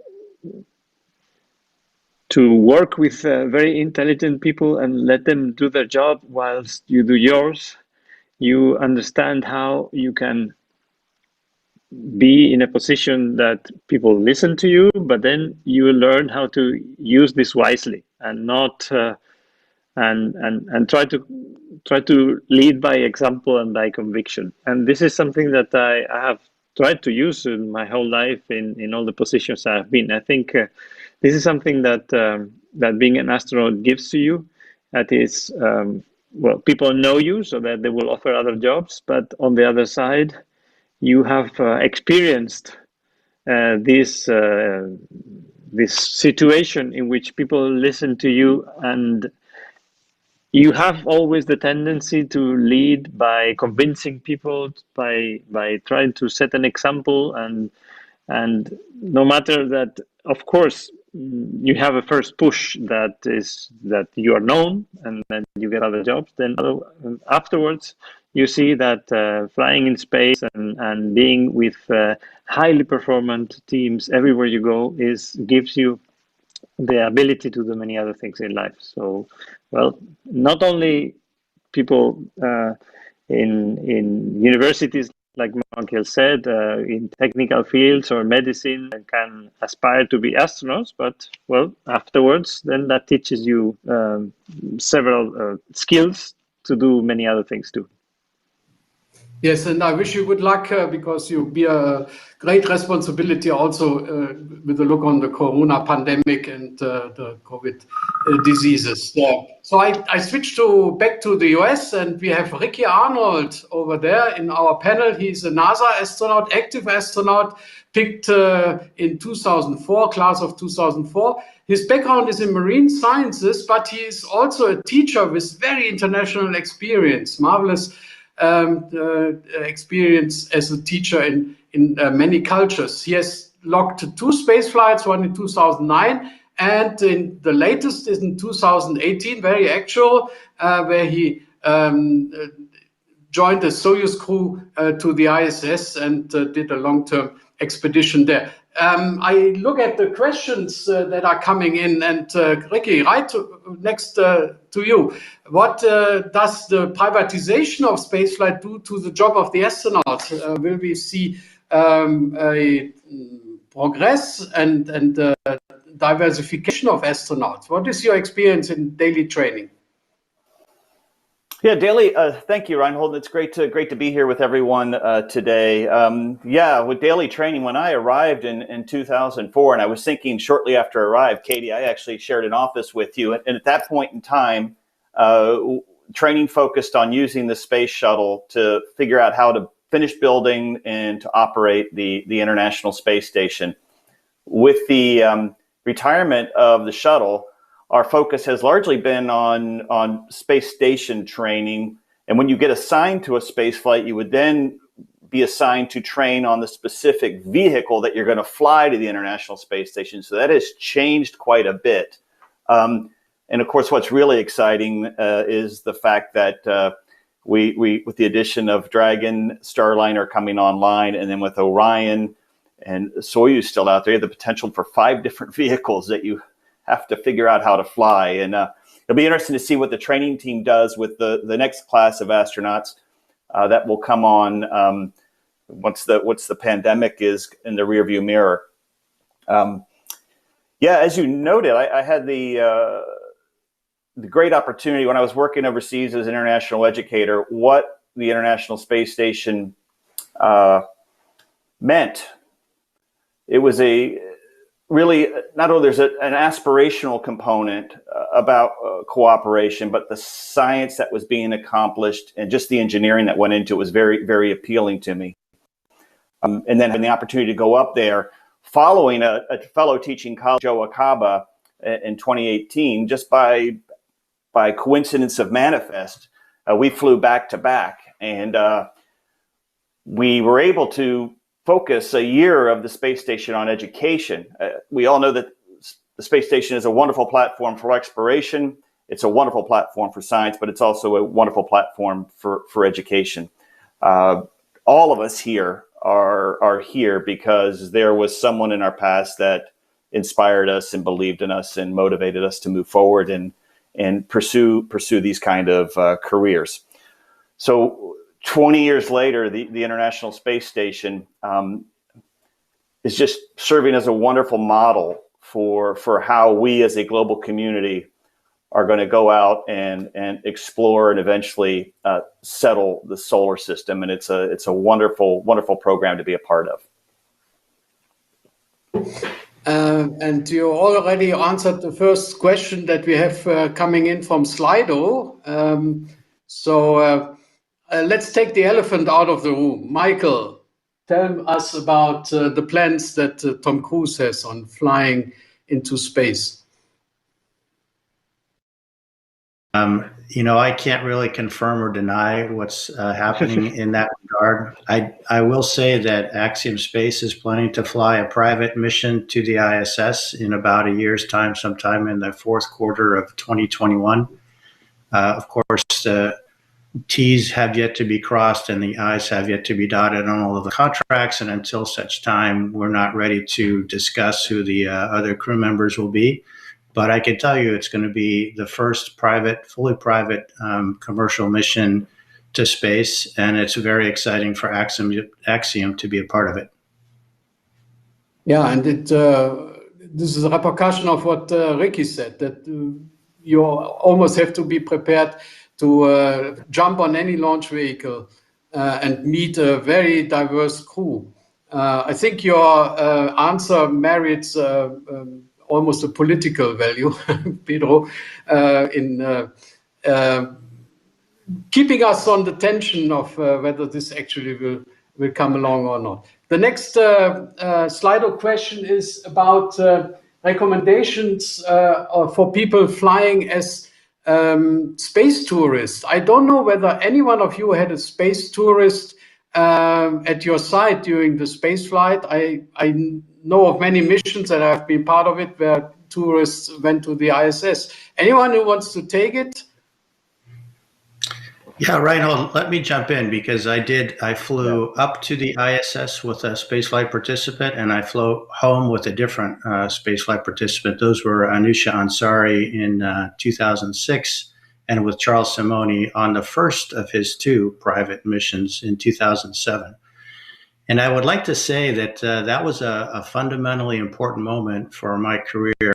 work with very intelligent people and let them do their job whilst you do yours. You understand how you can be in a position that people listen to you, but then you learn how to use this wisely and not and try to lead by example and by conviction. And this is something that I have tried to use in my whole life in all the positions I have been. I think this is something that that being an astronaut gives to you. That is, well, people know you so that they will offer other jobs, but on the other side, you have experienced this situation in which people listen to you, and you have always the tendency to lead by convincing people, by trying to set an example, and no matter that, of course, you have a first push that is that you are known, and then you get other jobs. Then afterwards, you see that flying in space and being with highly performant teams everywhere you go gives you the ability to do many other things in life. So, well, not only people in universities, like Michael said, in technical fields or medicine can aspire to be astronauts, but well, afterwards, then that teaches you several skills to do many other things too. Yes, and I wish you good luck because you bear great responsibility also with a look on the Corona pandemic and the COVID diseases. So I switched back to the US, and we have Ricky Arnold over there in our panel. He's a NASA astronaut, active astronaut, picked in 2004, class of 2004. His background is in marine sciences, but he is also a teacher with very international experience, marvelous experience as a teacher in many cultures. He has logged 2 space flights, one in 2009, and in the latest is in 2018, very actual, where he joined the Soyuz crew to the ISS and did a long-term expedition there. I look at the questions that are coming in, and Ricky, next to you. What does the privatization of spaceflight do to the job of the astronaut? Will we see a progress and diversification of astronauts. What is your experience in daily training? Yeah, daily. Thank you, Reinhold. It's great to be here with everyone today. With daily training, when I arrived in 2004, and I was thinking shortly after I arrived, Katie, I actually shared an office with you, and at that point in time, training focused on using the space shuttle to figure out how to finish building and to operate the International Space Station. With the retirement of the shuttle, our focus has largely been on space station training. And when you get assigned to a space flight, you would then be assigned to train on the specific vehicle that you're going to fly to the International Space Station. So that has changed quite a bit. And of course, what's really exciting is the fact that we with the addition of Dragon, Starliner coming online, and then with Orion and Soyuz still out there, the potential for 5 different vehicles that you have to figure out how to fly. And it'll be interesting to see what the training team does with the next class of astronauts that will come on once the pandemic is in the rearview mirror. As you noted, I had the great opportunity when I was working overseas as an international educator, what the International Space Station meant. It was really, not only there's an aspirational component about cooperation, but the science that was being accomplished and just the engineering that went into it was very, very appealing to me. And then having the opportunity to go up there following a fellow teaching colleague, Joe Akaba, in 2018, just by coincidence of manifest, we flew back to back, and we were able to focus a year of the space station on education. We all know that the space station is a wonderful platform for exploration. It's a wonderful platform for science, but it's also a wonderful platform for education. All of us here are here because there was someone in our past that inspired us and believed in us and motivated us to move forward and pursue these kind of careers. So 20 years later, the International Space Station is just serving as a wonderful model for how we as a global community are going to go out and explore and eventually settle the solar system. And it's a wonderful, wonderful program to be a part of. And you already answered the first question that we have coming in from Slido. Let's take the elephant out of the room. Michael, tell us about the plans that Tom Cruise has on flying into space. I can't really confirm or deny what's happening in that regard. I will say that Axiom Space is planning to fly a private mission to the ISS in about a year's time, sometime in the fourth quarter of 2021. Of course, the T's have yet to be crossed and the I's have yet to be dotted on all of the contracts. And until such time, we're not ready to discuss who the other crew members will be. But I can tell you it's going to be the first fully private commercial mission to space. And it's very exciting for Axiom to be a part of it. Yeah, and this is a repercussion of what Ricky said, that you almost have to be prepared to jump on any launch vehicle and meet a very diverse crew. I think your answer merits almost a political value, Pedro, in keeping us on the tension of whether this actually will come along or not. The next Slido question is about recommendations for people flying as space tourists. I don't know whether any one of you had a space tourist at your side during the space flight. I know of many missions that I've been part of it where tourists went to the ISS. Anyone who wants to take it? Yeah, Reinhold, let me jump in because I flew up to the ISS with a spaceflight participant and I flew home with a different spaceflight participant. Those were Anusha Ansari in 2006 and with Charles Simoni on the first of his 2 private missions in 2007. And I would like to say that that was a fundamentally important moment for my career.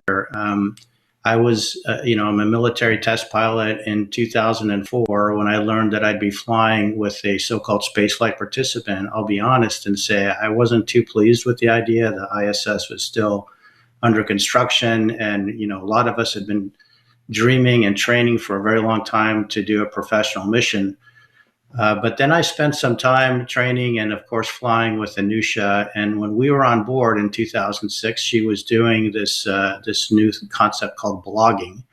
I was, I'm a military test pilot in 2004 when I learned that I'd be flying with a so-called spaceflight participant. I'll be honest and say I wasn't too pleased with the idea. The ISS was still under construction, and a lot of us had been dreaming and training for a very long time to do a professional mission. But then I spent some time training and, of course, flying with Anusha. And when we were on board in 2006, she was doing this new concept called blogging.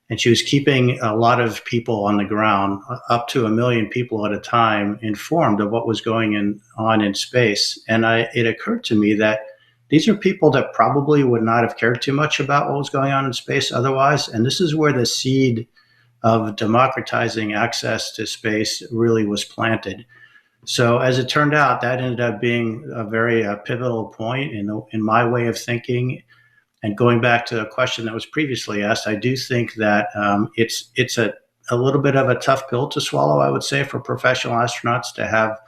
And she was keeping a lot of people on the ground, up to 1 million people at a time, informed of what was going on in space. And it occurred to me that these are people that probably would not have cared too much about what was going on in space otherwise. And this is where the seed of democratizing access to space really was planted. So as it turned out, that ended up being a very pivotal point in my way of thinking. And going back to a question that was previously asked, I do think that it's a little bit of a tough pill to swallow, I would say, for professional astronauts to have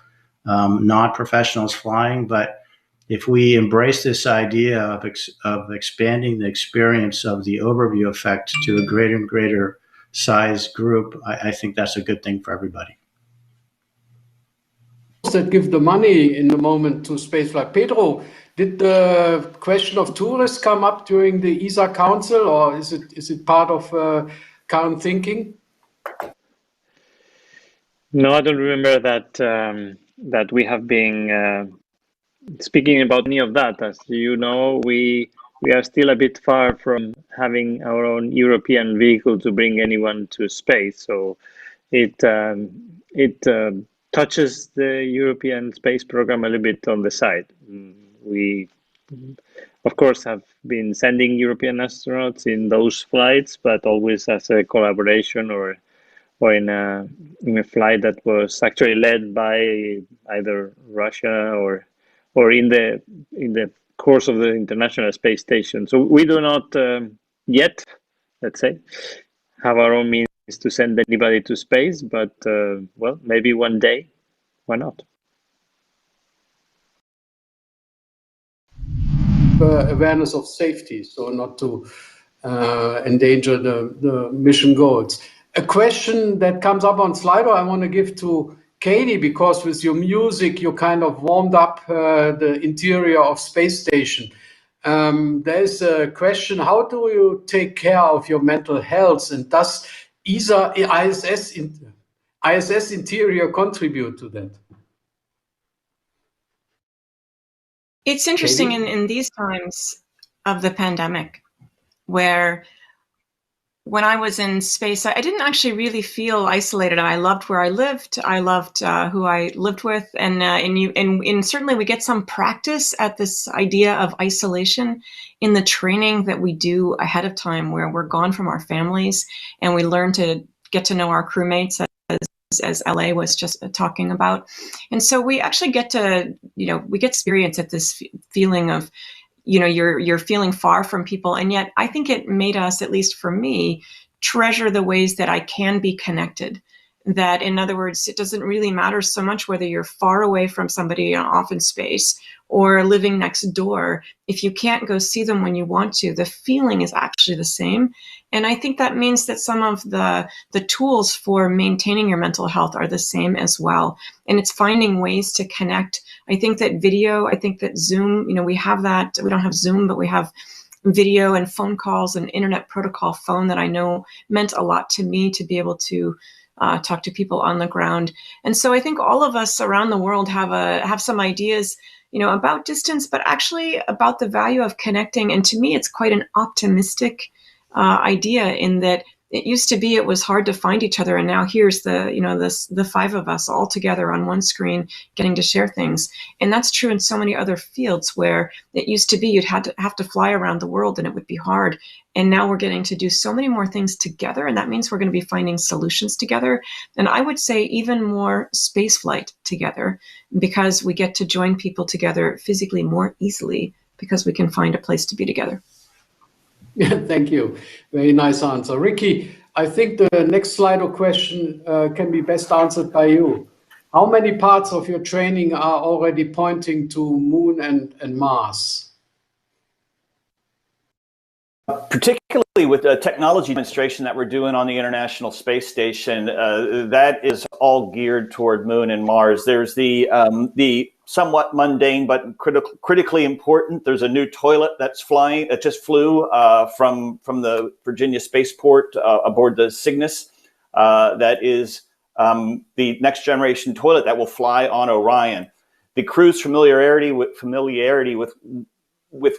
non-professionals flying. But if we embrace this idea of expanding the experience of the overview effect to a greater and greater size group, I think that's a good thing for everybody. That give the money in the moment to spaceflight. Pedro, did the question of tourists come up during the ESA Council, or is it part of current thinking? No, I don't remember that we have been speaking about any of that. As you know, we are still a bit far from having our own European vehicle to bring anyone to space. So it touches the European space program a little bit on the side. We, of course, have been sending European astronauts in those flights, but always as a collaboration or in a flight that was actually led by either Russia or in the course of the International Space Station. So we do not yet, let's say, have our own means to send anybody to space, but well, maybe one day, why not? Awareness of safety, so not to endanger the mission goals. A question that comes up on Slido I want to give to Katie, because with your music you kind of warmed up the interior of space station. There's a question: how do you take care of your mental health, and does ESA ISS interior contribute to that? It's interesting in these times of the pandemic, where when I was in space, I didn't actually really feel isolated. I loved where I lived. I loved who I lived with, and certainly we get some practice at this idea of isolation in the training that we do ahead of time, where we're gone from our families and we learn to get to know our crewmates, as LA was just talking about. And so we actually get to, we get experience at this feeling of, you're feeling far from people. And yet I think it made us, at least for me, treasure the ways that I can be connected. That, in other words, it doesn't really matter so much whether you're far away from somebody off in space or living next door. If you can't go see them when you want to, the feeling is actually the same. And I think that means that some of the tools for maintaining your mental health are the same as well. And it's finding ways to connect. I think that video, I think that Zoom, we have that. We don't have Zoom, but we have video and phone calls and internet protocol phone that I know meant a lot to me to be able to talk to people on the ground. And so I think all of us around the world have some ideas, about distance, but actually about the value of connecting. And to me, it's quite an optimistic idea, in that it used to be it was hard to find each other, and now here's the five of us all together on one screen getting to share things. And that's true in so many other fields, where it used to be you'd have to fly around the world and it would be hard. And now we're getting to do so many more things together, and that means we're going to be finding solutions together. And I would say even more space flight together, because we get to join people together physically more easily because we can find a place to be together. Yeah, thank you. Very nice answer. Ricky, I think the next Slido question can be best answered by you. How many parts of your training are already pointing to Moon and Mars? Particularly with the technology demonstration that we're doing on the International Space Station, that is all geared toward Moon and Mars. There's the somewhat mundane but critically important. There's a new toilet that's flying that just flew from the Virginia spaceport aboard the Cygnus. That is the next generation toilet that will fly on Orion. The crew's familiarity with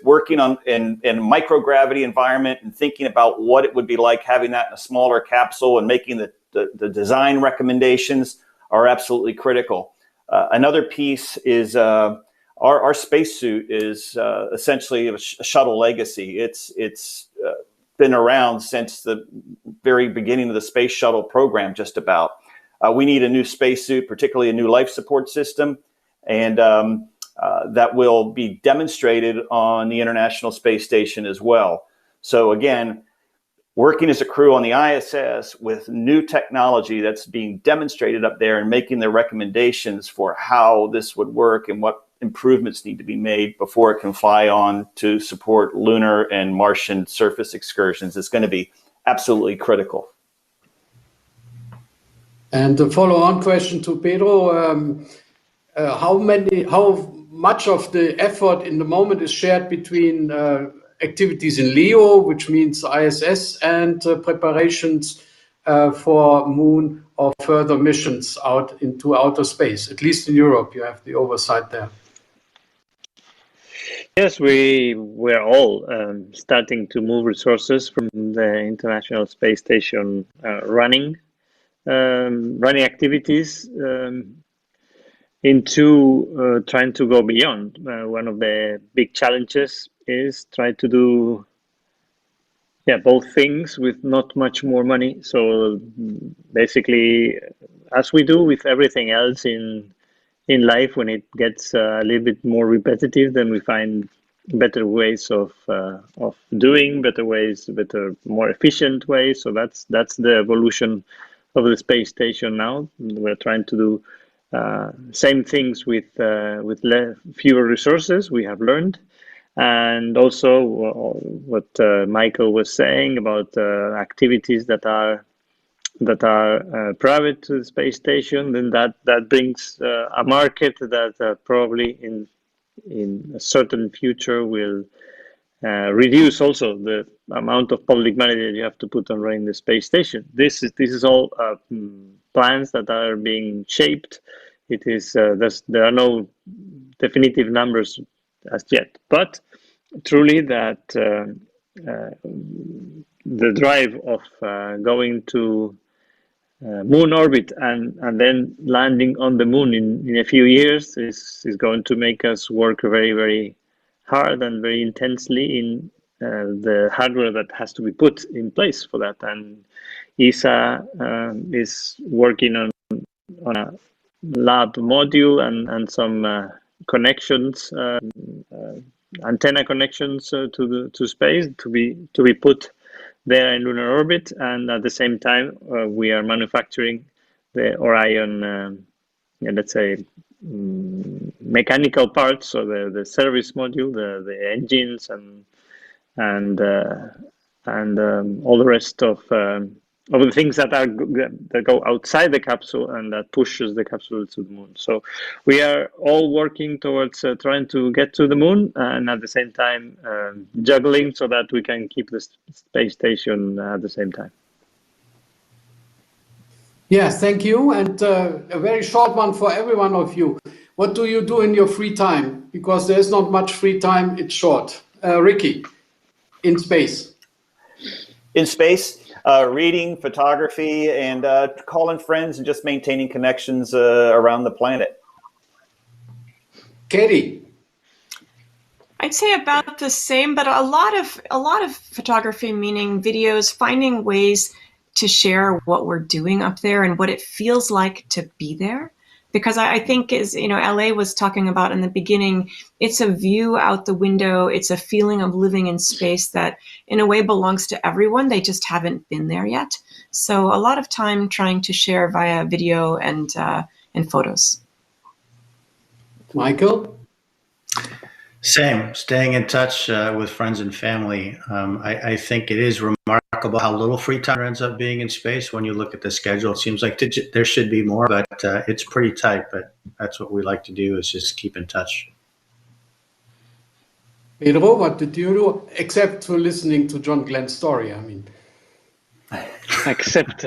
working on in microgravity environment and thinking about what it would be like having that in a smaller capsule and making the design recommendations are absolutely critical. Another piece is our spacesuit is essentially a shuttle legacy. It's been around since the very beginning of the space shuttle program, just about. We need a new spacesuit, particularly a new life support system, and that will be demonstrated on the International Space Station as well. So again, working as a crew on the ISS with new technology that's being demonstrated up there and making the recommendations for how this would work and what improvements need to be made before it can fly on to support lunar and Martian surface excursions is going to be absolutely critical. And the follow-on question to Pedro, how much of the effort in the moment is shared between activities in LEO, which means ISS, and preparations for Moon or further missions out into outer space? At least in Europe, you have the oversight there. Yes, we're all starting to move resources from the International Space Station running activities into trying to go beyond. One of the big challenges is try to do both things with not much more money. So basically, as we do with everything else in life, when it gets a little bit more repetitive, then we find better ways of doing, more efficient ways. So that's the evolution of the space station now. We're trying to do same things with fewer resources, we have learned. And also what Michael was saying about activities that are private to the space station, then that brings a market that probably in a certain future will reduce also the amount of public money that you have to put on running the space station. This is all plans that are being shaped. It is there are no definitive numbers as yet, but truly that the drive of going to moon orbit and then landing on the moon in a few years is going to make us work very, very hard and very intensely in the hardware that has to be put in place for that. And ESA is working on a lab module and some connections, antenna connections to space to be put there in lunar orbit, and at the same time we are manufacturing the Orion, let's say, mechanical parts, so the service module, the engines, and all the rest of the things that go outside the capsule and that pushes the capsule to the moon. So we are all working towards trying to get to the moon, and at the same time juggling so that we can keep the space station at the same time. Yes, thank you. And a very short one for every one of you. What do you do in your free time? Because there's not much free time, it's short. Ricky, in space. In space, reading, photography, and calling friends and just maintaining connections around the planet. Katie. I'd say about the same, but a lot of photography, meaning videos, finding ways to share what we're doing up there and what it feels like to be there. Because I think, as you know, LA was talking about in the beginning, it's a view out the window. It's a feeling of living in space that in a way belongs to everyone. They just haven't been there yet. So a lot of time trying to share via video and and photos. Michael? Same, staying in touch with friends and family. I think it is remarkable how little free time ends up being in space. When you look at the schedule, it seems like there should be more, but it's pretty tight. But that's what we like to do, is just keep in touch. Pedro, what did you do? Except for listening to John Glenn's story, I mean. Except,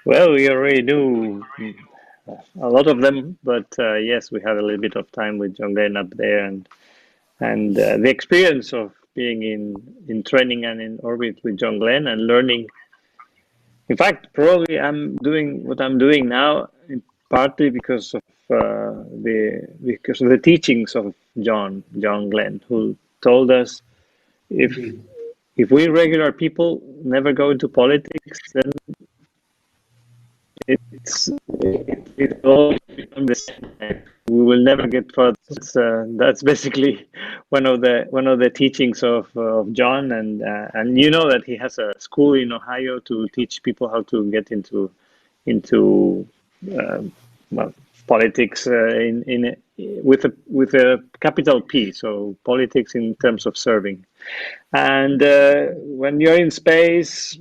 well, we already knew a lot of them, but yes, we had a little bit of time with John Glenn up there, and the experience of being in training and in orbit with John Glenn and learning. In fact, probably I'm doing what I'm doing now partly because of the teachings of John Glenn, who told us if we regular people never go into politics, then it all becomes the same. We will never get further. That's basically one of the teachings of John, and you know that he has a school in Ohio to teach people how to get into politics with a capital P, so politics in terms of serving. And when you're in space,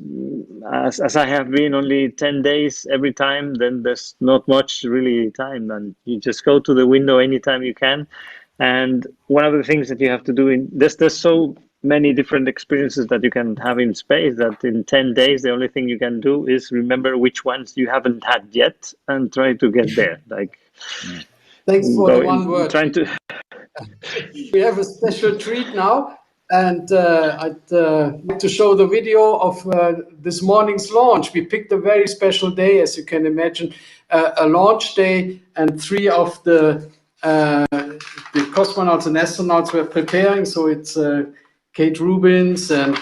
as I have been only 10 days every time, then there's not much really time, and you just go to the window anytime you can. And one of the things that you have to do there's so many different experiences that you can have in space that in 10 days, the only thing you can do is remember which ones you haven't had yet and try to get there. Like, thanks for the one word. Trying to. We have a special treat now, and I'd like to show the video of this morning's launch. We picked a very special day, as you can imagine, a launch day, and 3 of the cosmonauts and astronauts were preparing. So it's Kate Rubins and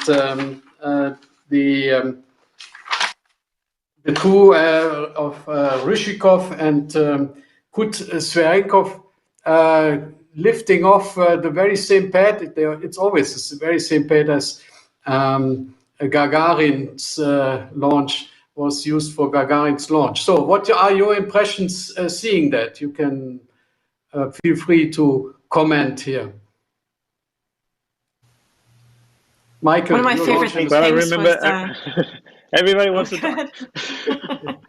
the crew of Ryzhikov and Kut Sverenkov lifting off the very same pad. It's always the very same pad as Gagarin's launch was used for Gagarin's launch. So what are your impressions seeing that? You can feel free to comment here. Michael, one of my favorite things was everybody wants to talk.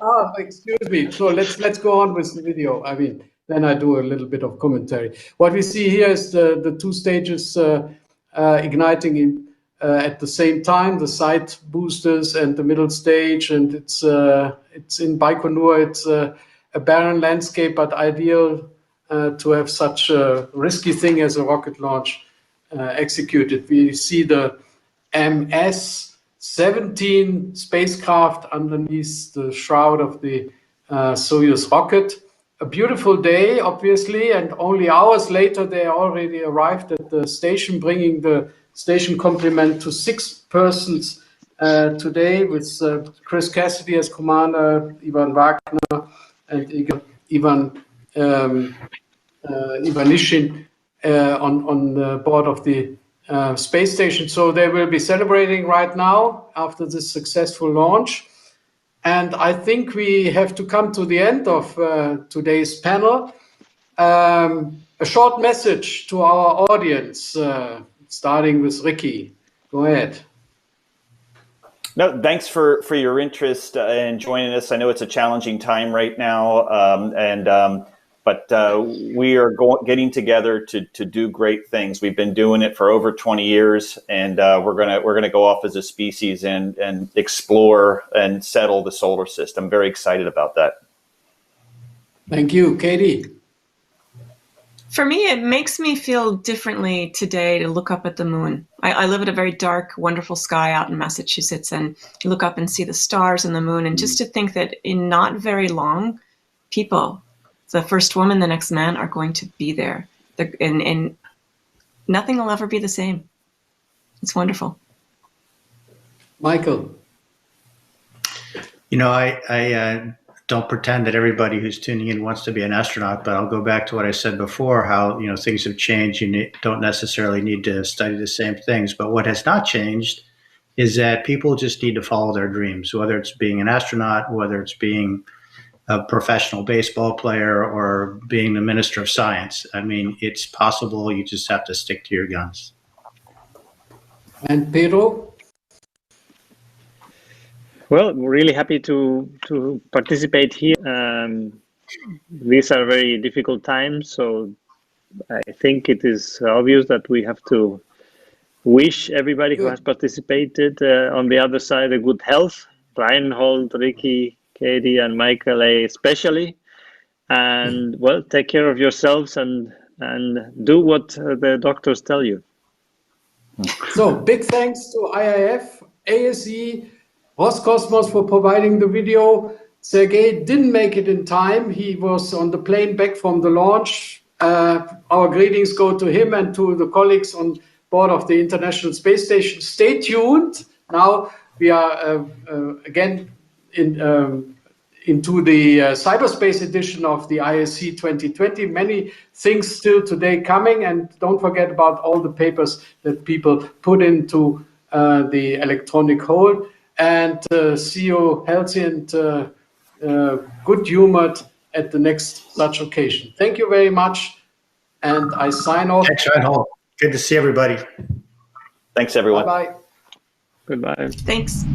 Oh, excuse me. So let's go on with the video. I mean, then I do a little bit of commentary. What we see here is the 2 stages igniting at the same time, the side boosters and the middle stage, and it's in Baikonur. It's a barren landscape, but ideal to have such a risky thing as a rocket launch executed. We see the MS-17 spacecraft underneath the shroud of the Soyuz rocket. A beautiful day, obviously, and only hours later they already arrived at the station, bringing the station complement to 6 persons today, with Chris Cassidy as commander, Ivan Wagner, and Ivan Ivanishin on board of the space station. So they will be celebrating right now after this successful launch. And I think we have to come to the end of today's panel. A short message to our audience, starting with Ricky. Go ahead. No, thanks for your interest in joining us. I know it's a challenging time right now, but we are getting together to do great things. We've been doing it for over 20 years, and we're gonna go off as a species and explore and settle the solar system. Very excited about that. Thank you, Katie. For me, it makes me feel differently today to look up at the moon. I live at a very dark, wonderful sky out in Massachusetts, and you look up and see the stars and the moon, and just to think that in not very long, people, the first woman, the next man, are going to be there. And nothing will ever be the same. It's wonderful. Michael. You know, I don't pretend that everybody who's tuning in wants to be an astronaut, but I'll go back to what I said before, how, you know, things have changed. You don't necessarily need to study the same things. But what has not changed is that people just need to follow their dreams, whether it's being an astronaut, whether it's being a professional baseball player or being the Minister of Science. I mean, it's possible. You just have to stick to your guns. And Pedro? Well, we're really happy to participate here. These are very difficult times, so I think it is obvious that we have to wish everybody who has participated on the other side a good health. Reinhold, Ricky, Katie, and Michael especially. And well, take care of yourselves and do what the doctors tell you. So big thanks to IIF, ASE, Roscosmos for providing the video. Sergei didn't make it in time. He was on the plane back from the launch. Our greetings go to him and to the colleagues on board of the International Space Station. Stay tuned. Now we are again into the cyberspace edition of the ISC 2020. Many things still today coming, and don't forget about all the papers that people put into the electronic hole. And see you healthy and good humored at the next such occasion. Thank you very much. And I sign off. Thanks, Reinhold. Good to see everybody. Thanks, everyone. Bye-bye. Goodbye. Thanks.